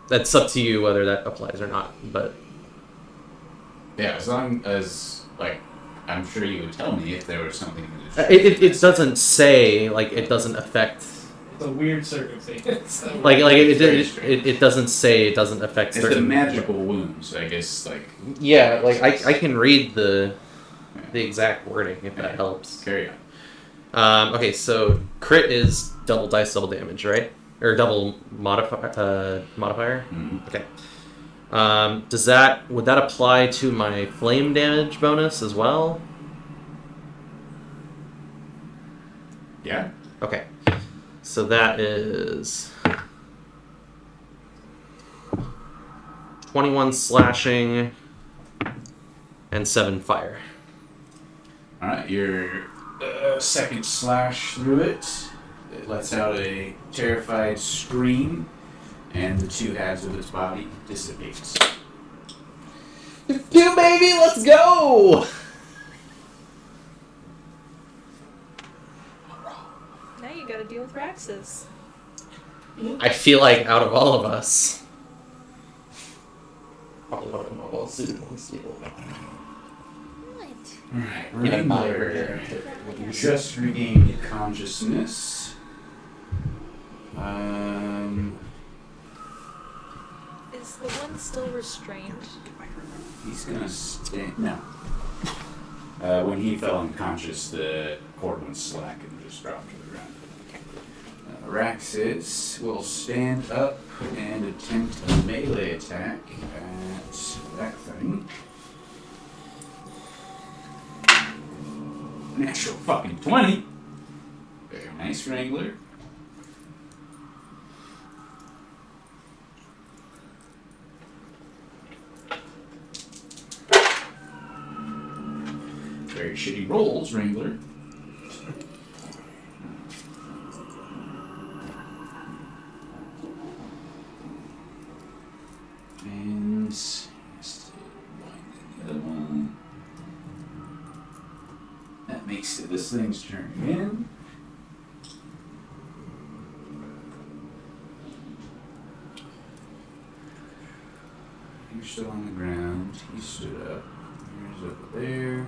That's up to you whether that applies or not. But Yeah, as long as, like, I'm sure you would tell me if there was something. it doesn't say, like, it doesn't affect. It's a weird circumstance. It doesn't say it doesn't affect It's certain the magical wounds, I guess, like. Yeah, like I can read the exact wording if that helps. Carry on. Okay, so crit is double dice, double damage, right? Or double modifier? Mhm. Okay. Would that apply to my flame damage bonus as well? Yeah. Okay. So that is 21 slashing and 7 fire. Alright, your second slash through it. It lets out a terrified scream, and the 2 halves of its body dissipates. You baby, let's go! Now you gotta deal with Raxus. I feel like out of all of us. What? Alright, Wrangler. You just regained consciousness. Is the one still restrained? He's gonna stand. No. When he fell unconscious, the cord went slack and just dropped to the ground. Raxus will stand up and attempt a melee attack at that thing. Natural fucking 20. Very nice, Wrangler. Very shitty rolls, Wrangler. And the other one. That makes it this thing's turn again. You're still on the ground. He stood up. Here's over there.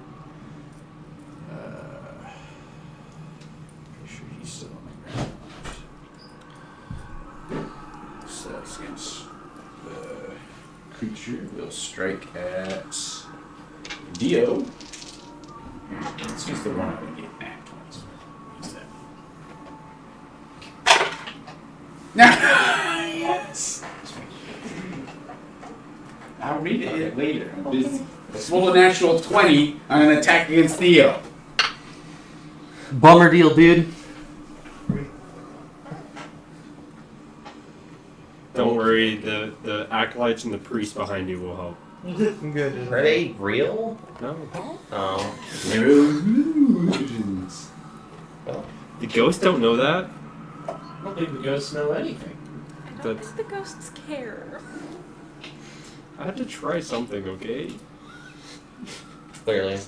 Pretty sure he's still on the ground. So that's against the creature. We'll strike at Dio. Let's use the one I would get back towards. Use that. Yes! I'll read it later. I'm busy. Let's roll a natural 20 on an attack against Theo. Bummer deal, dude. Don't worry, the acolytes and the priest behind you will help. I'm good. Are they real? No. Oh. The ghosts don't know that? I don't think the ghosts know anything. I don't think the ghosts care. I had to try something, okay? Clearly.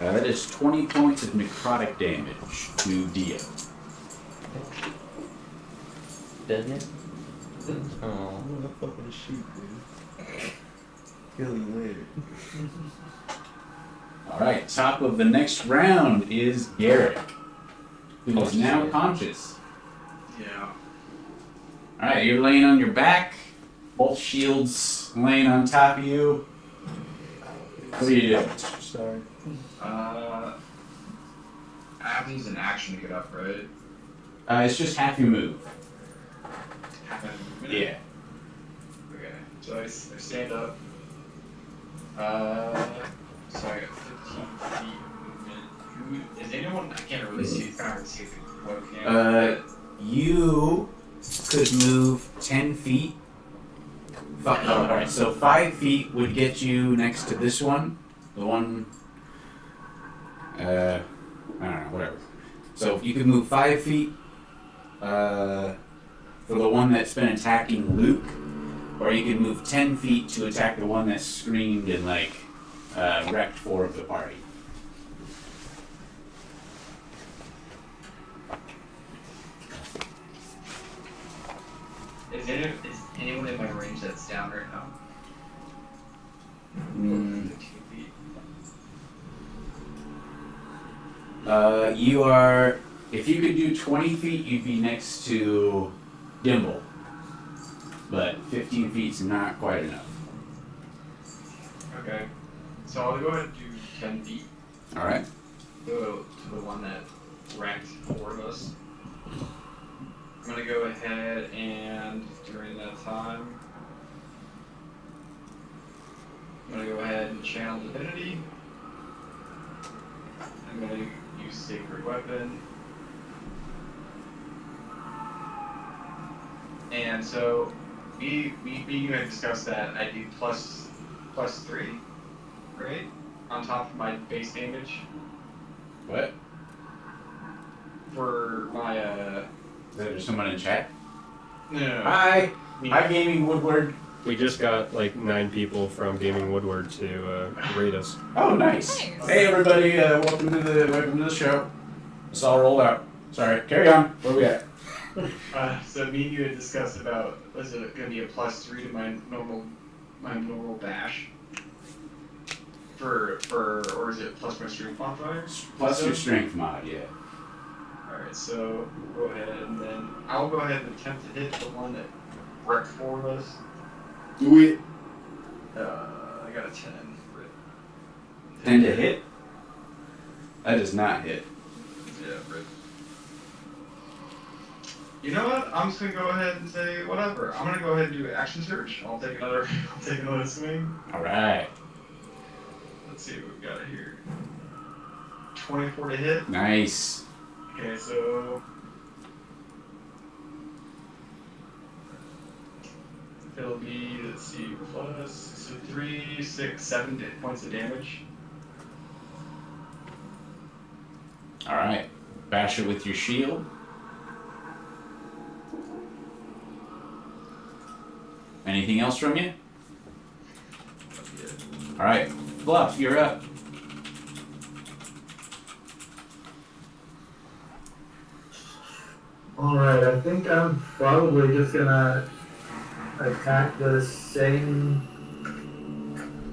That is 20 points of necrotic damage to Dio. Doesn't it? Oh. I'm gonna fucking shoot, dude. Kill you later. Alright, top of the next round is Garrett, who is now conscious. Yeah. Alright, you're laying on your back, both shields laying on top of you. What are you doing? Sorry. I have to use an action to get up, right? It's just half your move. Half my movement? Yeah. Okay, so I stand up. So I got 15 feet of movement. Is anyone? I can't really see. It's kind of hard to see the webcam. You could move 10 feet. Alright, so 5 feet would get you next to this one. The one. I don't know, whatever. So you could move 5 feet for the one that's been attacking Luke, or you could move 10 feet to attack the one that screamed and, like, wrecked 4 of the party. Is anyone in my range that's down right now? Mm. 15 feet. You are. If you could do 20 feet, you'd be next to Dimble. But 15 feet's not quite enough. Okay. So I'll go ahead and do 10 feet. Alright. Go to the one that wrecked 4 of us. I'm gonna go ahead and during that time, I'm gonna go ahead and channel divinity. I'm gonna use sacred weapon. And so we had discussed that I do plus 3, right? On top of my base damage. What? For my Is there someone in chat? no. Hi! Hi, Gaming Woodward. We just got like 9 people from Gaming Woodward to rate us. Oh, nice. Nice. Hey, everybody. Welcome to the show. It's all rolled out. Sorry. Carry on. Where we at? So me and you had discussed about was it gonna be a plus 3 to my normal dash for or is it plus my strength modifier? Plus your strength mod, yeah. Alright, so go ahead and then I'll go ahead and attempt to hit the one that wrecked 4 of us. Do it. I got a 10 for it. 10 to hit? That does not hit. Yeah, rip. You know what? I'm just gonna go ahead and say whatever. I'm gonna go ahead and do action search. I'll take another swing. Alright. Let's see what we've got here. 24 to hit. Nice. Okay, so it'll be, let's see, plus so 3, 6, 7 points of damage. Alright. Bash it with your shield. Anything else from you? Alright. Fluff, you're up. Alright, I think I'm probably just gonna attack the same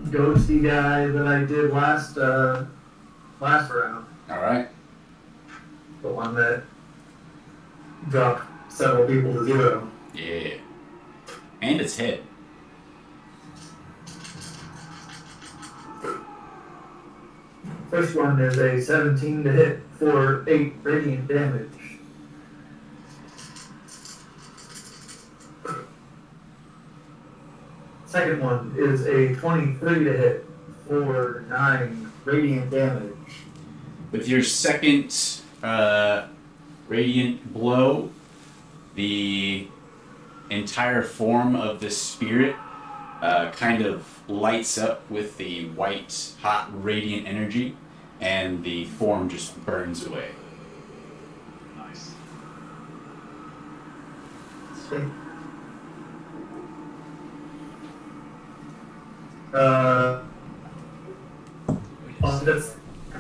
ghosty guy that I did last round. Alright. The one that dropped several people to 0. Yeah. And it's hit. First one is a 17 to hit for 8 radiant damage. Second one is a 23 to hit for 9 radiant damage. With your second radiant blow, the entire form of this spirit kind of lights up with the white, hot, radiant energy, and the form just burns away. Nice. Sweet. On this,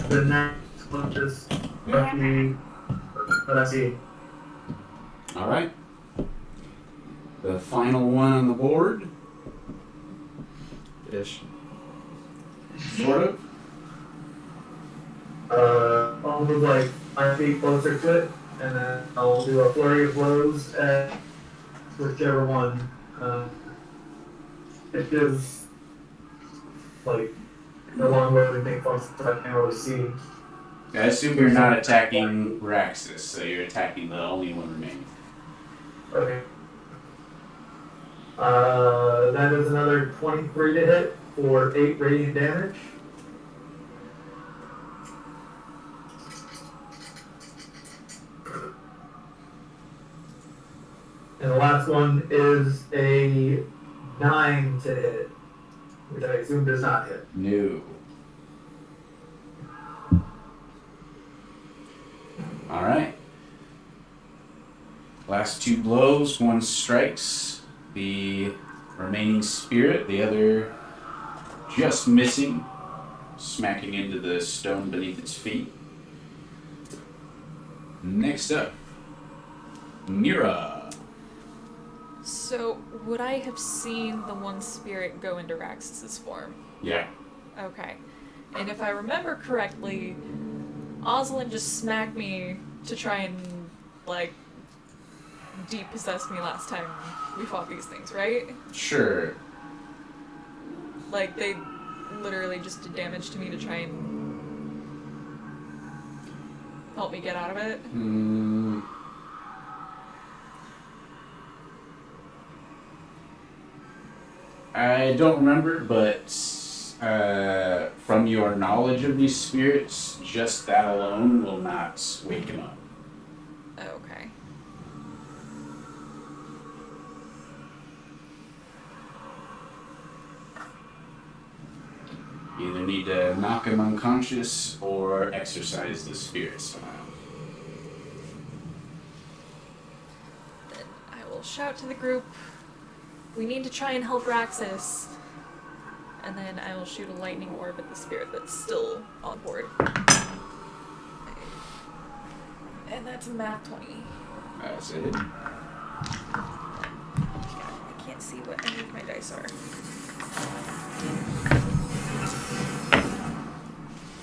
the next one is roughly, let's see. Alright. The final one on the board. Ish. Sort of. I'll move like 5 feet closer to it, and then I'll do a flurry of blows at whichever one. It gives like no longer anything close that I can't really see. I assume you're not attacking Raxus, so you're attacking the only one remaining. Okay. That is another 23 to hit for 8 radiant damage. And the last one is a 9 to hit, which I assume does not hit. No. Alright. Last 2 blows, one strikes the remaining spirit, the other just missing. smacking into the stone beneath its feet. Next up, Mira. So, would I have seen the one spirit go into Raxus's form? Yeah. Okay. And if I remember correctly, Oslin just smacked me to try and, like, depossess me last time we fought these things, right? Sure. Like, they literally just did damage to me to try and help me get out of it. I don't remember, but from your knowledge of these spirits, just that alone will not wake him up. Okay. You either need to knock him unconscious or exorcise the spirits somehow. Then I will shout to the group, we need to try and help Raxus. And then I will shoot a lightning orb at the spirit that's still on board. And that's a math 20. That's it. I can't see what any of my dice are.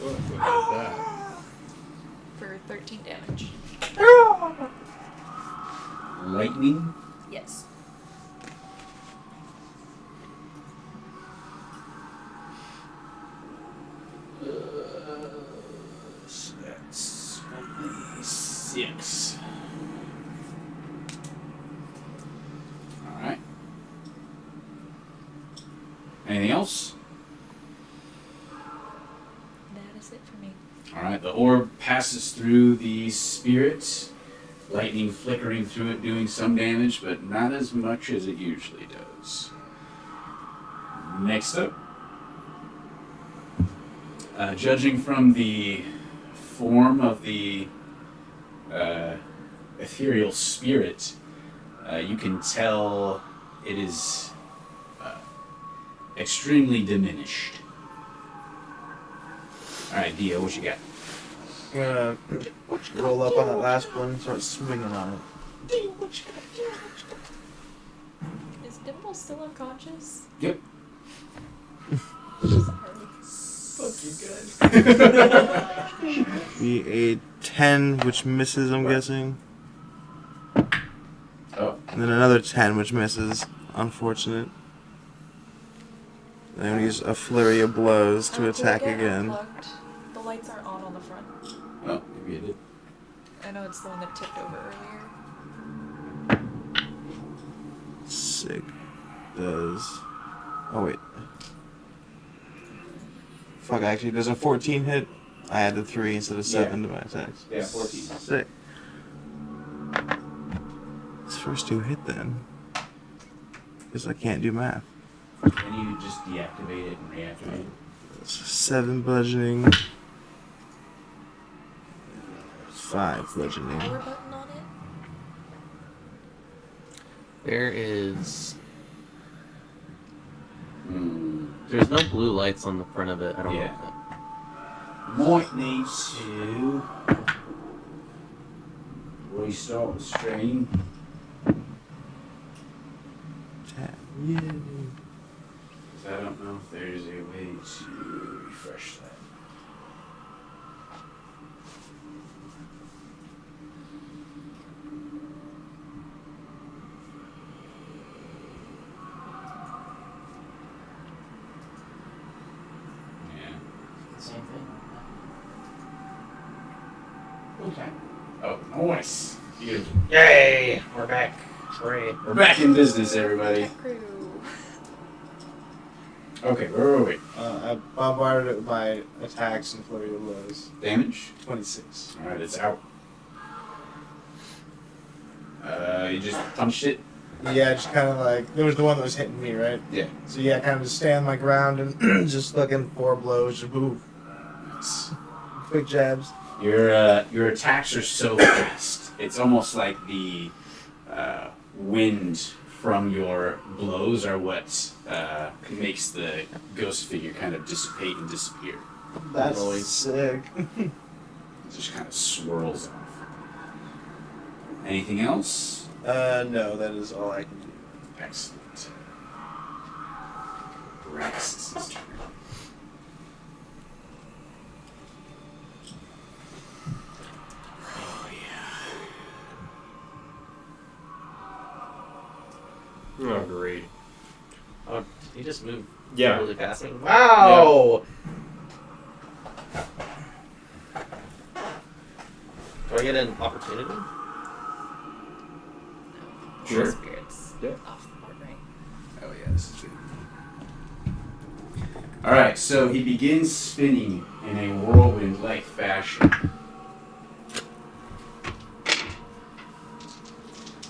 Look at that. For 13 damage. Lightning. Yes. So that's only 6. Alright. Anything else? That is it for me. Alright, the orb passes through the spirit, lightning flickering through it, doing some damage, but not as much as it usually does. Next up, judging from the form of the ethereal spirit, you can tell it is extremely diminished. Alright, Dio, what you got? I'm gonna roll up on that last one and start swinging on it. Is Dimple still unconscious? Yep. Fuck you guys. Be a 10, which misses, I'm guessing. Oh. And then another 10, which misses. Unfortunate. And I'm gonna use a flurry of blows to attack again. Unplugged. The lights aren't on the front. Oh, maybe it did. I know it's the one that tipped over earlier. Sick. Does. Oh, wait. Fuck, actually, does a 14 hit? I added 3 instead of 7 to my attacks. Yeah, 14. Sick. This first 2 hit then. Because I can't do math. Then you just deactivate it and reactivate it. 7 bludgeoning. 5 bludgeoning. Power button on it? There is. Hmm. There's no blue lights on the front of it. I don't know. Yeah. If that, Might need to restart the stream. Yeah. 'Cause I don't know if there's a way to refresh that. Yeah. Same thing. Okay. Oh, nice. Beautiful. Yay! We're back. Great. We're back in business, everybody. Crew. Okay, where were we? I bombarded it with my attacks and flurry of blows. Damage? 26. Alright, it's out. You just punched it? Yeah, just kind of like, there was the one that was hitting me, right? Yeah. So yeah, kind of just stand my ground and just fucking 4 blows, just boom. Nice. Quick jabs. Your attacks are so fast. It's almost like the wind from your blows are what makes the ghost figure kind of dissipate and disappear. That's Noise. sick. It just kind of swirls off. Anything else? No, that is all I can do. Excellent. Rex. Oh yeah. Oh, great. Oh, did he just move Yeah. really fast? Wow! Do I get an opportunity? Sure. Spirits Yeah. off the board, right? Oh yeah, this is good. Alright, so he begins spinning in a whirlwind-like fashion.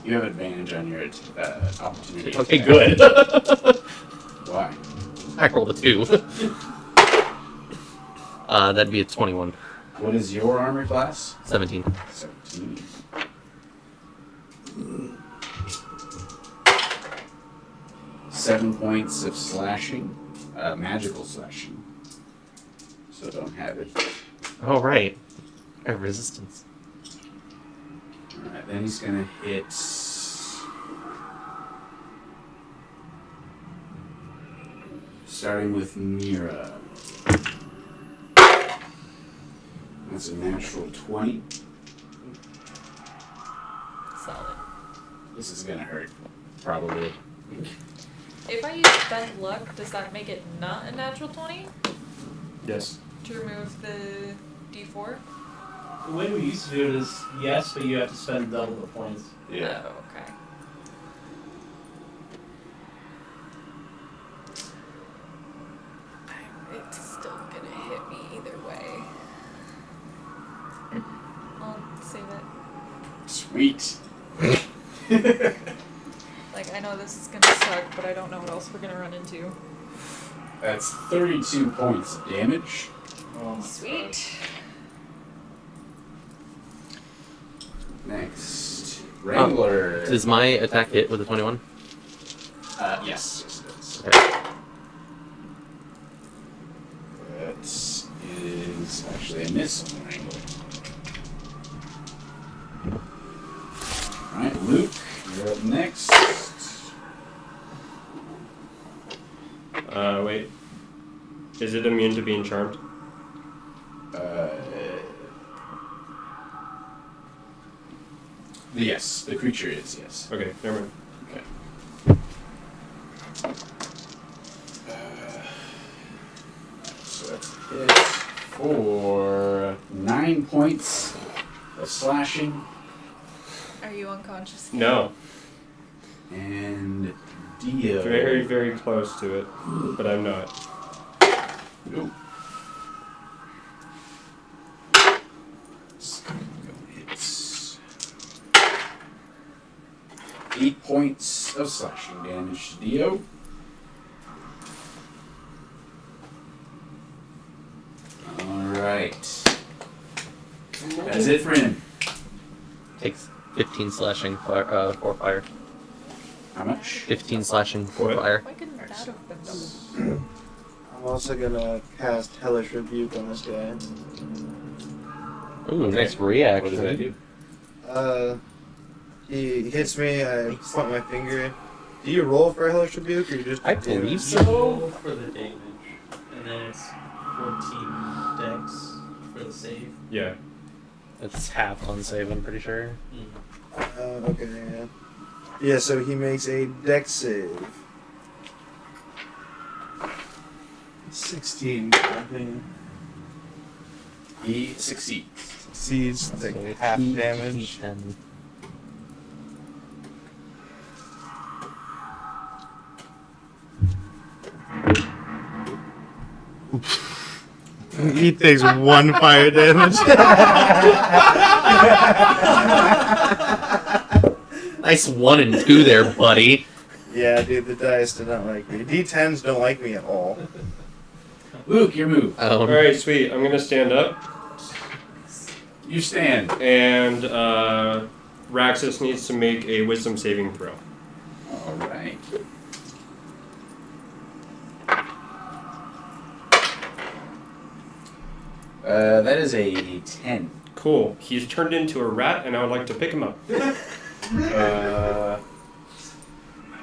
You have advantage on your opportunity. Okay, attack. good. Why? I rolled a 2. That'd be a 21. What is your armor class? 17. 17. Seven points of slashing, magical slashing. So don't have it. Oh, right. I have resistance. Alright, then he's gonna hit. Starting with Mira. That's a natural 20. Solid. This is gonna hurt. Probably. If I use bend luck, does that make it not a natural 20? Yes. To remove the D4? The way we used to do it is yes, but you have to spend double the points. Yeah. Oh, okay. It's still gonna hit me either way. I'll save it. Sweet. Like, I know this is gonna suck, but I don't know what else we're gonna run into. That's 32 points of damage. Sweet. Next. Wrangler. Does my attack hit with a 21? Yes. Yes, it does. Okay. That is actually a miss on the Wrangler. Alright, Luke, you're up next. Wait. Is it immune to being charmed? Yes, the creature is, yes. Okay, never mind. Okay. So that's a hit for 9 points of slashing. Are you unconscious? No. And Dio. Very, very close to it, but I'm not. Ooh. Let's go hits. 8 points of slashing damage to Dio. Alright. That's it for him. Takes 15 slashing for fire. How much? 15 slashing for What? fire. Why couldn't that have been double? I'm also gonna cast Hellish Rebuke on this guy. Ooh, nice What reaction. does that do? He hits me, I point my finger. Do you roll for a Hellish Rebuke, or you just... I believe You so. roll for the damage, and then it's 14 dex for the save. Yeah. It's half on save, I'm pretty sure. Okay, yeah. Yeah, so he makes a dex save. 16, I think. He succeeds. Succeeds, take So it's half 2d10. damage. He takes 1 fire damage. Nice 1 and 2 there, buddy. Yeah, dude, the dice do not like me. D10s don't like me at all. Luke, your move. Alright, sweet. I'm gonna stand up, You stand. and Raxus needs to make a wisdom saving throw. Alright. That is a 10. Cool. He's turned into a rat, and I would like to pick him up.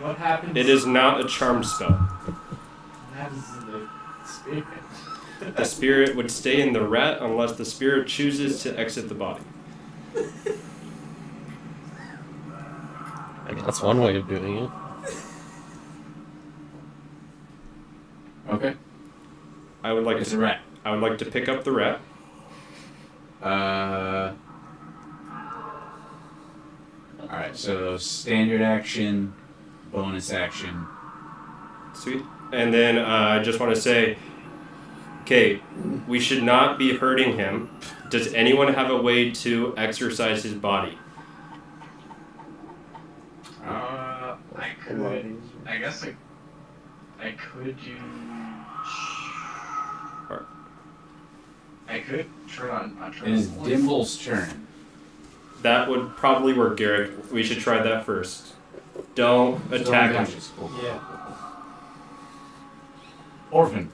What happens? It is not a charm spell. What happens to the spirit? The spirit would stay in the rat unless the spirit chooses to exit the body. I mean, that's one way of doing it. Okay. I would like It's to. a rat. I would like to pick up the rat. Alright, so standard action, bonus action. Sweet. And then I just want to say, okay, we should not be hurting him. Does anyone have a way to exercise his body? I could. I guess I could do. I could turn on. It is Dimble's turn. That would probably work, Garrick. We should try that first. Don't attack him. Cool. Yeah. Orphan.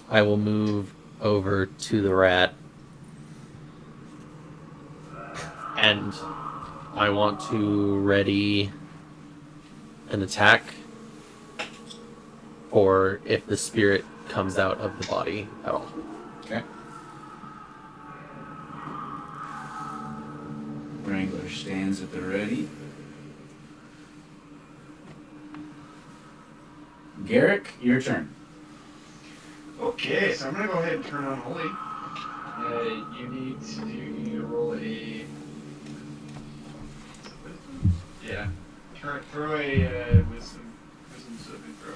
I will move over to the rat. And I want to ready an attack or if the spirit comes out of the body at all. Okay. Wrangler stands at the ready. Garrick, your turn. Okay, so I'm gonna go ahead and turn on Holy. You need to roll a. Yeah. Throw a wisdom saving throw.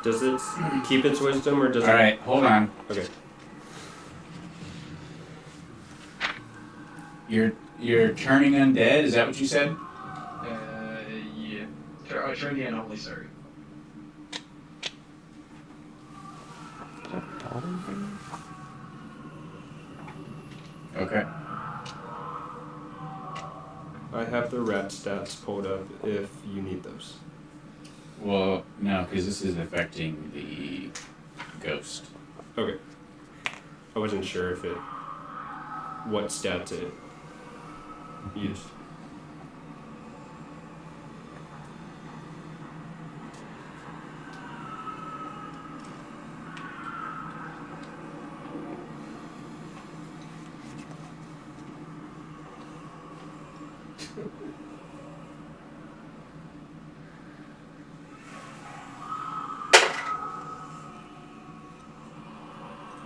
Does it keep its wisdom or does it? Alright, hold on. Okay. You're turning undead, is that what you said? Yeah. Turn the unholy, sorry. Okay. I have the rat stats pulled up if you need those. Well, no, because this is affecting the ghost. Okay. I wasn't sure if it. What stats it used.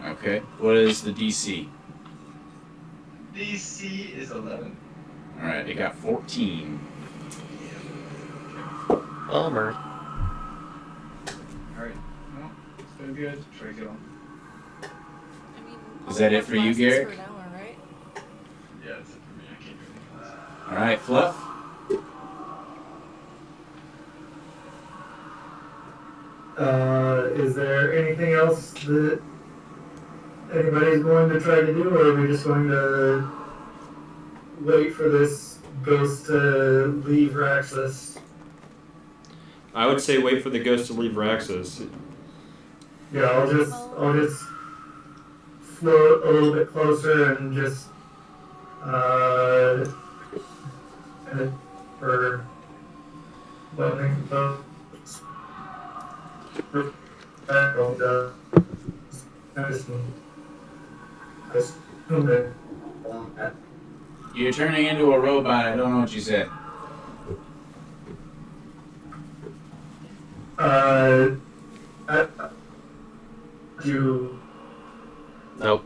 Okay. What is the DC? DC is 11. Alright, it got 14. Bummer. Alright. Well, it's been good. Try to get on. I mean, Is that it for you, Garrick? For an hour, right? Yeah, that's it for me. I can't do anything else. Alright, Fluff. Is there anything else that anybody's going to try to do, or are we just going to wait for this ghost to leave Raxus? I would say wait for the ghost to leave Raxus. Yeah, I'll just float a little bit closer and just for letting the You're turning into a robot. I don't know what you said. You. Nope.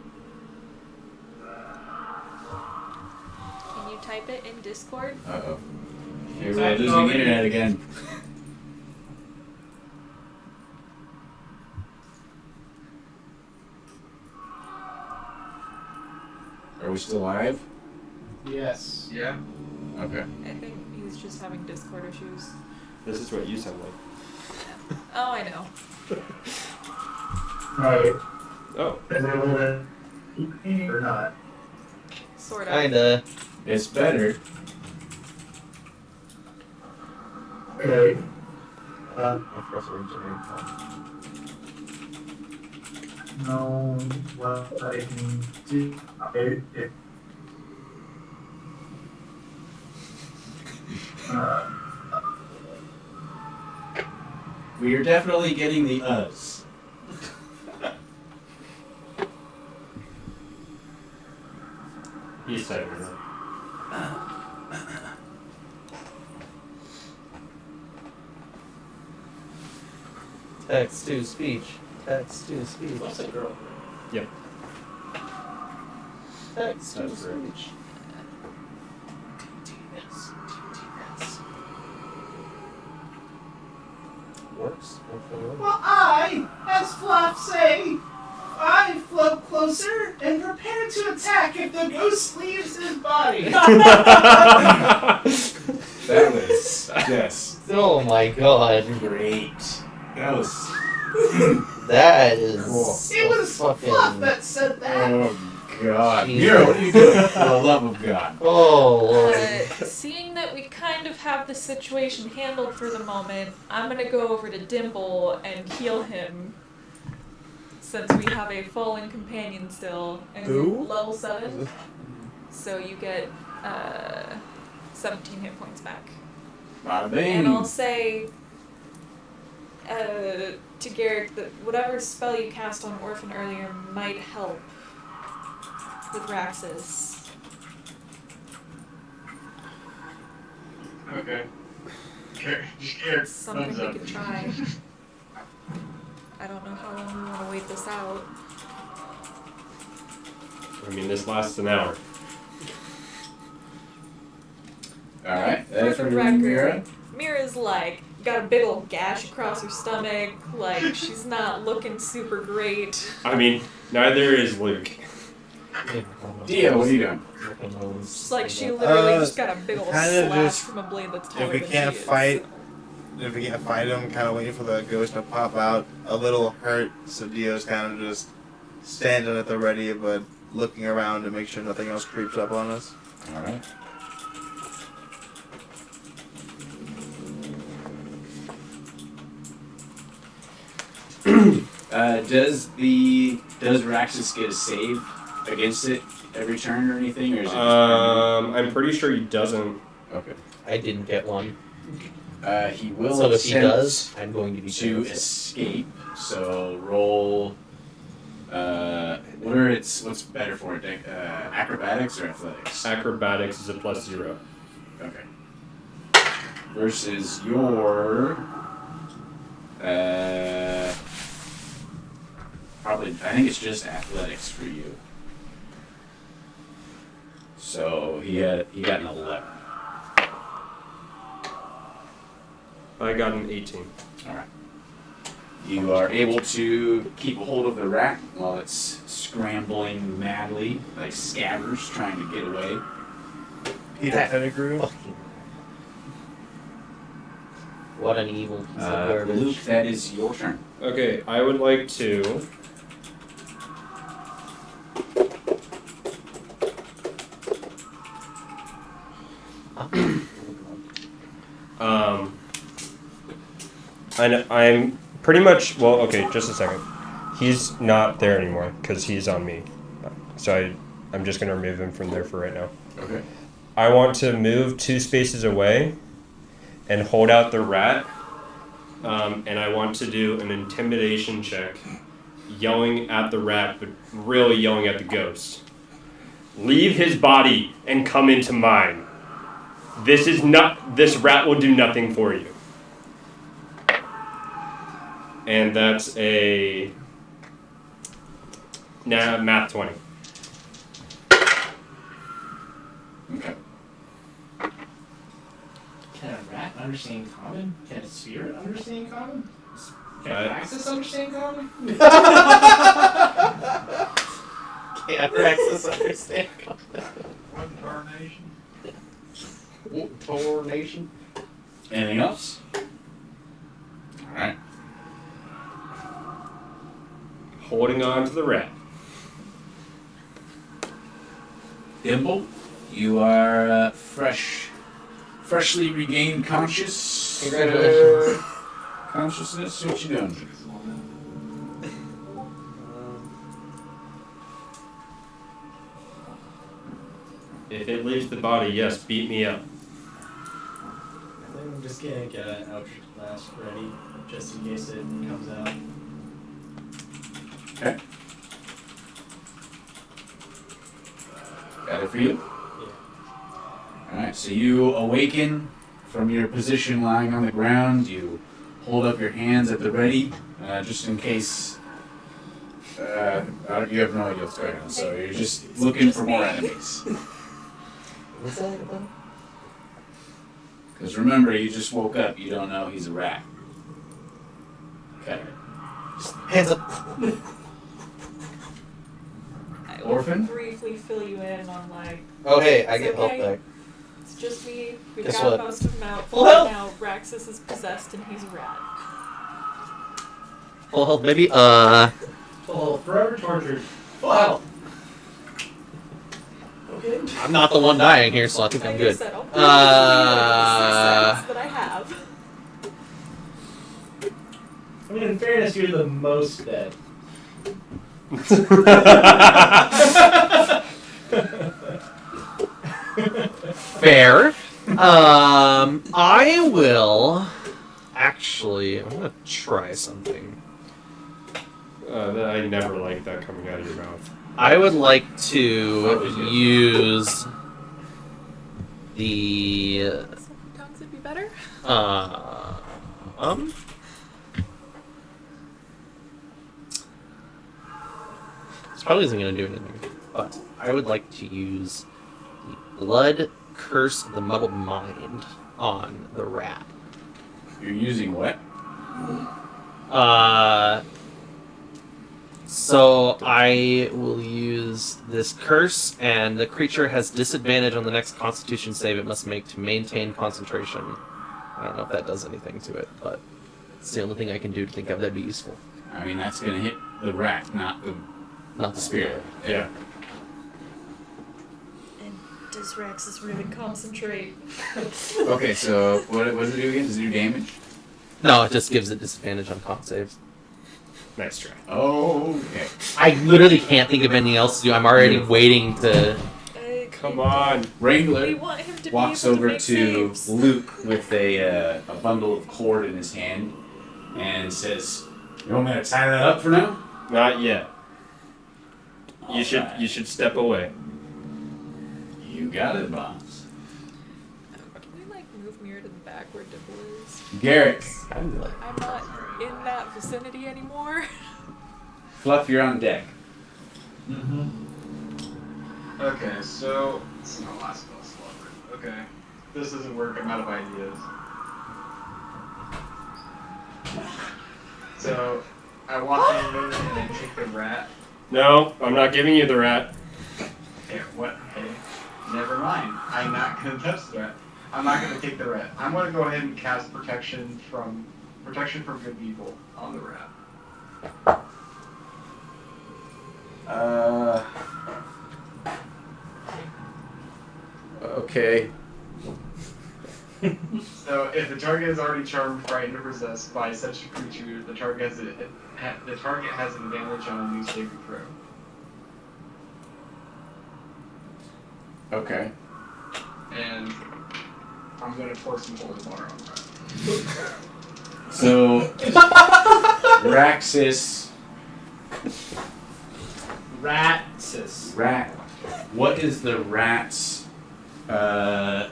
Can you type it in Discord? Uh-oh. Here we're losing internet again. Are we still live? Yes. Yeah. Okay. I think he's just having Discord issues. This is what you sound like. Oh, I know. Right. Oh. Is it able to keep me or not? Sort of. Kinda. It's better. Okay. know what I can do. We are definitely getting the us. He's typing it. Text to speech. Text to speech. What's a girl? Yep. Text to That's right. speech. Works. Well, I, as Fluff say, I float closer and prepare to attack if the ghost leaves his body. That was yes. Oh my god. Great. That was That is. Cool. It was fucking. Fluff that said that. oh god. Jesus. Mira, what are you doing? For the love of God. Oh lord. Seeing that we kind of have the situation handled for the moment, I'm gonna go over to Dimple and heal him. Since we have a fallen companion still. And Who? level 7. So you get 17 hit points back. Bada bing. And I'll say to Garrick that whatever spell you cast on Orphan earlier might help with Raxus. Okay. It's something we could try. I don't know how long we want to wait this out. I mean, this lasts an hour. Alright. For That's the from record, Mira. Mira's like got a big old gash across her stomach. Like she's not looking super great. I mean, neither is Luke. Dio, what are you doing? She's like she literally Uh, just got a big old kinda slash just- from a blade that's taller If we than can't she is. fight, him, kind of waiting for the ghost to pop out. A little hurt, so Dio's kind of just standing at the ready, but looking around to make sure nothing else creeps up on us. Alright. Does Raxus get a save against it every turn or anything, or is it just I'm pretty sure he doesn't. okay? I didn't get one. He will So if he attempt does, I'm going to be to pissed. escape. So roll. What's better for it? Acrobatics or athletics? Acrobatics is a +0. Okay. Versus your. Probably, I think it's just athletics for you. So he got an 11. I got an 18. All right. You are able to keep a hold of the rat while it's scrambling madly, like scabbers trying to get away. Peter Pettigrew. Fucking. What an evil piece of garbage. Luke, that is your turn. Okay, I would like to. I'm pretty much, well, okay, just a second. He's not there anymore because he's on me. So I'm just going to remove him from there for right now. Okay. I want to move 2 spaces away and hold out the rat. And I want to do an intimidation check, yelling at the rat, but really yelling at the ghost. Leave his body and come into mine. This rat will do nothing for you. And that's a math 20. Okay. Can a rat understand common? Can a spirit understand common? Can I- Praxis understand common? Can't Raxus understand? What tarnation? Tornation. Anything else? Alright. Holding on to the rat. Dimple, you are freshly regained conscious. Congratulations. Consciousness. What you doing? If it leaves the body, yes, beat me up. I think I'm just gonna get an Eldritch Blast ready, just in case it comes out. Okay. Got it for you? Yeah. Alright, so you awaken from your position lying on the ground. You hold up your hands at the ready, just in case. You have no idea what's going on, so you're just looking for more enemies. Because remember, you just woke up, you don't know he's a rat. Okay. Hands up. I Orphan? will briefly fill you in on like. Oh, hey, I It's get okay. help back. It's just me. We've Guess got what? most of them out. Full Right health. now, Raxus is possessed and he's a rat. Full health, maybe? Well, forever tortured. Full health. Okay. I'm not the one dying here, so I think I'm Like good. I said, I'll briefly fill you in with the 6 seconds that I have. I mean, in fairness, you're the most dead. Fair. I will. Actually, I'm gonna try something. I never liked that coming out of your mouth. I would like to use the Tongues would be better. This probably isn't gonna do anything, but I would like to use the Blood Curse of the Muddled Mind on the rat. You're using what? So I will use this curse, and the creature has disadvantage on the next Constitution save it must make to maintain concentration. I don't know if that does anything to it, but it's the only thing I can do to think of that'd be useful. I mean, that's gonna hit the rat, not the spirit. Yeah. And does Raxus really concentrate? Okay, so what does it do again? Does it do damage? No, it just gives it disadvantage on con saves. Nice try. Okay. I literally can't think of anything else to do. I'm already waiting to. Come on. We Wrangler want him to walks be able over to, make to saves. Luke with a bundle of cord in his hand and says, "You want me to tie that up for now?" Not yet. Alright. You should step away. You got it, boss. Can we like move near to the back where Dibble is? Garrick, I'm not in that vicinity anymore. Fluff, you're on deck. Okay, so this is my last spell slot. Okay, this doesn't work. I'm out of ideas. So I walk in and I take the rat. No, I'm not giving you the rat. Okay, what? Okay, never mind. I'm not gonna touch the rat. I'm not gonna take the rat. I'm gonna go ahead and cast protection from good people on the rat. Okay. So if the target is already charmed, frightened, or possessed by such a creature, the target has an advantage on a new saving throw. Okay. And I'm gonna pour some holy water on that. So, Raxus, Ratsis. rat. What is the rat's? Let's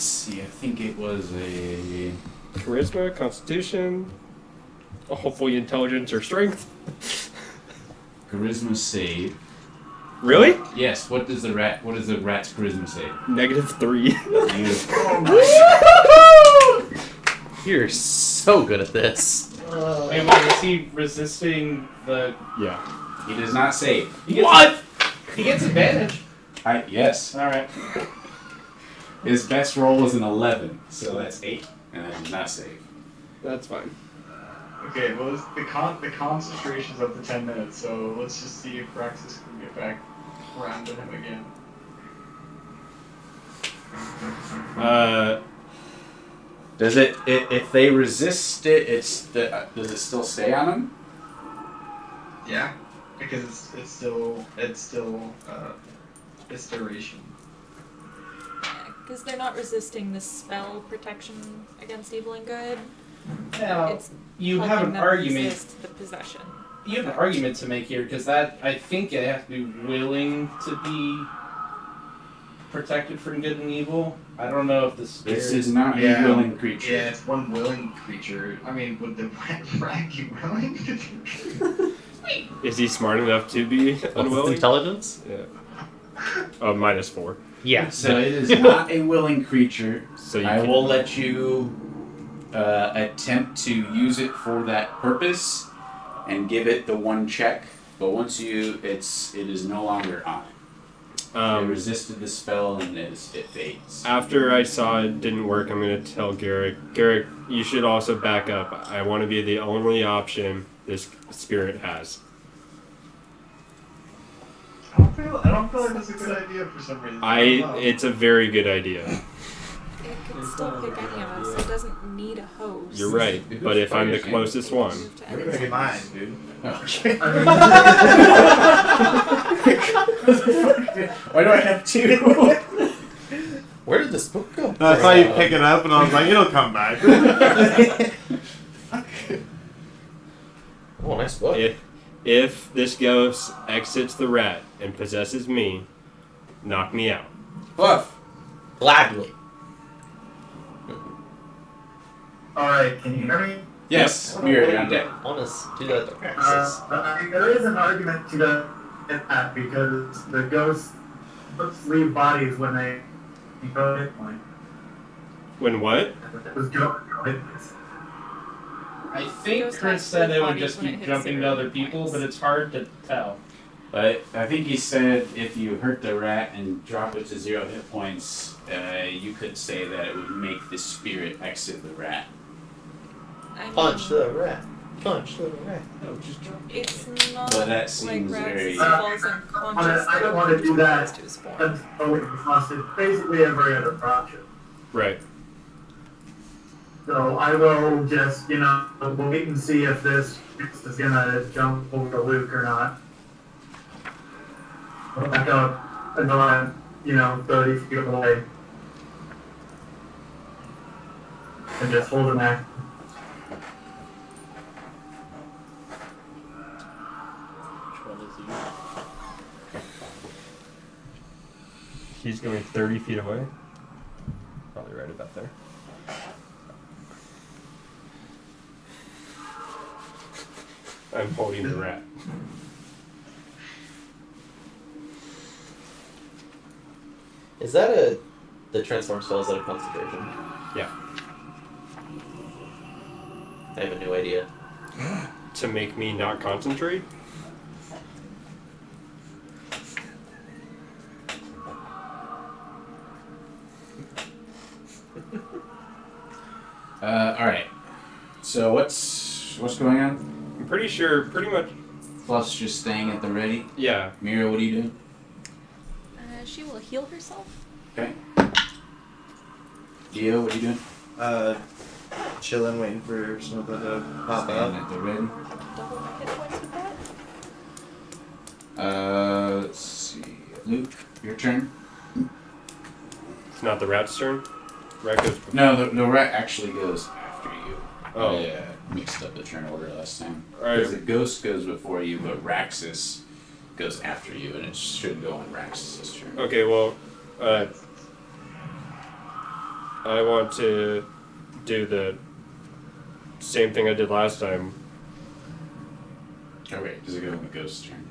see. I think it was a. Charisma, Constitution, hopefully intelligence or strength. Charisma save. Really? Yes. What does the rat's charisma save? -3. You're so good at this. Wait, is he resisting the... Yeah. He does not save. What? He gets advantage. Yes. Alright. His best roll was an 11, so that's 8, and I did not save. That's fine. Okay, well, the concentration's up to 10 minutes, so let's just see if Raxus can get back around to him again. Does it if they resist it? Does it still stay on them? Yeah, because it's still its duration. Because they're not resisting the spell protection against evil and good. Now, It's you have helping an them argument. resist the possession. You have an argument to make here because that I think they have to be willing to be protected from good and evil. I don't know if the spirit. This is not Yeah. a willing creature. Yeah, it's one willing creature. I mean, would the rat be willing? Is he smart enough to be What's its unwilling? intelligence? Yeah. -4. Yeah. So it is not a willing creature. So you I can, will let you attempt to use it for that purpose and give it the one check. But once it is no longer on. It resisted the spell and it fades. After I saw it didn't work, I'm going to tell Garrick, you should also back up. I want to be the only option this spirit has. I don't feel like that's a good idea for some reason. I don't know. It's a very good idea. It can still pick any of us. It doesn't need a host. You're right, but if I'm the closest one. Move to You're any gonna get mine, dude. Why do I have two? Where did this book go? I saw you pick it up, and I was like, it'll come back. Oh, nice book. If this ghost exits the rat and possesses me, knock me out. Fluff. Gladly. Alright, can you hear me? Yes, mirror on deck. Honest, do that. There is an argument to that because the ghosts leave bodies when they go hit point. When what? It was go hit points. I think Ghost Chris has said it would bodies just when it keep hits jumping to 0 other people, points. but it's hard to tell. But I think he said if you hurt the rat and drop it to 0 hit points, you could say that it would make the spirit exit the rat. I mean, Punch the rat. Punch the rat. It's not But that like seems Rex very- falls unconscious. I don't want to do that To his form. until we exhausted basically every other option. Right. So I will just, wait and see if this is gonna jump over Luke or not. I'll back up until I'm, 30 feet away. And just hold him there. Which one is he? He's going 30 feet away. Probably right about there. I'm holding the rat. Is that the transform spell? Is that a concentration? Yeah. I have a new idea. To make me not concentrate? Alright. So what's going on? I'm pretty sure, pretty much, Fluff's just staying at the ready. yeah. Mira, what are you doing? She will heal herself. Okay. Dio, what are you doing? Chilling, waiting for something to pop Staying up. at the ready. Double my hit points with that. Let's see. Luke, your turn. It's not the rat's turn. Rat goes. No, the rat actually goes after you. Oh. I mixed up the turn order last time. Alright. Because the ghost goes before you, but Raxus goes after you, and it should go on Raxus' turn. Okay, well, I want to do the same thing I did last time. Oh wait, does it go on the ghost's turn?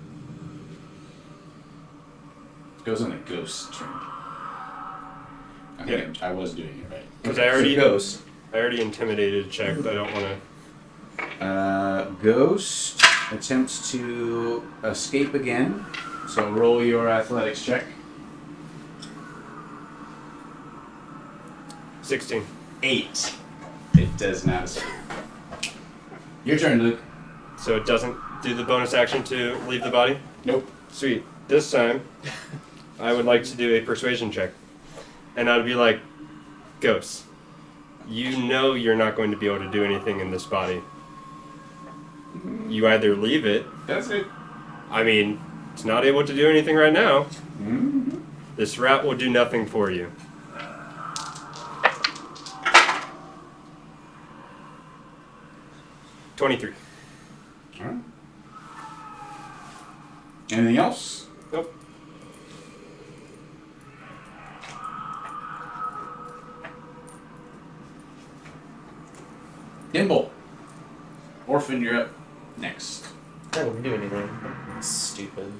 It goes on the ghost's turn. I was doing it right. Because Okay, I already so ghost. I already intimidated checked. I don't want to. Ghost attempts to escape again. So roll your athletics check. 16. 8. It does not escape. Your turn, Luke. So it doesn't do the bonus action to leave the body? Nope. Sweet. This time, I would like to do a persuasion check. And I'd be like, Ghost, you know you're not going to be able to do anything in this body. You either leave it. That's it. I mean, it's not able to do anything right now. Mm-hmm. This rat will do nothing for you. 23. All right. Anything else? Nope. Dimble. Orphan, you're up next. I wouldn't do anything. Stupid.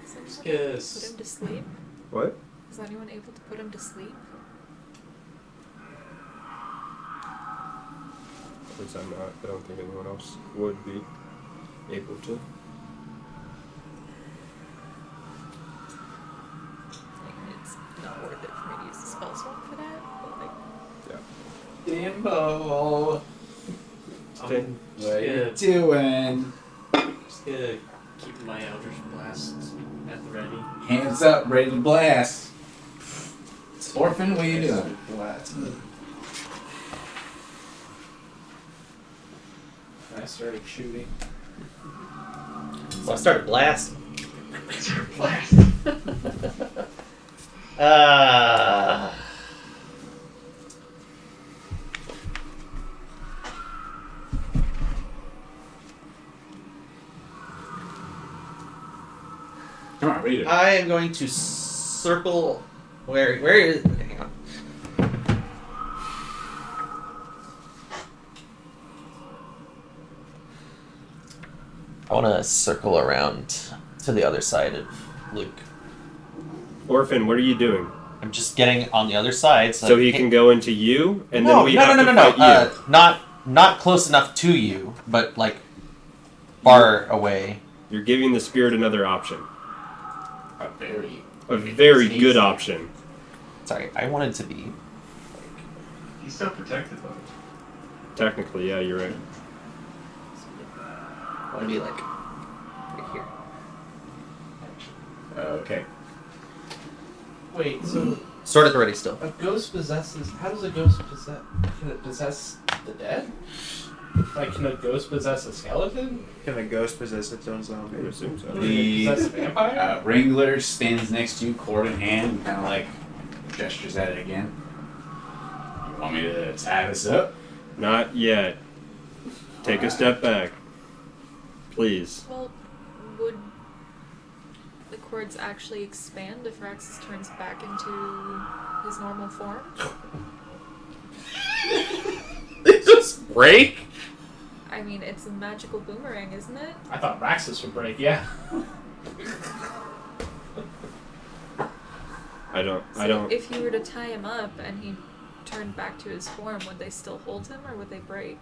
Is anyone Yes. able to put him to sleep? What? Is anyone able to put him to sleep? At least I'm not. I don't think anyone else would be able to. Like, it's not worth it for me to use the spell slot for that, but like, Dimble. Okay. What are you Yeah. doing? Just gonna keep my Eldritch Blast at the ready. Hands up, ready to blast. Orphan, what are you doing? I started shooting. So I started blasting. Blast. Come on, read it. I am going to circle. Where is? Hang on. I want to circle around to the other side of Luke. Orphan, what are you doing? I'm just getting on the other side So he can go into you, and then we no, have no, to no, no, fight you. not close enough to you, but like far away. You're giving the spirit another option. A A very good option. Sorry, I wanted to be. He's still protected though. Technically, yeah, you're right. I want to be like right here. Okay. Wait, so Sword at the ready still. a ghost possesses. How does a ghost possess? Can it possess the dead? Like, can a ghost possess a skeleton? Can a ghost possess its own I would zombie? assume so. Can it possess a vampire? Wrangler stands next to you, cord in hand, and kind of like gestures at it again. You want me to tie this up? Not yet. Take a step back. Please. well, would the cords actually expand if Raxus turns back into his normal form? They just break? I mean, it's a magical boomerang, isn't it? I thought Raxus would break. Yeah. I don't. So if you were to tie him up and he turned back to his form, would they still hold him or would they break?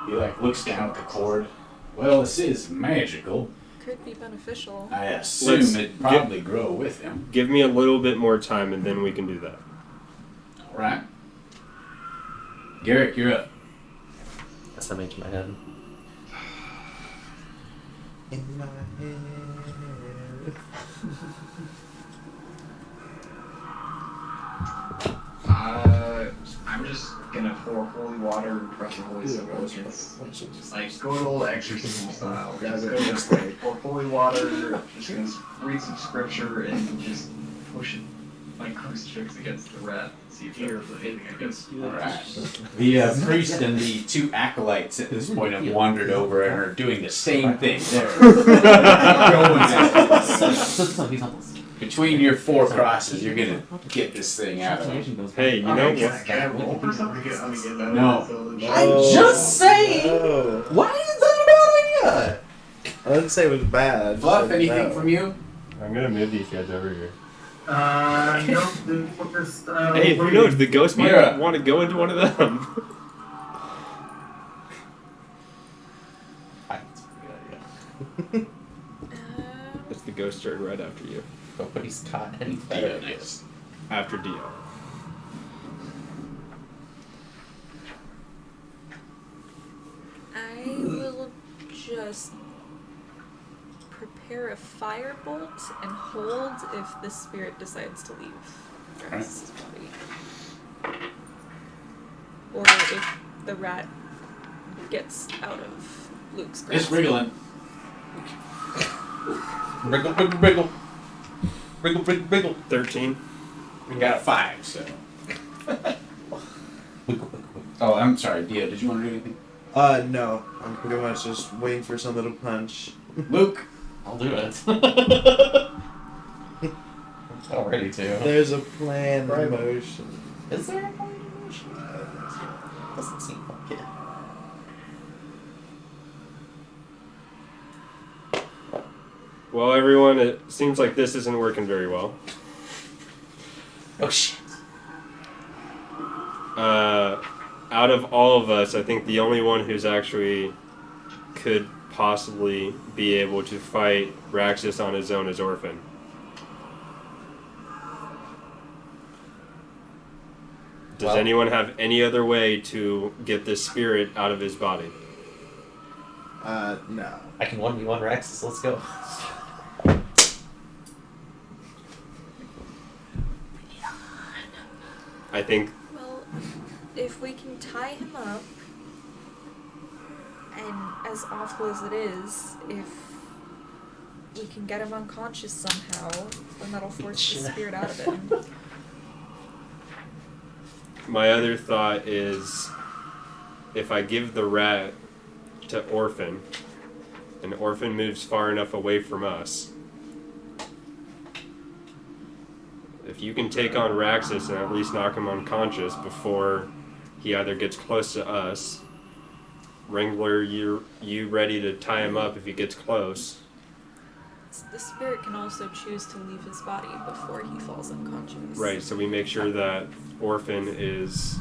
He like looks down at the cord. Well, this is magical. Could be beneficial. I assume Let's it'd probably grow with him. Give me a little bit more time, and then we can do that. All right. Garrick, you're up. SMH in my head. In my head. I'm just gonna pour holy water and press the holy symbol. It's like good old exorcism style. Just go this way. Pour holy water, just gonna read some scripture and just push it like crucifix against the rat. See if you're hitting, I guess. Alright. The priest and the two acolytes at this point have wandered over and are doing the same thing. They're going at it. Between your four crosses, you're gonna get this thing out of him. Hey, you know what? Can I roll for something? Let me get that. No. I'm just saying! No. Why is that a bad idea? I didn't say it was bad. Fluff, anything from you? I'm gonna move these guys over here. Nope, didn't put this, Hey, who knows? The ghost might Mira. want to go into one of them. It's the ghost turn right after you. Nobody's caught any Dio better. next. After Dio. I will just prepare a firebolt and hold if the spirit decides to leave Drax's body. if the rat gets out of Luke's grasp. It's wriggling. Wriggle, wriggle, wriggle. Wriggle, wriggle, wriggle. 13. We got a 5, so. Wiggle, wiggle, wiggle. Oh, I'm sorry, Dio. Did you want to do anything? No. I'm pretty much just waiting for something to punch. Luke. I'll do it. I'm ready to. There's a plan Right. in motion. Is there a point in motion? Doesn't seem like it. Well, everyone, it seems like this isn't working very well. Oh shit. Out of all of us, I think the only one who's actually could possibly be able to fight Raxus on his own is Orphan. Does Well- anyone have any other way to get this spirit out of his body? No. I can 1v1 Raxus, let's go. I think Well, if we can tie him up, and as awful as it is, if we can get him unconscious somehow, then that'll force the spirit out of him. my other thought is if I give the rat to Orphan, and Orphan moves far enough away from us, if you can take on Raxus and at least knock him unconscious before he either gets close to us, Wrangler, you ready to tie him up if he gets close. The spirit can also choose to leave his body before he falls unconscious. Right, so we make sure that Orphan is...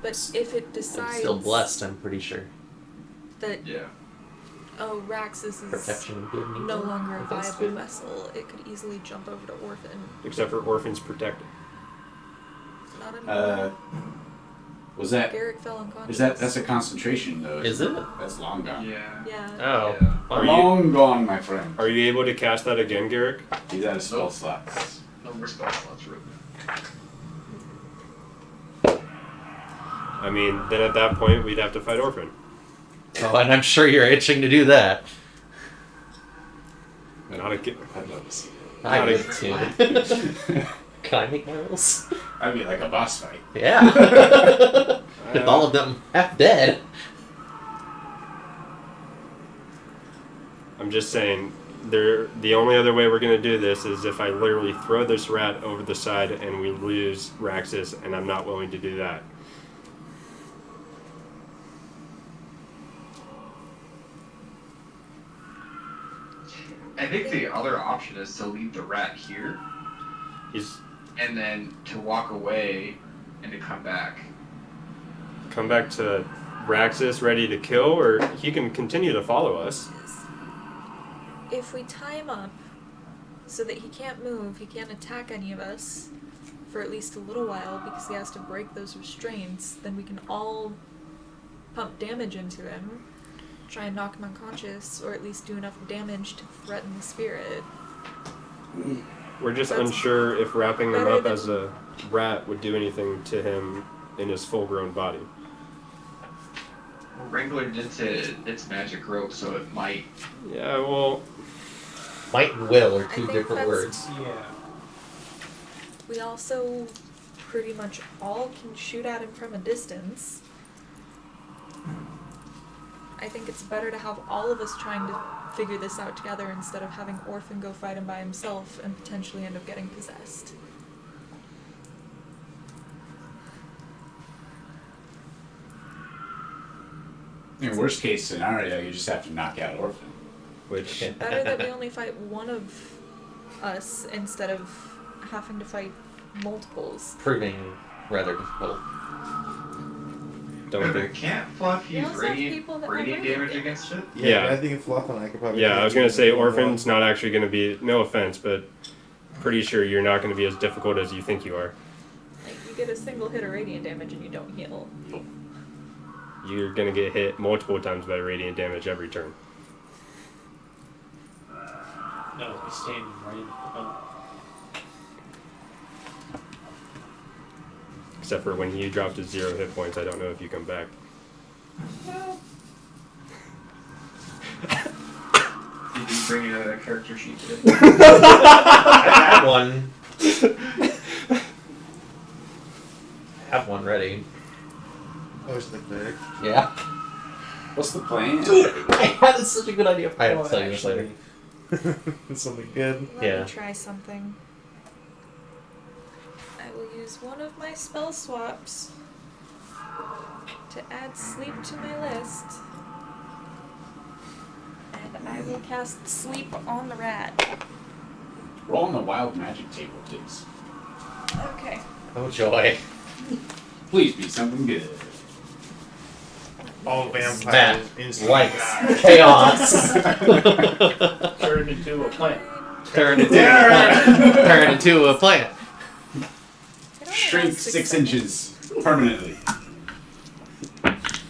But if it decides I'm still blessed, I'm pretty sure. that Yeah. Raxus is Protection and good and no evil. longer a That's viable good. vessel, it could easily jump over to Orphan. Except for Orphan's protected. Not anymore. Was that? Garrick fell unconscious. That's a concentration though? Is it? That's long gone. Yeah. Yeah. Oh. Yeah. Are you, Long gone, my friend. are you able to cast that again, Garrick? He's out of spell slots. No more spell slots, right? I mean, then at that point, we'd have to fight Orphan. Oh, and I'm sure you're itching to do that. Not a gi- I'd love to see I Not would a- too. Can I make my rules? that. I'd be like a boss fight. Yeah. With all of them half dead. I'm just saying, the only other way we're going to do this is if I literally throw this rat over the side and we lose Raxus, and I'm not willing to do that. I think the other option is to leave the rat here He's and then to walk away and to come back. come back to Raxus ready to kill, or he can continue to follow us. If we tie him up so that he can't move, he can't attack any of us for at least a little while because he has to break those restraints, then we can all pump damage into him, try and knock him unconscious, or at least do enough damage to threaten the spirit. We're just That's unsure if wrapping him better up than- as a rat would do anything to him in his full-grown body. Well, Wrangler did say it's magic rope, so it might. Yeah, well, Might and will are I two think different that's- words. yeah. We also pretty much all can shoot at him from a distance. I think it's better to have all of us trying to figure this out together instead of having Orphan go fight him by himself and potentially end up getting possessed. In worst case scenario, you just have to knock out Orphan. Which, Better that we only fight one of us instead of having to fight multiples. Proving rather difficult. don't think... Can't Fluff We use also have radiant, people that radiant have damage against it? Yeah. I think if Fluff and I could probably. Yeah, I was going to say Orphan's not actually going to be... No offense, but pretty sure you're not going to be as difficult as you think you are. Like, you get a single hit of radiant damage and you don't heal. You're going to get hit multiple times by radiant damage every turn. No, he's standing right in front. Except for when he dropped to 0 hit points, I don't know if you come back. Did you bring a character sheet today? I had one. I have one ready. I was the cleric. Yeah. What's the plan? I had such a good idea. I have to tell you this later. Something good. Let Yeah. me try something. I will use one of my spell swaps to add sleep to my list. And I will cast sleep on the rat. Roll on the wild magic table, please. Okay. Oh joy. Please be something good. All Matt vampires instantly likes die. chaos. Turned into a plant. Turn into a plant. It only Shrink lasts 6 seconds. inches permanently.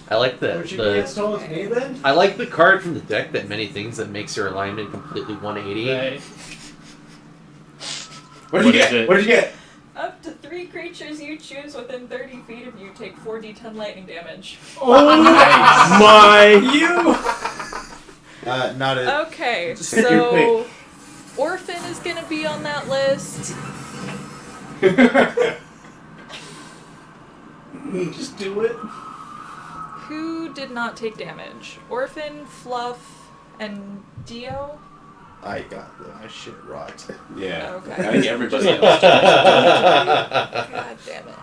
I like Would you be as tall as me then? I like the card from the deck that many things that makes your alignment completely 180. Right. What What is it? What did you get? Up to 3 creatures you choose within 30 feet of you take 4d10 lightning damage. My you. Not a. Okay, Just pick your so Orphan is gonna be on that list. Just do it. Who did not take damage? Orphan, Fluff, and Dio? I got my shit rocked. Yeah. Okay. I think everybody else. God damn it.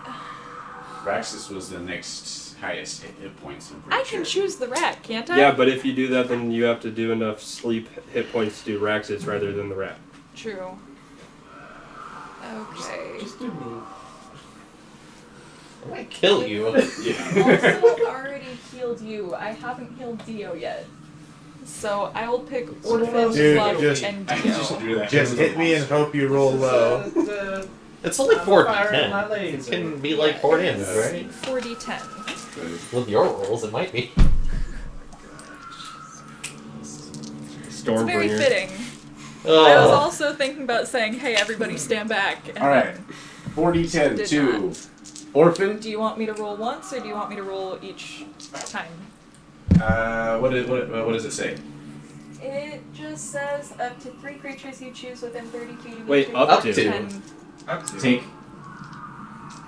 Raxus was the next highest hit points. I'm I pretty can sure. choose the rat, can't I? Yeah, but if you do that, then you have to do enough sleep hit points to do Raxus rather than the rat. True. Okay. Just do me. I might kill you. Also already healed you. I haven't healed Dio yet. So I will pick Orphan, Dude, Fluff, just- and I Dio. just drew that. Just hit me and hope you roll low. It's only I'm firing 4d10. my It laser. can be like 4 damage, right? 4d10. With your rolls, it might be. It's very Stormbringer. fitting. I was Oh. also thinking about saying, hey, everybody stand back. And Alright. 4d10 Did to Orphan. do you want me to roll once, or do you want me to roll each time? What does it say? It just says up to 3 creatures you choose within 30 feet of you. Wait, take up to. 10. Up to. Take.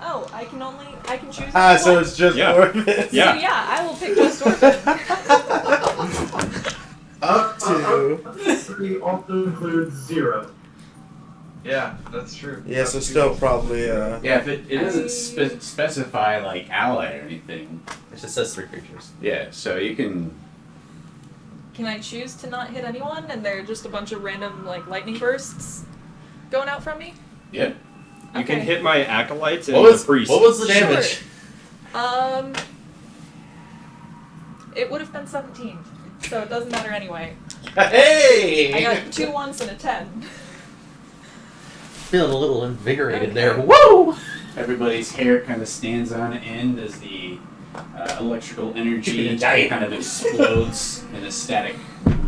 Oh, I can choose. Ah, so one. it's just Yeah. Orphan. So Yeah. yeah, I will pick just Orphan. Up to. 3 also includes 0. Yeah, that's true. Yeah, so still probably. Yeah, if it doesn't specify like ally or anything. It just says 3 creatures. Yeah, so you can. Can I choose to not hit anyone, and they're just a bunch of random like lightning bursts going out from me? Yeah. You can Okay. hit my acolytes and What was the priest. What was the Sure. damage? It would have been 17, so it doesn't matter anyway. Hey! I got 2 1s and a 10. Feeling a little invigorated Okay. there. Woo! Everybody's hair kind of stands on end as the electrical energy kind of explodes in a static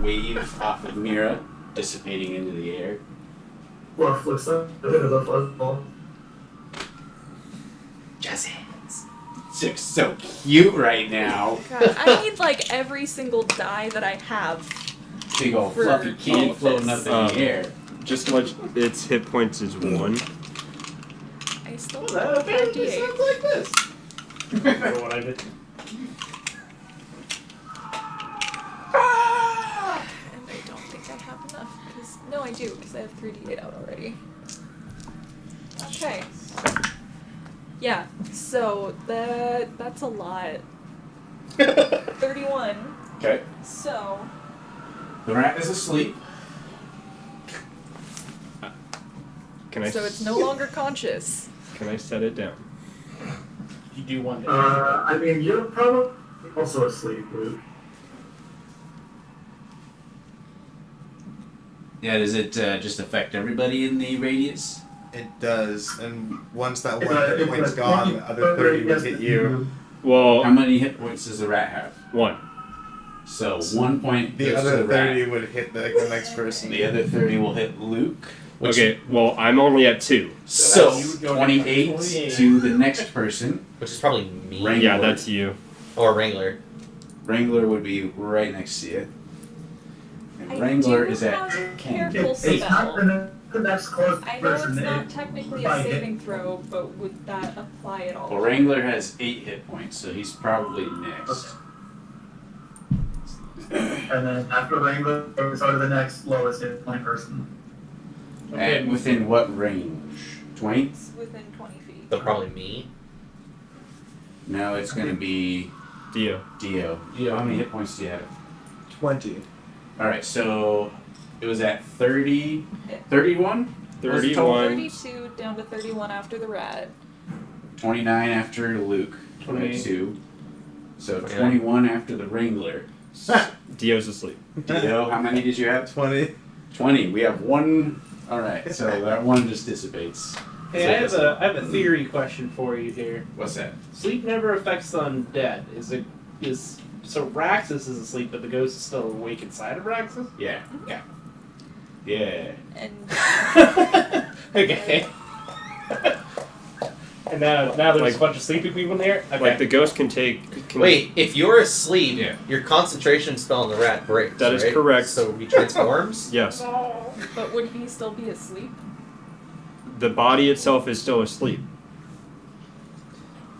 wave off of Mira, dissipating into the air. Fluff looks like a bit of a fuzzball. Jazz hands. Looks so cute right now. God, I need like every single die that I have. Big old For fluffy all kid of floating this. up in the air. Just to let its hit points is 1. I still Well, have that apparently 5d8. sounds like this. Know what I did? And I don't think I have enough. No, I do, because I have 3d8 out already. Okay. Yeah, so that's a lot. 31. Okay. So, The rat is asleep. Can I? it's no longer conscious. Can I set it down? You do one day. I mean, you're probably also asleep, Luke. Yeah, does it just affect everybody in the radius? It does, and once that If one I- hit if point's I- gone, the other 30 would hit you. How Well, many hit points does the rat have? 1. So 1 point The goes to other the rat. 30 would hit the next person. The other 30 will hit Luke. Okay, well, I'm only at 2. So You would go 28 28. to the next person. Which is probably me. Wrangler. Yeah, that's you. Or Wrangler. Wrangler would be right next to you. And I Wrangler do is at have Ken. careful It's not spell. the next closest I know it's person. not technically a Fight it. saving throw, but would that apply at all? Well, Wrangler has 8 hit points, so he's probably next. And then after Wrangler, we go to the next lowest hit point person. And within what range? 20? It's within 20 feet. So probably me. No, it's going to be Dio. Dio. Dio, how many hit points do you have? 20. Alright, so it was at 30. 31? 31. 32 down to 31 after the rat. 29 after Luke. 22. So 21 after the Wrangler. Dio's asleep. Dio, how many did you have? 20. 20. We have one. Alright, so that one just dissipates. Hey, I have a theory question for you here. What's that? Sleep never affects the undead. So Raxus is asleep, but the ghost is still awake inside of Raxus? Yeah. Yeah. And Okay. And now there's a bunch of sleeping people in there? Okay. Like, the ghost can take... Wait, if you're asleep, Yeah. your concentration spell on the rat breaks. That is right? correct. So he transforms? Yes. but would he still be asleep? The body itself is still asleep.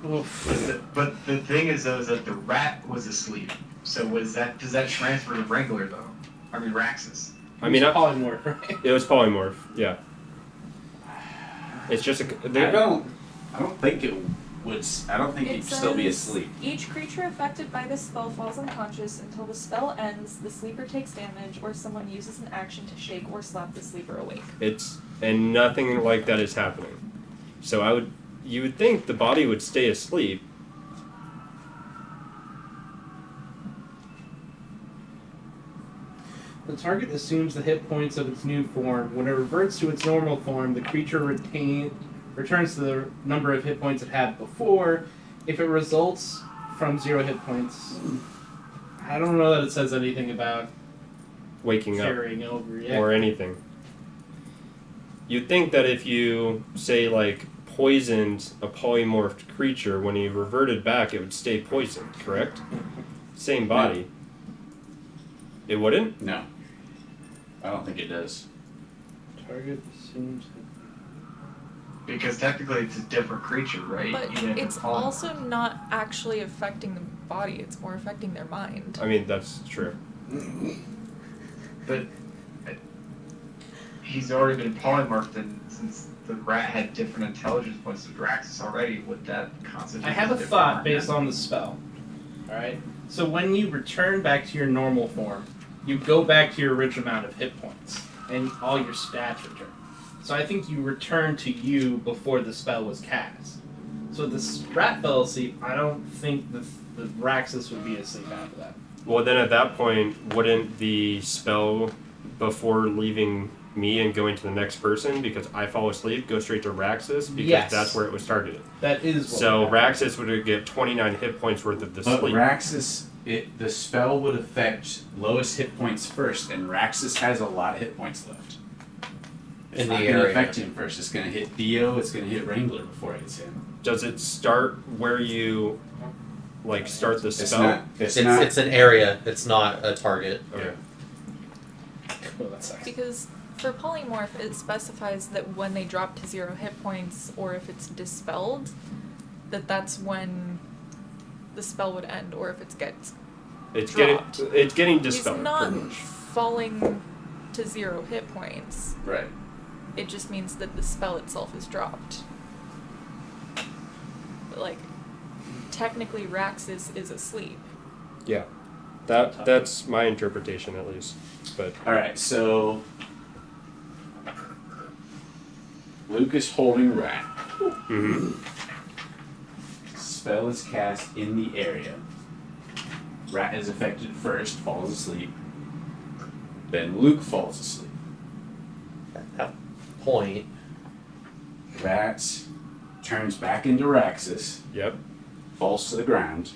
But the thing is, though, is that the rat was asleep. So does that transfer to Wrangler, though? I mean, Raxus. I mean, polymorph, right? it was polymorph, yeah. It's just a... I don't think it would. I don't think he'd still be asleep. Each creature affected by this spell falls unconscious until the spell ends, the sleeper takes damage, or someone uses an action to shake or slap the sleeper awake. And nothing like that is happening. So you would think the body would stay asleep. The target assumes the hit points of its new form. When it reverts to its normal form, the creature returns to the number of hit points it had before. If it results from 0 hit points, I don't know that it says anything about Waking up. carrying over yet. Or anything. You'd think that if you, say, like, poisoned a polymorphed creature, when he reverted back, it would stay poisoned, correct? Same body. It wouldn't? No. I don't think it does. Target assumes... Because technically it's a different creature, right? But Even if it's polymorph. also not actually affecting the body, it's more affecting their mind. I mean, that's true. But he's already been polymorphed, and since the rat had different intelligence points to Draxus already, would that constitute? I have a thought based on the spell. Alright? So when you return back to your normal form, you go back to your original amount of hit points, and all your stats return. So I think you return to you before the spell was cast. So this rat fell asleep, I don't think the Raxus would be asleep after that. Well, then at that point, wouldn't the spell, before leaving me and going to the next person, because I fall asleep, go straight to Raxus? Because Yes. that's where it was targeted. That is what So would happen. Raxus would get 29 hit points worth of the But sleep. Raxus, the spell would affect lowest hit points first, and Raxus has a lot of hit points left. It's In not the going to area. affect him first. It's going to hit Dio. It's going to hit Wrangler before it hits him. Does it start where you, like, start the It's spell? not. It's not. It's an area. It's not a target. Okay. Oh, that sucks. Because for polymorph, it specifies that when they drop to 0 hit points, or if it's dispelled, that's when the spell would end, or if it gets It's dropped. getting dispelled. He's not pretty much. falling to 0 hit points. Right. It just means that the spell itself is dropped. But like, technically Raxus is asleep. Yeah, that's my interpretation at least. But All right. So Luke is holding Rat. Spell is cast in the area. Rat is affected first, falls asleep. Then Luke falls asleep. At that point, Rat turns back into Raxus, yep, falls to the ground.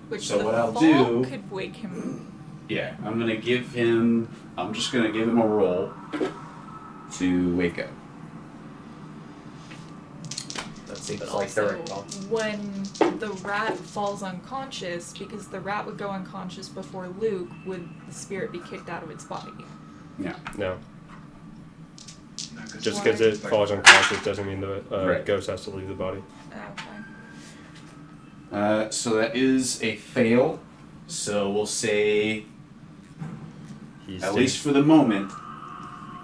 Which So the what I'll fall do- could wake him Yeah, I'm gonna give him. I'm just gonna give him a roll to wake up. That seems But like the also, right call. when the rat falls unconscious, because the rat would go unconscious before Luke, would the spirit be kicked out of its body? Yeah. No. No, 'cause Just because it falls unconscious doesn't mean the Right. ghost has to leave the body. Okay. So that is a fail. So we'll say, He's at least for the moment,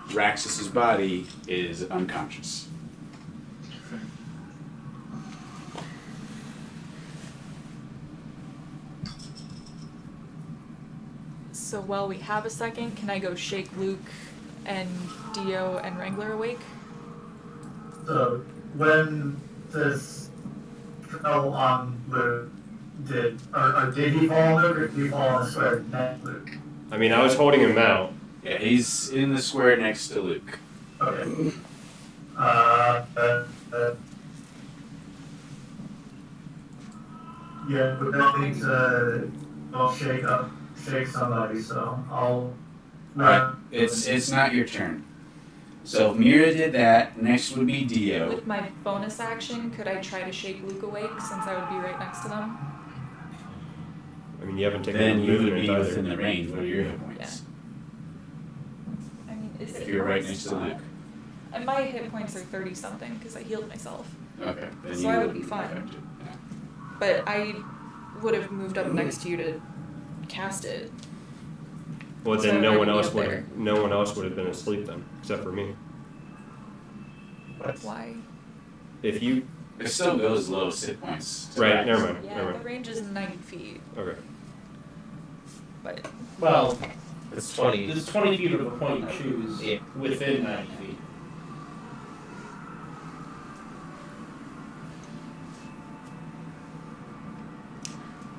Raxus's body is unconscious. So while we have a second, can I go shake Luke and Dio and Wrangler awake? So when this fell on Luke, did he fall on Luke or did he fall on the square next to Luke? I mean, I was holding him out. Yeah, he's in the square next to Luke. Okay. Yeah, but that needs I'll shake somebody, so I'll. Alright, it's not your turn. So if Mira did that, next would be Dio. With my bonus action, could I try to shake Luke awake since I would be right next to them? I mean, you haven't taken Then any you would movement be either. within the range. What are your hit points? I mean, is If it you're right next to Luke. And my hit points are 30 something because I healed myself. Okay. Then So you I would wouldn't be fine. affected. Yeah. But I would have moved up next to you to cast it. Well, So then I no one would be else up would there. have. No one else would have been asleep then, except for me. Why? If you. It still goes low hit points. to Right. Rax. Never mind. Yeah, Never the mind. range is 90 feet, Okay. but Well, It's 20. there's 20 feet of a point you choose Yeah. within 90 feet.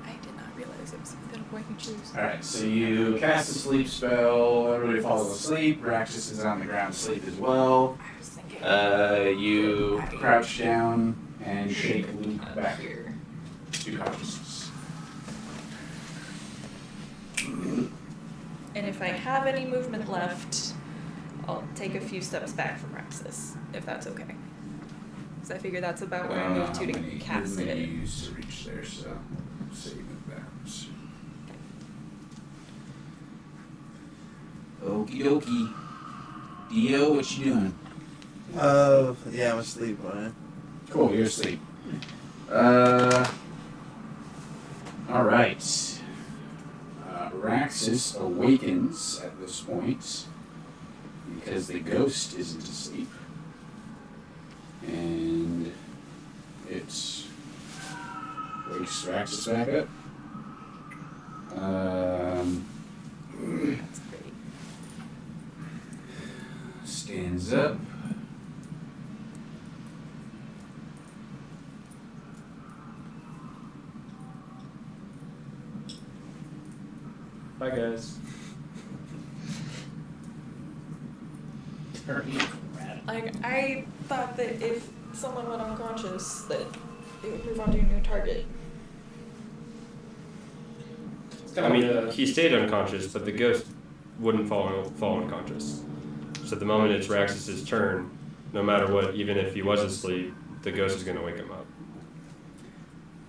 I did not realize it was within a point you choose. Alright, so you cast a sleep spell, everybody falls asleep, Raxus is on the ground asleep as well. I was thinking You crouch down and shake Luke up back here. to consciousness. And if I have any movement left, I'll take a few steps back from Raxus, if that's okay. Because I figure that's about where I moved to cast How many it. you used to reach there, so you move backwards. Okie dokie. Dio, what you doing? Yeah, I'm asleep, Brian. Cool, you're asleep. Alright. Raxus awakens at this point because the ghost isn't asleep. And it wakes Raxus back up. That's pretty. Stands up. Bye, guys. Like, I thought that if someone went unconscious, that they would move on to a new target. I mean, he stayed unconscious, but the ghost wouldn't fall unconscious. So the moment it's Raxus's turn, no matter what, even if he was asleep, the ghost is going to wake him up.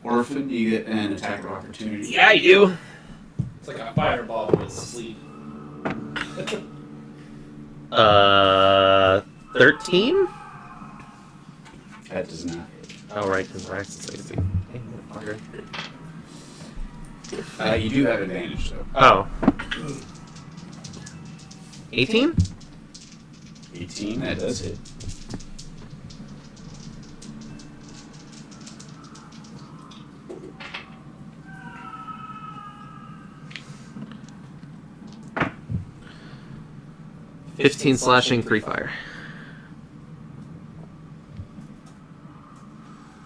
Orphan, you get an attack of opportunity. Yeah, I do. It's like a fireball with sleep. 13? That does not. Oh, right, because Rax is 16. Hey, motherfucker. You do have advantage though. Oh. 18? 18, that does hit. Fifteen slashing, 3 fire.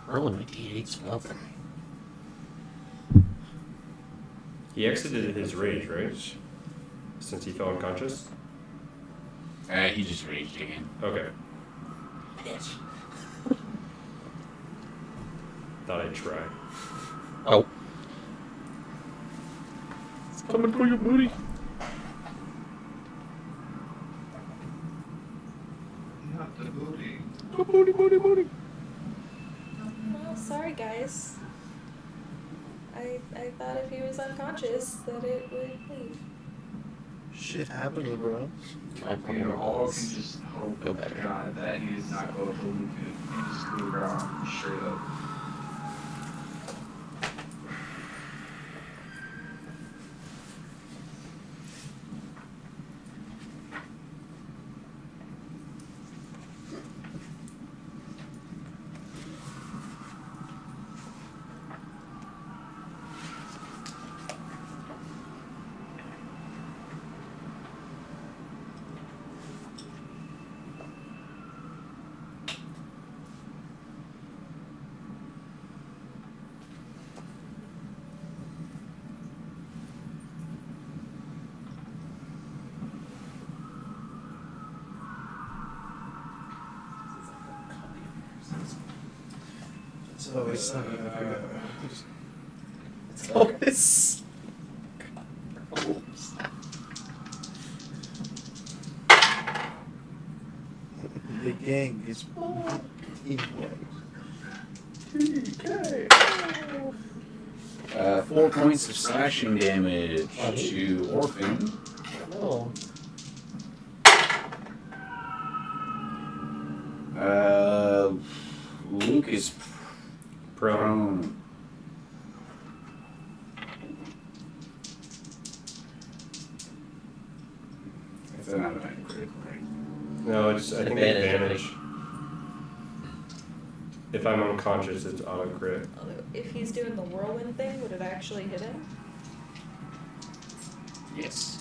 Rolling my d8s well then. He exited his rage, right? Since he fell unconscious? He just raged again. Okay. Bitch. Thought I'd try. Oh. Coming for your booty. Not the booty. Booty. Well, sorry guys. I thought if he was unconscious that it would leave. Shit happens, bro. My We all can protocols just hope go to better. God that he does not go to the loop and just move around straight up. It's always something to forget. It's always. The gang is teamwork. 4 points of slashing damage to Orphan. No. Luke is prone. That's an automatic critical, right? No, it's I think Advantage, I advantage. If I'm unconscious, it's auto crit. Although, if he's doing the whirlwind thing, would it actually hit him? Yes.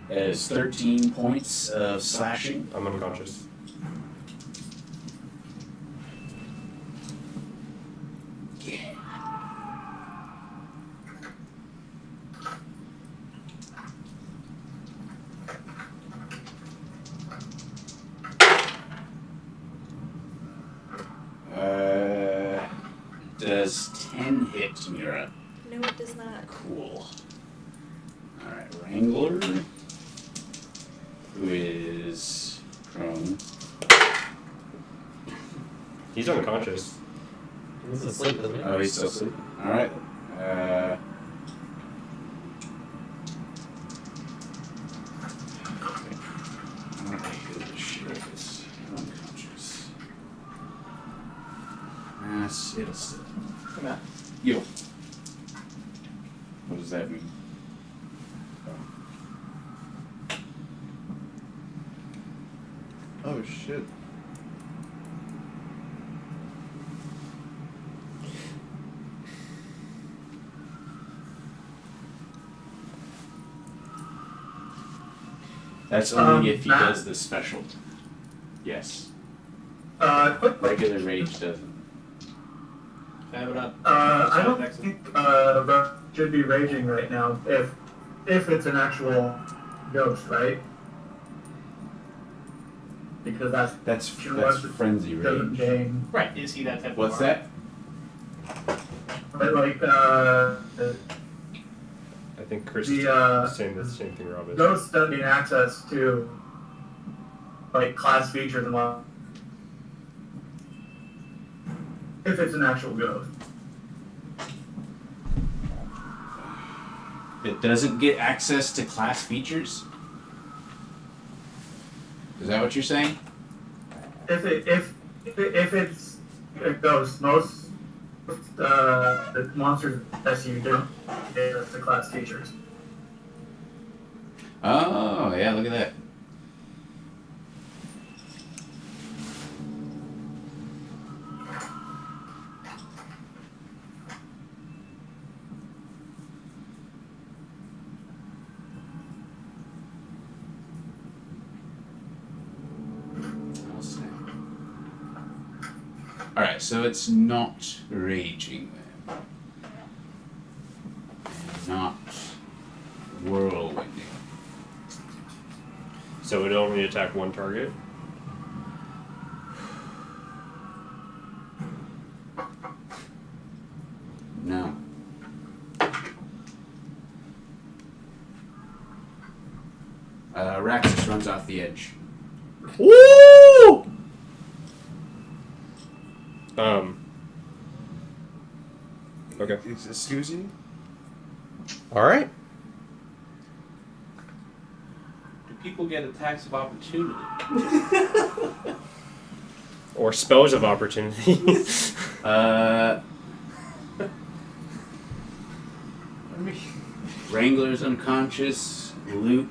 That is 13 points of slashing. I'm unconscious. Does 10 hit Mira? No, it does not. Cool. Alright, Wrangler, who is prone. He's unconscious. He's asleep, isn't he? Oh, he's still asleep. Alright. I don't know who the sheriff is. Unconscious. It'll still. Come on. Yo. What does that mean? Oh shit. That's only if he Matt? does the special. Yes. Quick Regular rage doesn't. Fab it up. I don't think Ro should be raging right now if it's an actual ghost, right? Because That's Sure. frenzy doesn't rage. gain. Right, is he that type What's of that? But like I think Chris is The, saying the same thing Rob is. ghosts don't gain access to like class features and what. If it's an actual ghost. It doesn't get access to class features? Is that what you're saying? If it's a ghost, most the monsters SU don't get access to class features. Oh, yeah, look at that. Alright, so it's not raging then. And not whirlwinding. So it only attack one target? No. Raxus runs off the edge. Woo! Okay. Excuse you? All right. Do people get attacks of opportunity? Or spells of opportunity. Wrangler's unconscious. Luke,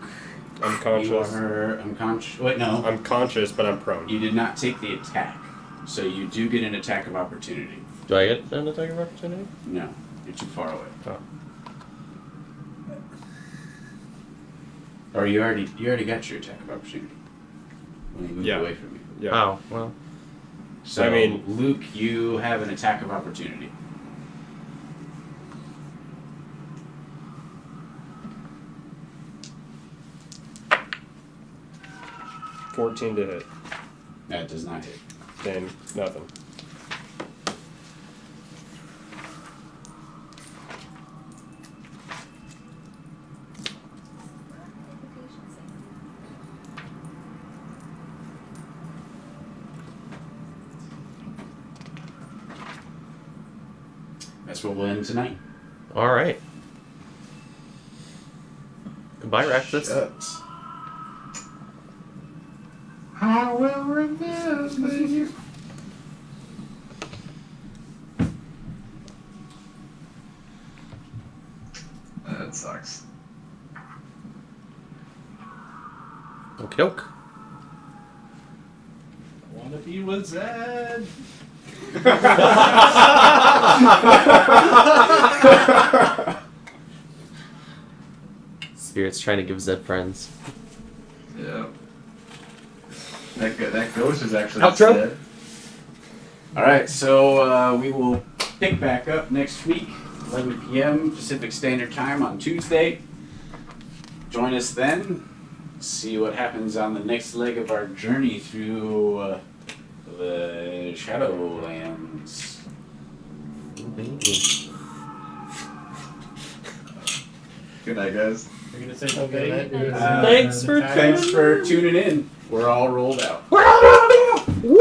Unconscious. you are unconscious. Wait, no. I'm conscious, but I'm prone. You did not take the attack, so you do get an attack of opportunity. Do I get an attack of opportunity? No, you're too far away. Oh. Or you already got your attack of opportunity when you moved Yeah. away from me. Yeah. Oh, well. So I mean- Luke, you have an attack of opportunity. $14 to hit. That does not hit. Then nothing. That's what we'll end tonight. All right. Goodbye, Raxus. Shucks. I will remember you. That sucks. Okie doke. I want to be with Zed. Spirit's trying to give Zed friends. Yeah. That ghost is actually Outro? dead. All right, so we will pick back up next week, 11 p.m. Pacific Standard Time on Tuesday. Join us then. See what happens on the next leg of our journey through the Shadowlands. Good night, guys. You're gonna say something? Thanks for tuning in. We're all rolled out. Woo!